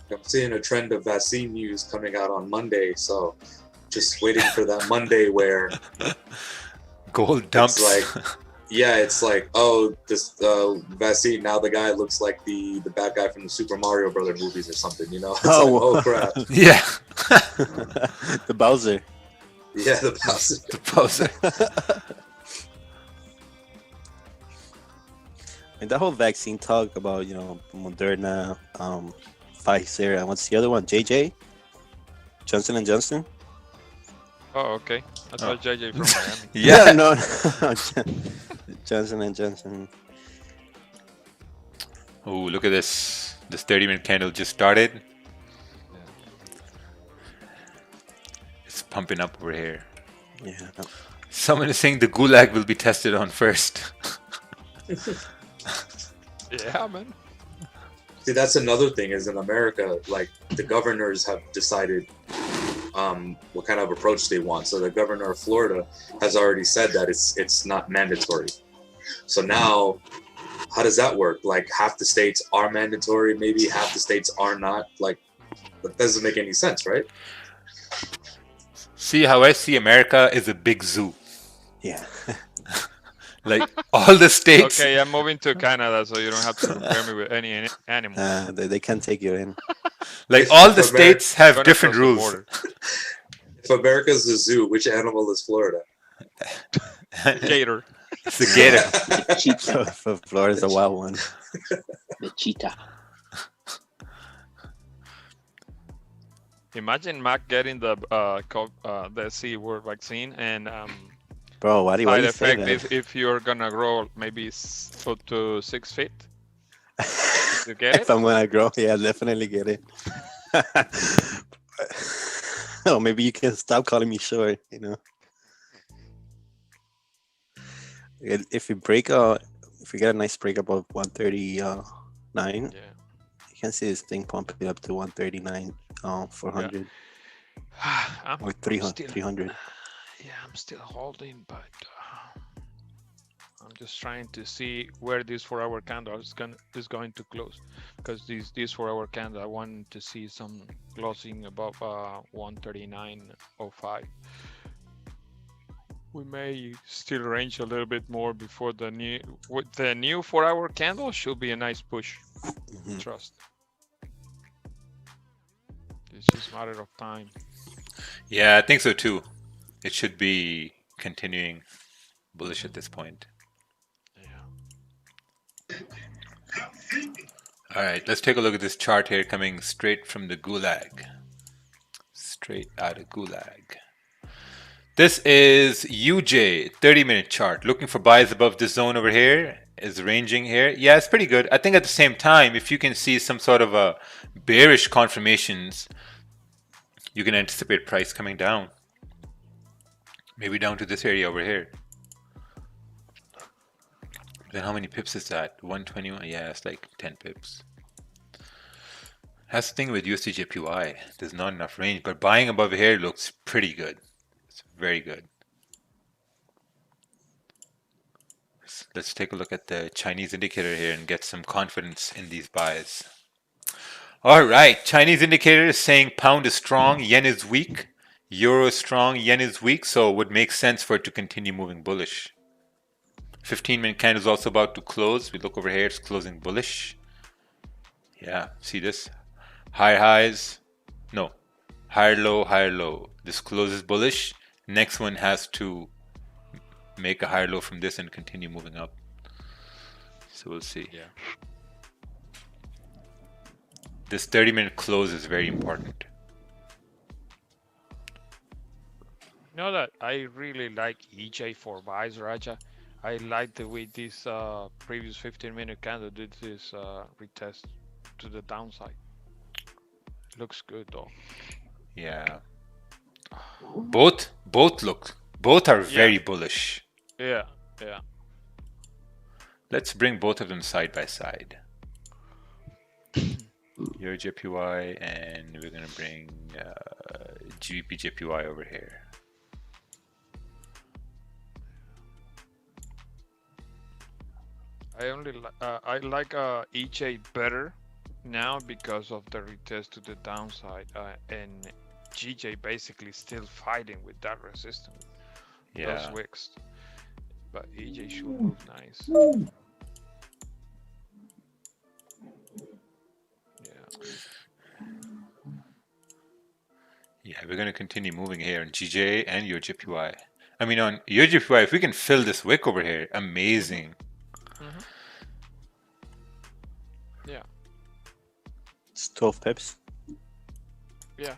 I'm seeing a trend of vaccine news coming out on Monday, so just waiting for that Monday where Gold dumps. it's like, yeah, it's like, oh, this vaccine, now the guy looks like the bad guy from the Super Mario Brother movies or something, you know? It's Oh, like, oh crap. Yeah. The Bowser. Yeah, the Bowser. The Bowser. And that whole vaccine talk about, Moderna, Pfizer, and what's the other one? JJ? Johnson and Johnson? Oh, okay. I thought JJ from Miami. Yeah. No. Johnson and Johnson. Oh, look at this. This 30-minute candle just started. It's pumping up over here. Yeah. Someone is saying the gulag will be tested on first. Yeah, man. See, that's another thing is in America, like the governors have decided what kind of approach they want. So the governor of Florida has already said that it's not mandatory. So now, how does that work? Like half the states are mandatory, maybe half the states are not. Like that doesn't make any sense, right? See, how I see America is a big zoo. Yeah. Like all the states. Okay, I'm moving to Canada, so you don't have to compare me with any animal. They can't take you in. Like all the states have different rules. If America's a zoo, which animal is Florida? Gator. It's a gator. The cheetah. Florida's a wild one. The cheetah. Imagine Mac getting the C word vaccine and Bro, why do side you say effect that? if you're gonna grow maybe up to 6 feet. You get it? If I'm gonna grow, yeah, definitely get it. Oh, maybe you can stop calling me short, If you if you get a nice break above 139, Yeah. you can see this thing pumping up to 139, 400 I'm or 300. Yeah, I'm still holding, but I'm just trying to see where this 4-hour candle is going to close, because this 4-hour candle, I want to see some closing above 139.05. We may still range a little bit more before the new 4-hour candle should be a nice push. Trust. It's just a matter of time. Yeah, I think so too. It should be continuing bullish at this point. All right, let's take a look at this chart here coming straight from the gulag. Straight out of gulag. This is UJ 30-minute chart. Looking for buys above this zone over here. Is ranging here. Yeah, it's pretty good. I think at the same time, if you can see some sort of a bearish confirmations, you can anticipate price coming down. Maybe down to this area over here. Then how many pips is that? 121? Yeah, it's like 10 pips. That's the thing with USD/JPY. There's not enough range, but buying above here looks pretty good. It's very good. Let's take a look at the Chinese indicator here and get some confidence in these buys. All right, Chinese indicator is saying pound is strong, yen is weak, euro is strong, yen is weak, so it would make sense for it to continue moving bullish. 15-minute candle is also about to close. We look over here, it's closing bullish. Yeah, see this? Higher highs, no, higher low. This closes bullish. Next one has to make a higher low from this and continue moving up. So we'll see. Yeah. This 30-minute close is very important. You know that I really like EJ for buys, Raja. I like the way this previous 15-minute candle did this retest to the downside. Looks good though. Yeah. Both are very bullish. Yeah. Let's bring both of them side by side. Your JPY, and we're gonna bring GBP JPY over here. I like EJ better now because of the retest to the downside, and GJ basically still fighting with that resistance. Yeah. Those wicks. But EJ should move nice. Yeah, we're going to continue moving here on GJ and your JPY. I mean, on your JPY, if we can fill this wick over here, amazing. Yeah. It's 12 pips. Yeah.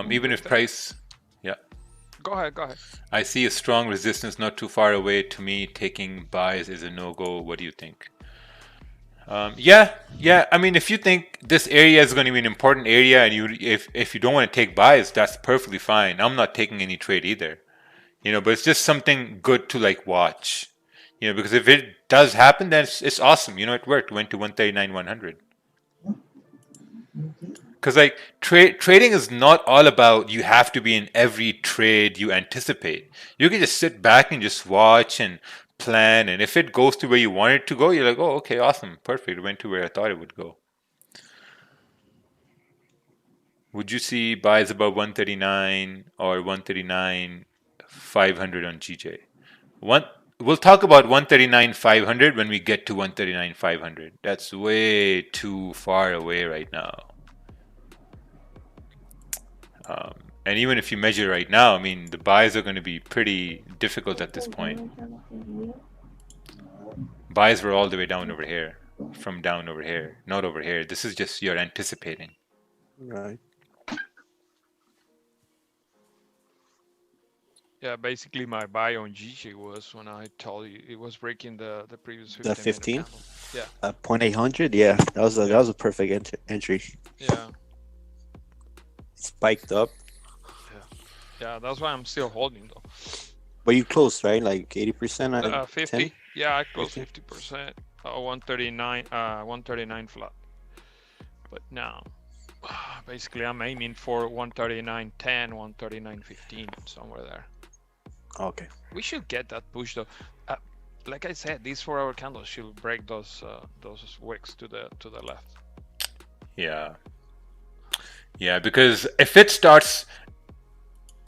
Even if price, yeah. Go ahead. I see a strong resistance not too far away. To me, taking buys is a no-go. What do you think? Yeah. I mean, if you think this area is going to be an important area, and if you don't want to take buys, that's perfectly fine. I'm not taking any trade either, but it's just something good to like watch, because if it does happen, then it's awesome. It worked. Went to 139.100. Because like trading is not all about you have to be in every trade you anticipate. You can just sit back and just watch and plan, and if it goes to where you want it to go, you're like, oh, okay, awesome, perfect, it went to where I thought it would go. Would you see buys above 139 or 139.500 on GJ? We'll talk about 139.500 when we get to 139.500. That's way too far away right now. And even if you measure right now, I mean, the buys are going to be pretty difficult at this point. Buys were all the way down over here, from down over here, not over here. This is just you're anticipating. Right. Yeah, basically my buy on GJ was when I told you it was breaking the previous 15. The 15? Yeah. 0.800? Yeah, that was a perfect entry. Yeah. Spiked up. Yeah, that's why I'm still holding though. But you closed, right? Like 80%? 50. 10? Yeah, I closed 50%. 139 flat. But now, basically I'm aiming for 139.10, 139.15, somewhere there. Okay. We should get that push though. Uh, like I said, these 4-hour candles should break those wicks to the left. Yeah. Yeah, because if it starts,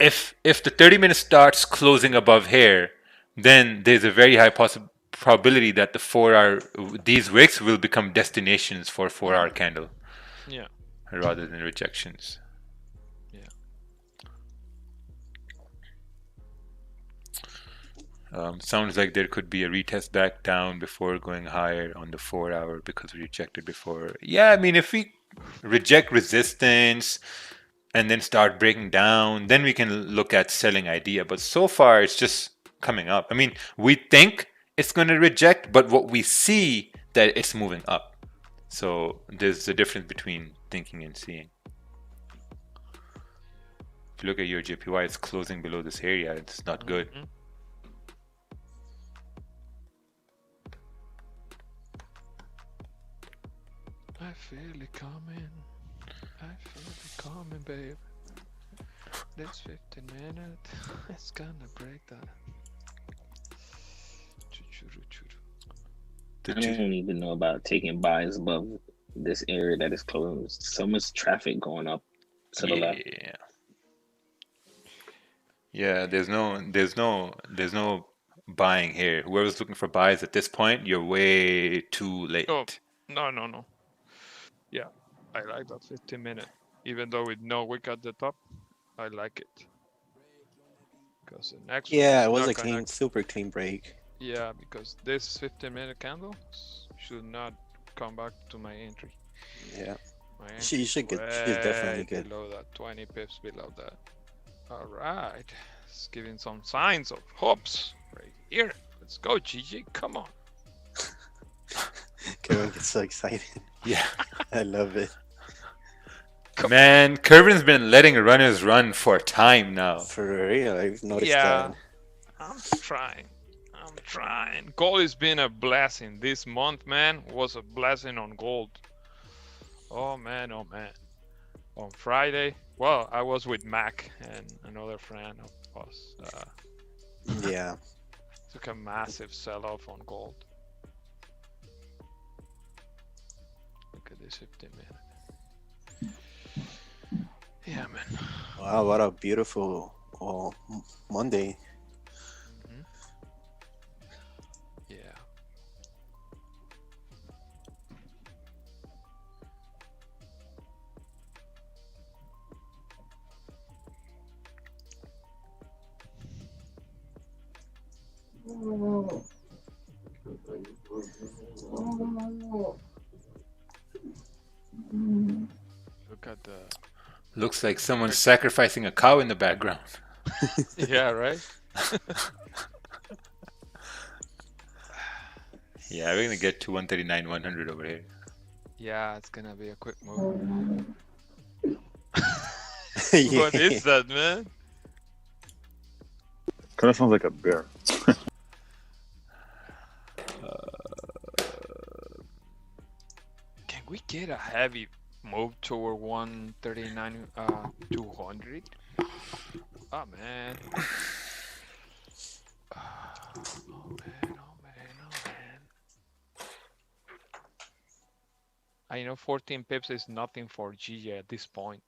if the 30 minutes starts closing above here, then there's a very high probability that the 4-hour, these wicks will become destinations for 4-hour candle. Yeah. Rather than rejections. Yeah. Sounds like there could be a retest back down before going higher on the 4-hour because we rejected before. Yeah, I mean, if we reject resistance and then start breaking down, then we can look at selling idea. But so far, it's just coming up. I mean, we think it's going to reject, but what we see that it's moving up. So there's a difference between thinking and seeing. If you look at your JPY, it's closing below this area. It's not good. I feel it coming. I feel it coming, babe. This 15 minutes, it's gonna break that. I don't even know about taking buys above this area that is closed. So much traffic going up to the left. Yeah, there's no buying here. Whoever's looking for buys at this point, you're way too late. Oh, no. Yeah, I like that 15 minute. Even though with no wick at the top, I like it. Because the next Yeah, it one was is a not gonna... super clean break. Yeah, because this 15-minute candle should not come back to my entry. Yeah. My She should get. She's definitely good. Below that, 20 pips below that. All right, it's giving some signs of hopes right here. Let's go, Gigi. Come on. Kevin gets so excited. Yeah, I love it. Man, Kervin's been letting runners run for time now. For real, I've noticed that. I'm trying. Gold has been a blessing. This month, man, was a blessing on gold. Oh man. On Friday, well, I was with Mac and another friend of us. Yeah. Took a massive sell-off on gold. Look at this 15 minute. Yeah, man. Wow, what a beautiful Monday. Yeah. Look at the... Looks like someone's sacrificing a cow in the background. Yeah, right? Yeah, we're gonna get to 139, 100 over here. Yeah, it's gonna be a quick move. Yeah. What is that, man? Kind of sounds like a bear. Can we get a heavy move toward 139, 200? Oh, man. Oh, man. I know 14 pips is nothing for Gigi at this point.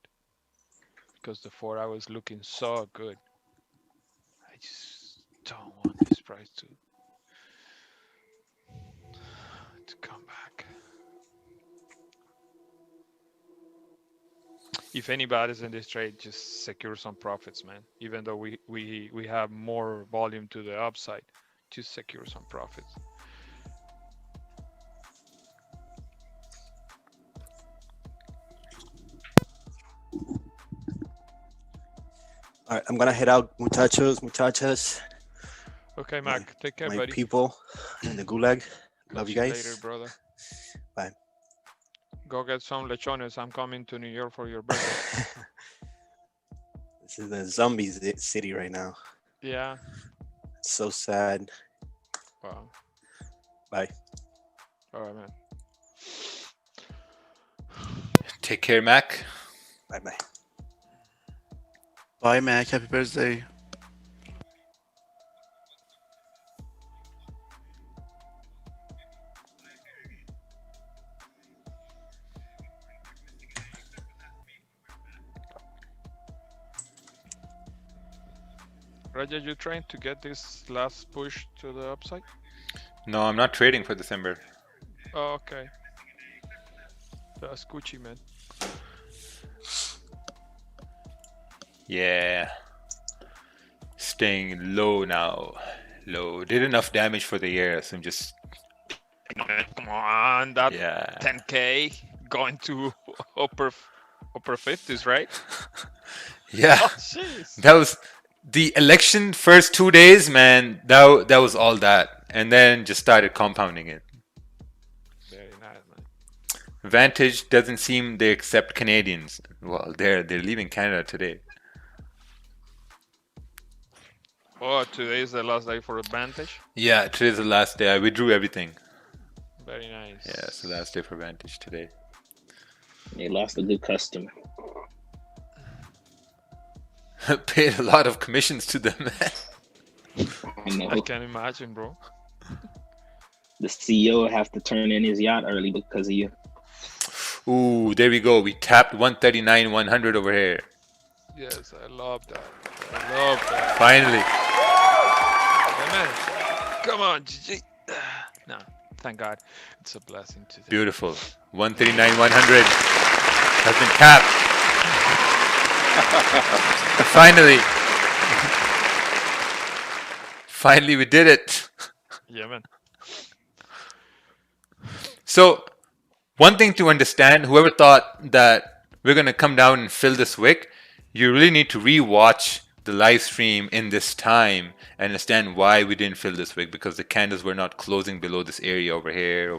Because the 4 hours looking so good. I just don't want this price to come back. If anybody's in this trade, just secure some profits, man. Even though we have more volume to the upside, just secure some profits. All right, I'm gonna head out, muchachas. Okay, Mac, take care, my buddy. people in the gulag. Love you guys. Later, brother. Bye. Go get some lechones. I'm coming to New York for your birthday. This is the zombie city right now. Yeah. It's so sad. Wow. Bye. All right, man. Take care, Mac. Bye. Bye, Mac. Happy birthday. Raja, you trying to get this last push to the upside? No, I'm not trading for December. Oh, okay. That's Gucci, man. Yeah. Staying low now. Low. Did enough damage for the year, so I'm just... Come on, that Yeah. 10K going to upper 50s, right? Yeah. Oh, jeez. That was the election first 2 days, man. That was all that. And then just started compounding it. Very nice, man. Vantage doesn't seem they accept Canadians. Well, they're leaving Canada today. Oh, today is the last day for Advantage. Yeah, today's the last day. I withdrew everything. Very nice. Yeah, it's the last day for Vantage today. They lost a good customer. Paid a lot of commissions to them, man. I know. I can imagine, bro. The CEO will have to turn in his yacht early because of you. Ooh, there we go. We tapped 139, 100 over here. Yes, I love that. I love that. Finally. Amen. Come on, GG. No, thank God. It's a blessing today. Beautiful. 139, 100 has been tapped. Finally. Finally, we did it. Yeah, man. So, one thing to understand, whoever thought that we're going to come down and fill this wick, you really need to re-watch the live stream in this time and understand why we didn't fill this wick, because the candles were not closing below this area over here.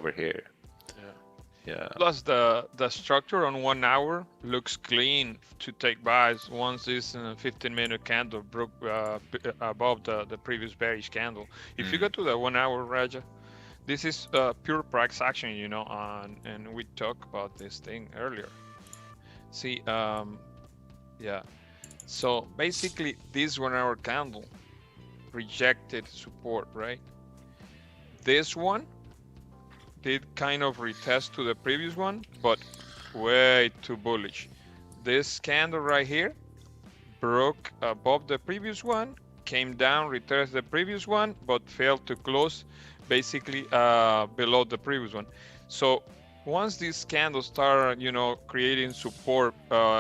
Yeah. Plus, the structure on 1 hour looks clean to take buys once this 15-minute candle broke above the previous bearish candle. If you go to the 1 hour, Raja, this is pure price action, you know, and we talked about this thing earlier. See, yeah. So basically, this 1 hour candle rejected support, right? This one did kind of retest to the previous one, but way too bullish. This candle right here broke above the previous one, came down, retested the previous one, but failed to close basically below the previous one. So once these candles start, you know, creating support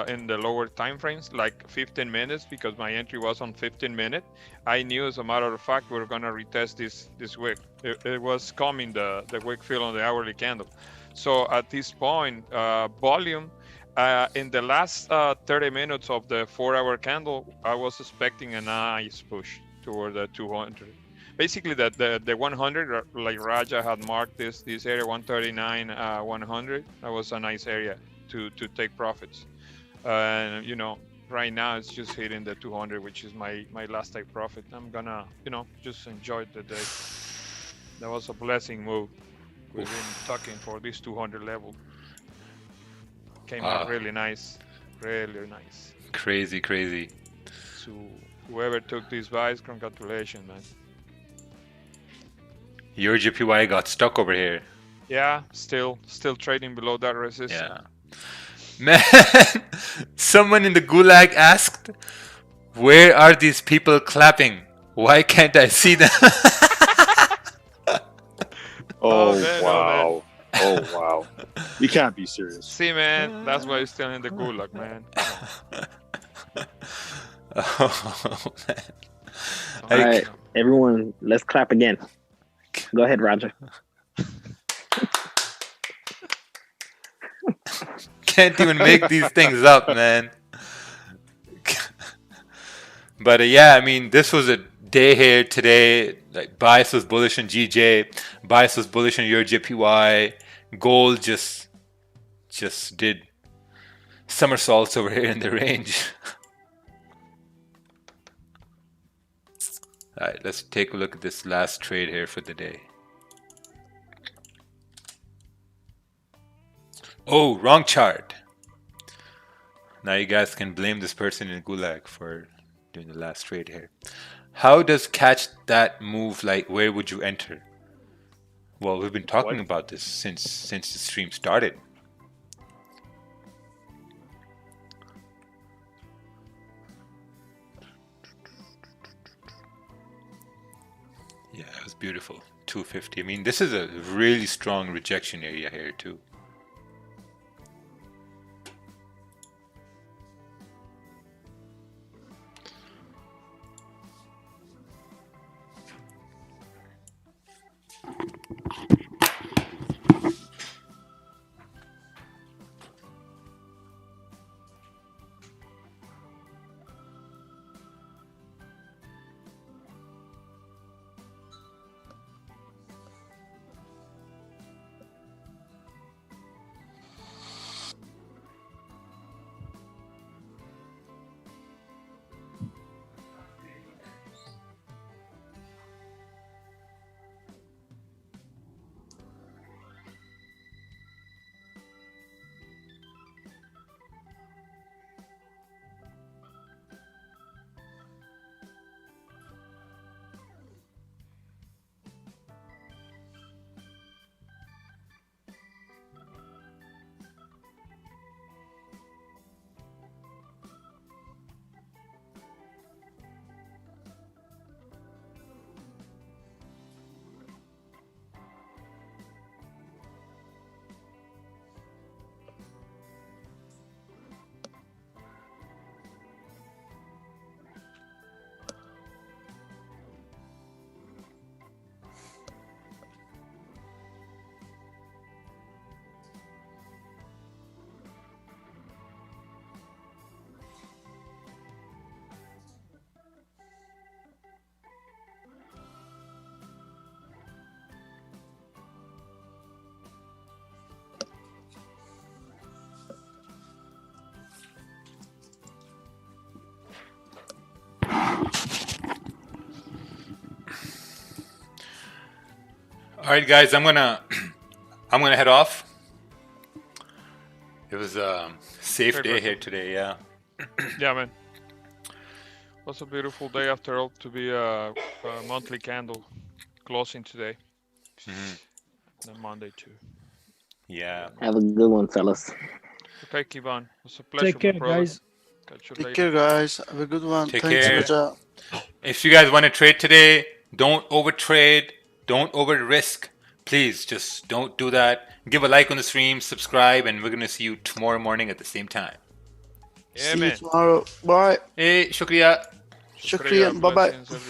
in the lower time frames, like 15 minutes, because my entry was on 15 minutes, I knew, as a matter of fact, we're gonna retest this wick. It was coming, the wick fill on the hourly candle. So at this point, volume in the last 30 minutes of the 4 hour candle, I was expecting a nice push toward the 200. Basically, the 100, like Raja had marked this area, 139, 100. That was a nice area to take profits. And you know, right now it's just hitting the 200, which is my last take profit. I'm gonna, you know, just enjoy the day. That was a blessing move. We've been talking for this 200 level. Came out really nice, really nice. Crazy. So whoever took these buys, congratulations, man. Your GPY got stuck over here. Yeah, still trading below that resistance. Yeah. Man, someone in the gulag asked, where are these people clapping? Why can't I see them? Oh, man, wow. Oh, wow. You can't be serious. See, man, that's why he's still in the gulag, man. Oh, man. All right, everyone, let's clap again. Go ahead, Roger. Can't even make these things up, man. But yeah, I mean, this was a day here today. Like, bias was bullish on GJ, bias was bullish on your JPY. Gold just did somersaults over here in the range. All right, let's take a look at this last trade here for the day. Oh, wrong chart. Now you guys can blame this person in Gulag for doing the last trade here. How does catch that move? Like, where would you enter? Well, we've been talking about this since the stream started. Yeah, it was beautiful. 250. I mean, this is a really strong rejection area here too. All right, guys, I'm gonna head off. It was a safe Very day good. here today. Yeah. Yeah, man. Was a beautiful day after all to be a monthly candle closing today. And Monday too. Yeah. Have a good one, fellas. Okay, Kivan. It's a pleasure, Take care, my brother. guys. Catch you Take later. care, guys. Have a good one. Take Thanks, care. Raja. If you guys want to trade today, don't over trade, don't over risk. Please just don't do that. Give a like on the stream, subscribe, and we're gonna see you tomorrow morning at the same time. Yeah, See you man. tomorrow. Bye. Hey, shukriya. Shukriya. Bye bye. Blessings,